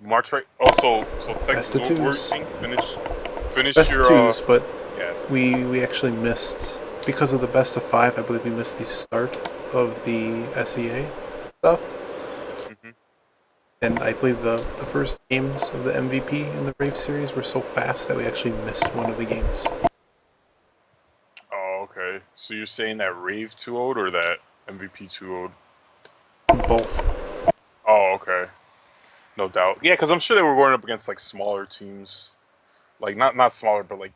Speaker 4: march right. Oh, so Texas.
Speaker 3: Best of twos.
Speaker 4: Finish
Speaker 3: Best
Speaker 4: your.
Speaker 3: of twos, but
Speaker 4: Yeah.
Speaker 3: we actually missed because of the best of 5. I believe we missed the start of the SEA stuff.
Speaker 4: Mm-hmm.
Speaker 3: And I believe the first games of the MVP in the Brave series were so fast that we actually missed one of the games.
Speaker 4: Oh, okay. So you're saying that Rave 2-0'd or that MVP 2-0'd?
Speaker 3: Both.
Speaker 4: Oh, okay. No doubt. Yeah, because I'm sure they were going up against like smaller teams, like not smaller, but like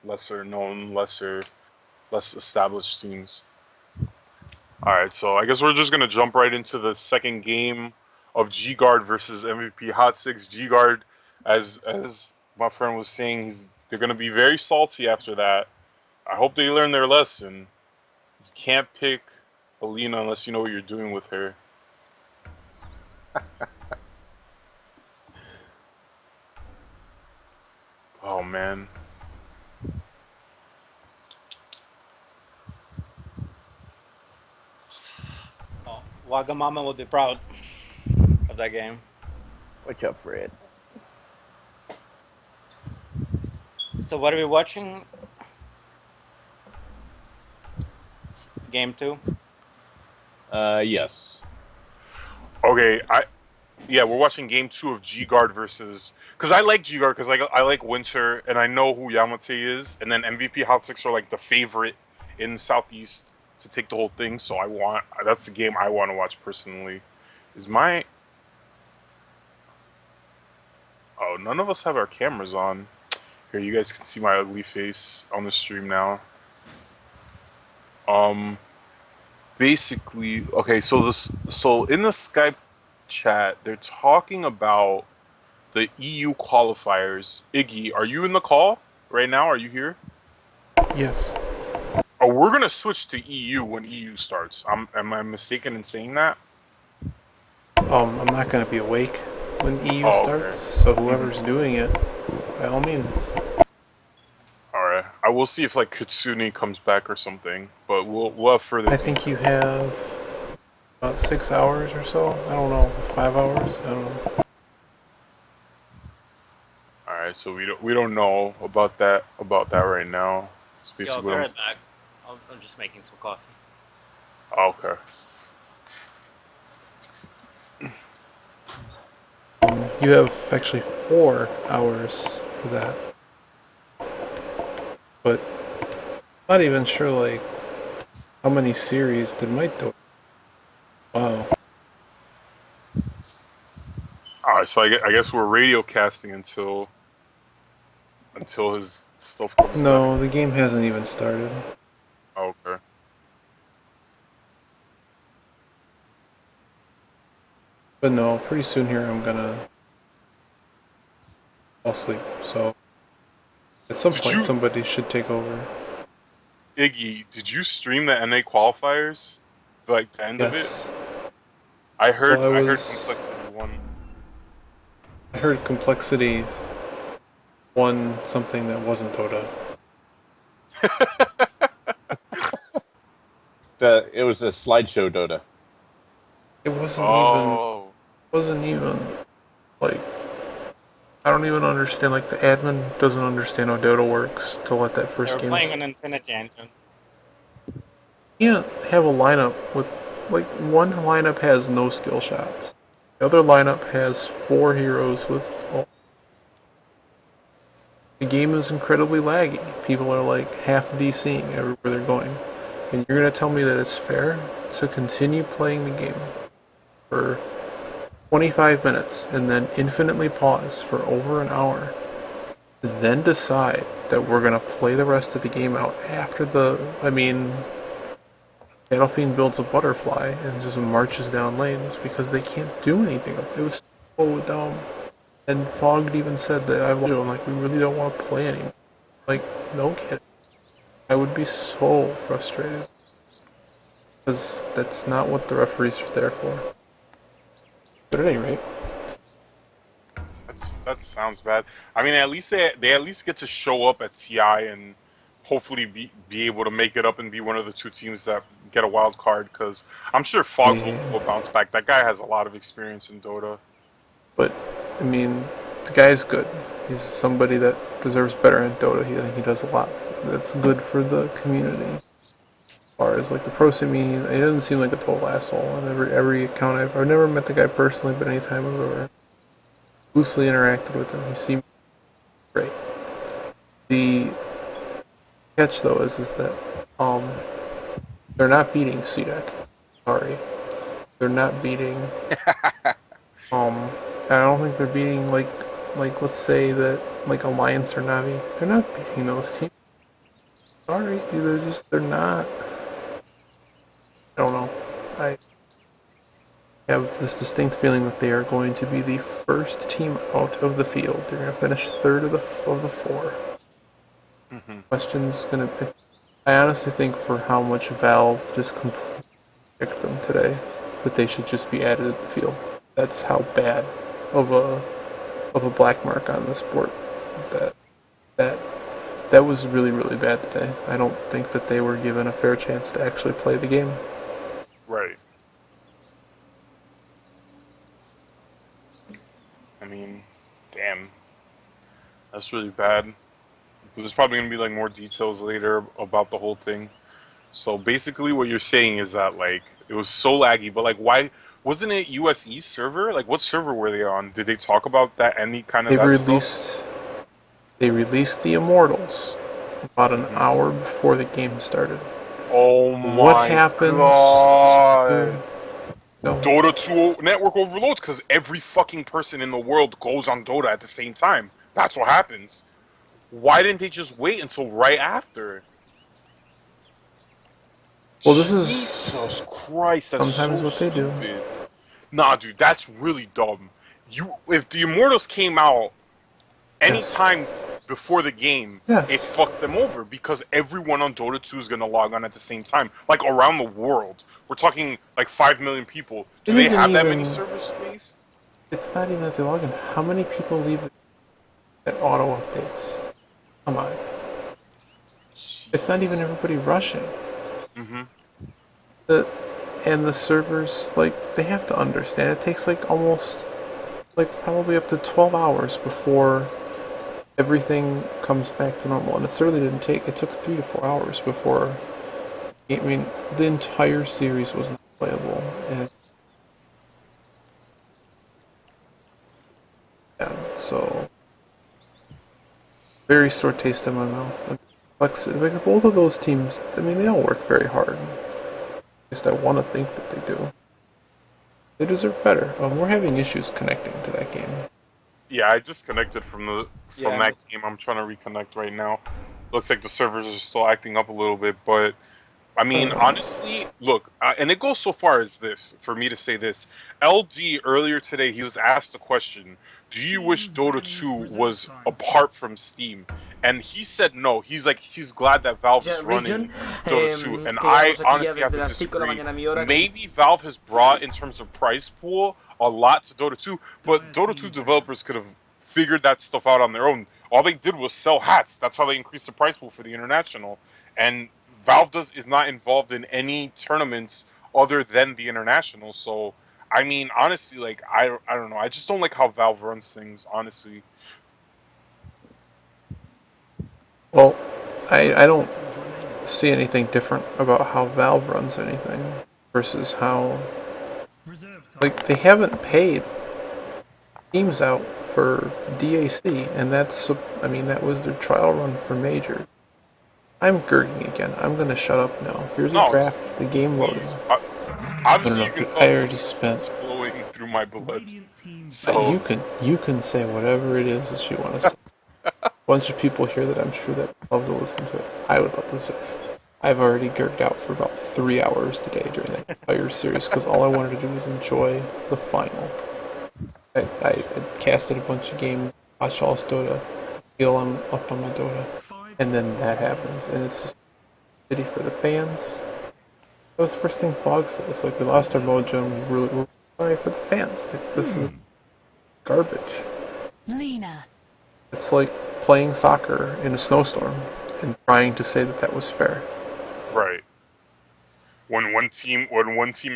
Speaker 4: lesser known, less established teams. All right, so I guess we're just gonna jump right into the second game of G Guard versus MVP Hot Six. G Guard, as my friend was saying, they're gonna be very salty after that. I hope they learn their lesson. You can't pick Alina unless you know what you're doing with her. Oh man.
Speaker 2: Wagamama would be proud of that game.
Speaker 1: What's up, Fred?
Speaker 2: So what are we watching? Game 2?
Speaker 1: Yes.
Speaker 4: Okay, we're watching game 2 of G Guard versus, because I like G Guard because I like Winter and I know who Yamate is, and then MVP Hot Six are like the favorite in Southeast to take the whole thing. So that's the game I want to watch personally. Oh, none of us have our cameras on. Here, you guys can see my ugly face on the stream now. Basically, okay, so in the Skype chat, they're talking about the EU qualifiers. Iggy, are you in the call right now? Are you here?
Speaker 3: Yes.
Speaker 4: Oh, we're gonna switch to EU when EU starts. Am I mistaken in saying that?
Speaker 3: I'm not gonna be awake when EU
Speaker 4: Oh,
Speaker 3: starts,
Speaker 4: okay.
Speaker 3: so whoever's doing it, by all means.
Speaker 4: All right. I will see if like Kitsune comes back or something, but we'll have further.
Speaker 3: I think you have about 6 hours or so. I don't know, 5 hours. I don't know.
Speaker 4: All right, so we don't know about that right now. It's
Speaker 2: Yo, I'll
Speaker 4: basically
Speaker 2: be
Speaker 4: what
Speaker 2: right back. I'm just making some coffee.
Speaker 4: okay.
Speaker 3: You have actually 4 hours for that, but I'm not even sure like how many series did Mike do. Wow.
Speaker 4: All right, so I guess we're radio casting until his stuff comes
Speaker 3: No, the game hasn't even started.
Speaker 4: back. Oh, okay.
Speaker 3: But no, pretty soon here I'm gonna fall asleep. So at some
Speaker 4: Did
Speaker 3: point
Speaker 4: you-
Speaker 3: somebody should take over.
Speaker 4: Iggy, did you stream the NA qualifiers? Like the end of it?
Speaker 3: Yes.
Speaker 4: I heard
Speaker 3: Well,
Speaker 4: I heard Complexity won.
Speaker 3: I heard Complexity won something that wasn't Dota.
Speaker 1: It was a slideshow Dota.
Speaker 3: It wasn't
Speaker 4: Oh.
Speaker 3: even like I don't even understand, like the admin doesn't understand how Dota works to let that first
Speaker 2: We're
Speaker 3: game.
Speaker 2: playing an Infinity Engine.
Speaker 3: You can't have a lineup with like one lineup has no skill shots. The other lineup has 4 heroes with the game is incredibly laggy. People are like half DCing everywhere they're going. And you're gonna tell me that it's fair to continue playing the game for 25 minutes and then infinitely pause for over an hour, then decide that we're gonna play the rest of the game out after Battlefield builds a butterfly and just marches down lanes because they can't do anything. It was so dumb. And Fogged even said that I'm like, we really don't want to play anymore. Like, no kidding. I would be so frustrated. Because that's not what the referees are there for. But at any rate,
Speaker 4: That sounds bad. I mean, at least they at least get to show up at TI and hopefully be able to make it up and be one of the 2 teams that get a wild card. Because I'm sure Fog will bounce back. That guy has a lot of experience in Dota.
Speaker 3: but I mean, the guy's good. He's somebody that deserves better in Dota. I think he does a lot that's good for the community. As far as like the pro scene, he doesn't seem like a total asshole. On every account I've never met the guy personally, but anytime I've ever loosely interacted with him, he seemed great. The catch though is that they're not beating CDEC. Sorry, they're not beating. I don't think they're beating like let's say that like Alliance or Navi. They're not beating those teams. Sorry, they're not. I don't know. I have this distinct feeling that they are going to be the first team out of the field. They're going to finish third of the 4. Question's going to. I honestly think for how much Valve just completely picked them today, that they should just be added to the field. That's how bad of a black mark on the sport that was really, really bad today. I don't think that they were given a fair chance to actually play the game.
Speaker 4: Right. I mean, damn, that's really bad. There's probably gonna be like more details later about the whole thing. So basically, what you're saying is that like it was so laggy, but like why wasn't it USE server? Like what server were they on? Did they talk about that any kind of
Speaker 3: They
Speaker 4: that stuff?
Speaker 3: released they released the Immortals about an hour before the game started.
Speaker 4: Oh
Speaker 3: What
Speaker 4: my
Speaker 3: happens
Speaker 4: god!
Speaker 3: no.
Speaker 4: Dota 2 network overloads because every fucking person in the world goes on Dota at the same time. That's what happens. Why didn't they just wait until right after?
Speaker 3: Well, this is
Speaker 4: Jesus Christ, that's
Speaker 3: sometimes
Speaker 4: so
Speaker 3: what they do.
Speaker 4: stupid. Nah, dude, that's really dumb. If the Immortals came out
Speaker 3: Yes.
Speaker 4: anytime before the game,
Speaker 3: Yes.
Speaker 4: it fucked them over because everyone on Dota 2 is gonna log on at the same time, like around the world. We're talking like 5 million people. Do
Speaker 3: It
Speaker 4: they
Speaker 3: isn't
Speaker 4: have that many
Speaker 3: even-
Speaker 4: server space?
Speaker 3: It's not even that they log in. How many people leave that auto updates? Come on. It's not even everybody rushing.
Speaker 4: Mm-hmm.
Speaker 3: And the servers, like, they have to understand. It takes like almost, like probably up to 12 hours before everything comes back to normal. And it certainly didn't take, it took 3 to 4 hours before, I mean, the entire series was not playable. And so, very sore taste in my mouth. And like both of those teams, I mean, they all work very hard. At least I want to think that they do. They deserve better. We're having issues connecting to that game.
Speaker 4: Yeah, I disconnected from
Speaker 2: Yeah,
Speaker 4: that game. I'm trying to reconnect right now. Looks like the servers are still acting up a little bit, but I mean, honestly, look, and it goes so far as this, for me to say this. LD earlier today, he was asked a question: do you wish Dota 2 was apart from Steam? And he said no. He's like, he's glad that Valve is running Dota 2. And I honestly have to disagree. Maybe Valve has brought, in terms of price pool, a lot to Dota 2, but Dota 2 developers could have figured that stuff out on their own. All they did was sell hats. That's how they increased the price pool for the international. And Valve is not involved in any tournaments other than the international. So, I mean, honestly, like I don't know. I just don't like how Valve runs things. Honestly,
Speaker 3: Well, I don't see anything different about how Valve runs anything versus how, like, they haven't paid teams out for DAC, and that's, I mean, that was their trial run for Major. I'm gurging again. I'm gonna shut up now. Here's a draft. The game loading.
Speaker 4: obviously
Speaker 3: I
Speaker 4: you
Speaker 3: don't
Speaker 4: can
Speaker 3: know,
Speaker 4: tell
Speaker 3: I already
Speaker 4: it's
Speaker 3: spent.
Speaker 4: flowing through my blood. So
Speaker 3: You can say whatever it is that you want to say. A bunch of people here that I'm sure that would love to listen to it. I would love to listen. I've already gurged out for about 3 hours today during that entire series because all I wanted to do was enjoy the final. I casted a bunch of games, watched all this Dota, feel I'm up on my Dota, and then that happens, and it's just pity for the fans. That was the first thing Fog said. It's like we lost our mojo and we're sorry for the fans. Like, this is garbage.
Speaker 6: Lena.
Speaker 3: It's like playing soccer in a snowstorm and trying to say that that was fair.
Speaker 4: right. When one team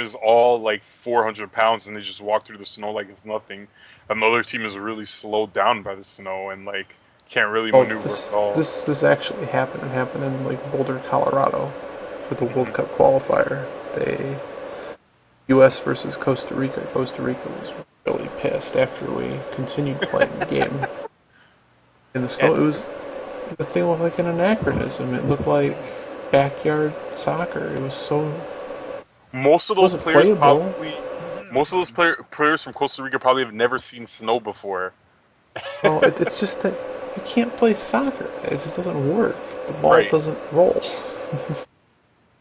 Speaker 4: is all like 400 pounds and they just walk through the snow like it's nothing, another team is really slowed down by the snow and like can't really maneuver at all.
Speaker 3: This actually happened. It happened in like Boulder, Colorado, for the World Cup qualifier. U.S. versus Costa Rica. Costa Rica was really pissed after we continued playing the game. In the snow, the thing looked like an anachronism. It looked like backyard soccer. It was so.
Speaker 4: Most of those
Speaker 3: wasn't
Speaker 4: players
Speaker 3: playable.
Speaker 4: players from Costa Rica probably have never seen snow before.
Speaker 3: Well, it's just that you can't play soccer. It just doesn't work. The ball
Speaker 4: Right.
Speaker 3: doesn't roll.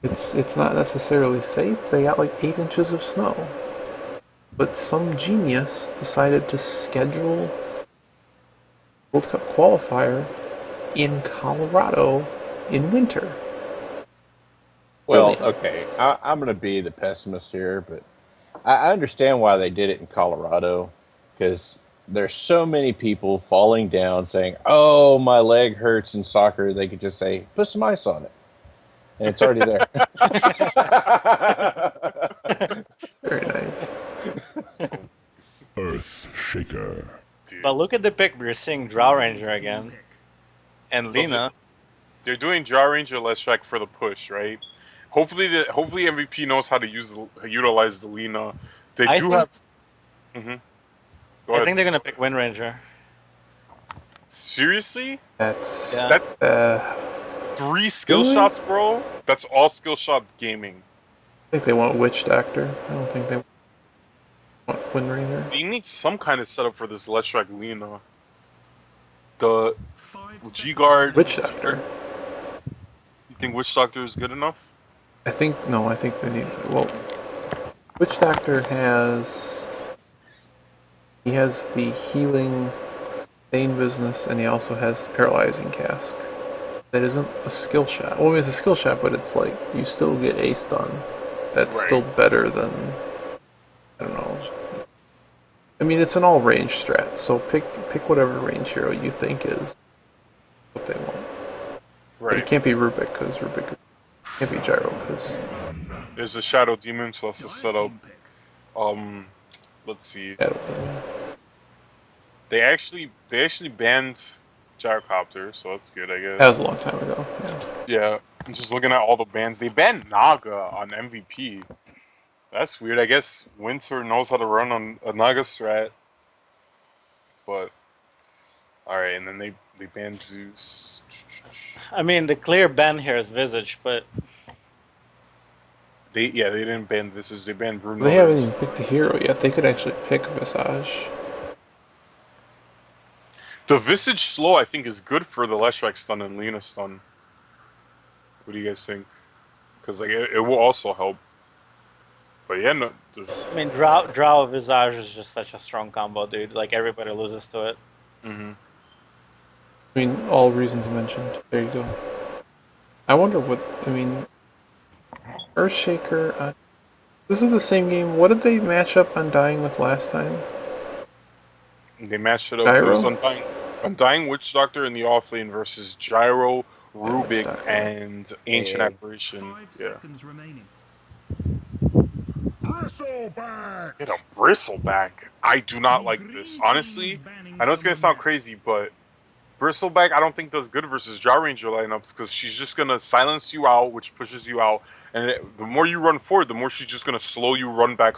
Speaker 3: It's not necessarily safe. They got like 8 inches of snow. But some genius decided to schedule World Cup qualifier in Colorado in winter.
Speaker 1: Well,
Speaker 3: Really?
Speaker 1: okay, I'm going to be the pessimist here, but I understand why they did it in Colorado, because there's so many people falling down saying, "Oh, my leg hurts in soccer." They could just say, "Put some ice on it," and it's already there.
Speaker 3: Very nice.
Speaker 7: Earth Shaker.
Speaker 4: dude.
Speaker 2: But look at the pick. We're seeing Drow Ranger again, and
Speaker 4: So
Speaker 2: Lena.
Speaker 4: they're doing Draw Ranger Leshrac for the push, right? Hopefully MVP knows how to utilize the Lena. They
Speaker 2: I
Speaker 4: do
Speaker 2: think
Speaker 4: have. Go
Speaker 2: I
Speaker 4: ahead.
Speaker 2: think they're gonna pick Wind Ranger.
Speaker 4: Seriously?
Speaker 3: That's
Speaker 2: Yeah.
Speaker 4: That 3 skill
Speaker 3: Really?
Speaker 4: shots, bro? That's all skill shot gaming.
Speaker 3: I think they want Witch Doctor. I don't think they want Wind Ranger.
Speaker 4: You need some kind of setup for this Leshrac Lena. The G Guard.
Speaker 3: Witch Doctor.
Speaker 4: You think Witch Doctor is good enough?
Speaker 3: I think they need. Well, Witch Doctor he has the healing sustain business, and he also has paralyzing cask. That isn't a skill shot. Well, I mean, it's a skill shot, but it's like you still get a stun. That's
Speaker 4: Right.
Speaker 3: still better than, I don't know. I mean, it's an all range strat, so pick whatever range hero you think is what they want. But
Speaker 4: Right.
Speaker 3: it can't be Rubik, because Rubik can't be Gyro, because
Speaker 4: There's a Shadow Demon, so that's the setup. Let's see. They actually banned Gyrocopter, so that's good, I guess.
Speaker 3: that was a long time ago. Yeah.
Speaker 4: Yeah, I'm just looking at all the bans. They banned Naga on MVP. That's weird. I guess Winter knows how to run on a Naga strat. But alright, and then they banned Zeus.
Speaker 2: I mean, the clear ban here is Visage, but
Speaker 4: They didn't ban Visage, they banned Bruno.
Speaker 3: They haven't even picked a hero yet. They could actually pick Visage.
Speaker 4: The Visage slow I think is good for the Leshrac stun and Lena stun. What do you guys think? Because like it will also help. But yeah, no.
Speaker 2: I mean, Drow Visage is just such a strong combo, dude. Like everybody loses to it.
Speaker 4: Mm-hmm.
Speaker 3: I mean, all reasons mentioned. There you go. I wonder what. I mean, Earthshaker. This is the same game. What did they match up Undying with last time?
Speaker 4: They matched it up.
Speaker 3: Gyro?
Speaker 4: It was Undying Witch Doctor in the offlane versus Gyro, Rubik,
Speaker 3: Doctor.
Speaker 4: and Ancient
Speaker 1: Hey.
Speaker 4: Apparition. Yeah.
Speaker 5: remaining.
Speaker 4: Get a Bristleback. I do not like this. Honestly, I know it's gonna sound crazy, but Bristleback I don't think does good versus Draw Ranger lineups because she's just gonna silence you out, which pushes you out, and the more you run forward, the more she's just gonna slow you run back.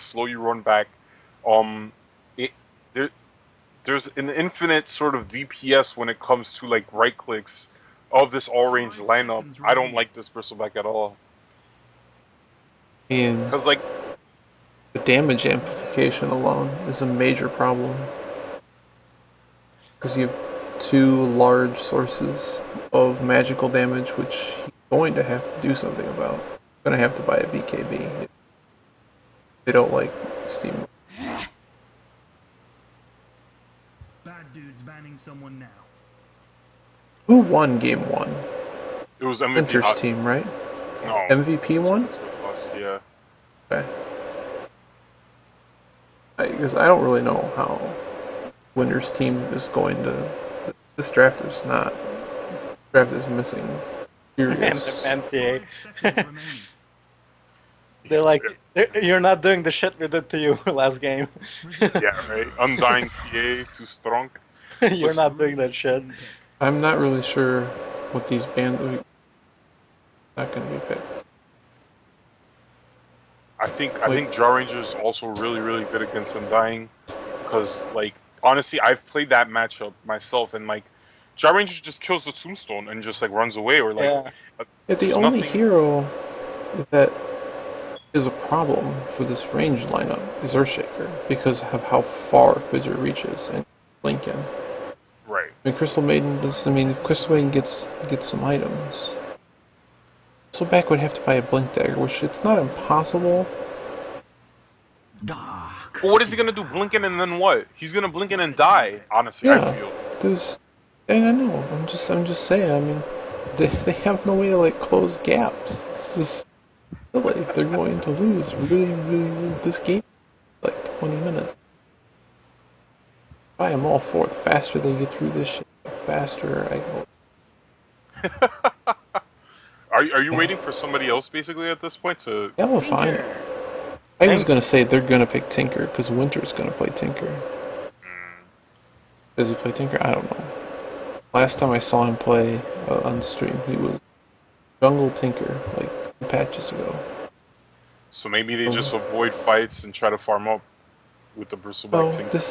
Speaker 4: There's an infinite sort of DPS when it comes to like right clicks of this all range lineup. I don't like this Bristleback at all
Speaker 3: And
Speaker 4: because like
Speaker 3: the damage amplification alone is a major problem. Because you have 2 large sources of magical damage, which you're going to have to do something about. You're going to have to buy a BKB. They don't like Steam.
Speaker 5: Bad dudes banning someone now.
Speaker 3: Who won game 1?
Speaker 4: it was MVP.
Speaker 3: Winter's team, right?
Speaker 4: No.
Speaker 3: MVP won?
Speaker 4: Yeah.
Speaker 3: Okay. Because I don't really know how Winter's team is going to. This draft is not. Draft is missing. Serious.
Speaker 2: MTA.
Speaker 5: Seconds remaining.
Speaker 2: They're like, you're not doing the shit we did to you last game.
Speaker 4: Yeah, right. Undying TA, too strong.
Speaker 2: You're not doing that shit.
Speaker 3: I'm not really sure what these bands are not going to be picked.
Speaker 4: I think Draw Ranger is also really, really good against Undying. Because, like, honestly, I've played that matchup myself, and, like, Draw Ranger just kills the tombstone and just, like, runs away, or, like...
Speaker 2: Yeah.
Speaker 3: Yeah, the
Speaker 4: there's
Speaker 3: only
Speaker 4: nothing-
Speaker 3: hero that is a problem for this range lineup is Earthshaker because of how far Fizzer reaches and Lincoln.
Speaker 4: Right.
Speaker 3: I mean, Crystal Maiden does. I mean, if Crystal Maiden gets some items, Back would have to buy a Blink Dagger, which it's not impossible.
Speaker 5: Dark.
Speaker 4: But what is he gonna do? Blink in and then what? He's gonna blink in and die, honestly, I
Speaker 3: Yeah.
Speaker 4: feel.
Speaker 3: There's, and I know. I'm just saying. I mean, they have no way to like close gaps. It's just silly. They're going to lose really this game like 20 minutes. I am all for it. The faster they get through this shit, the faster I go.
Speaker 4: Are you waiting for somebody else basically at this point to?
Speaker 3: Yeah, well, fine. I was gonna say they're gonna pick Tinker because Winter's gonna play Tinker. Does he play Tinker? I don't know. Last time I saw him play on stream, he was Jungle Tinker, like patches ago.
Speaker 4: So maybe they just avoid fights and try to farm up with the Bristleback
Speaker 3: Oh,
Speaker 4: Tinker.
Speaker 3: this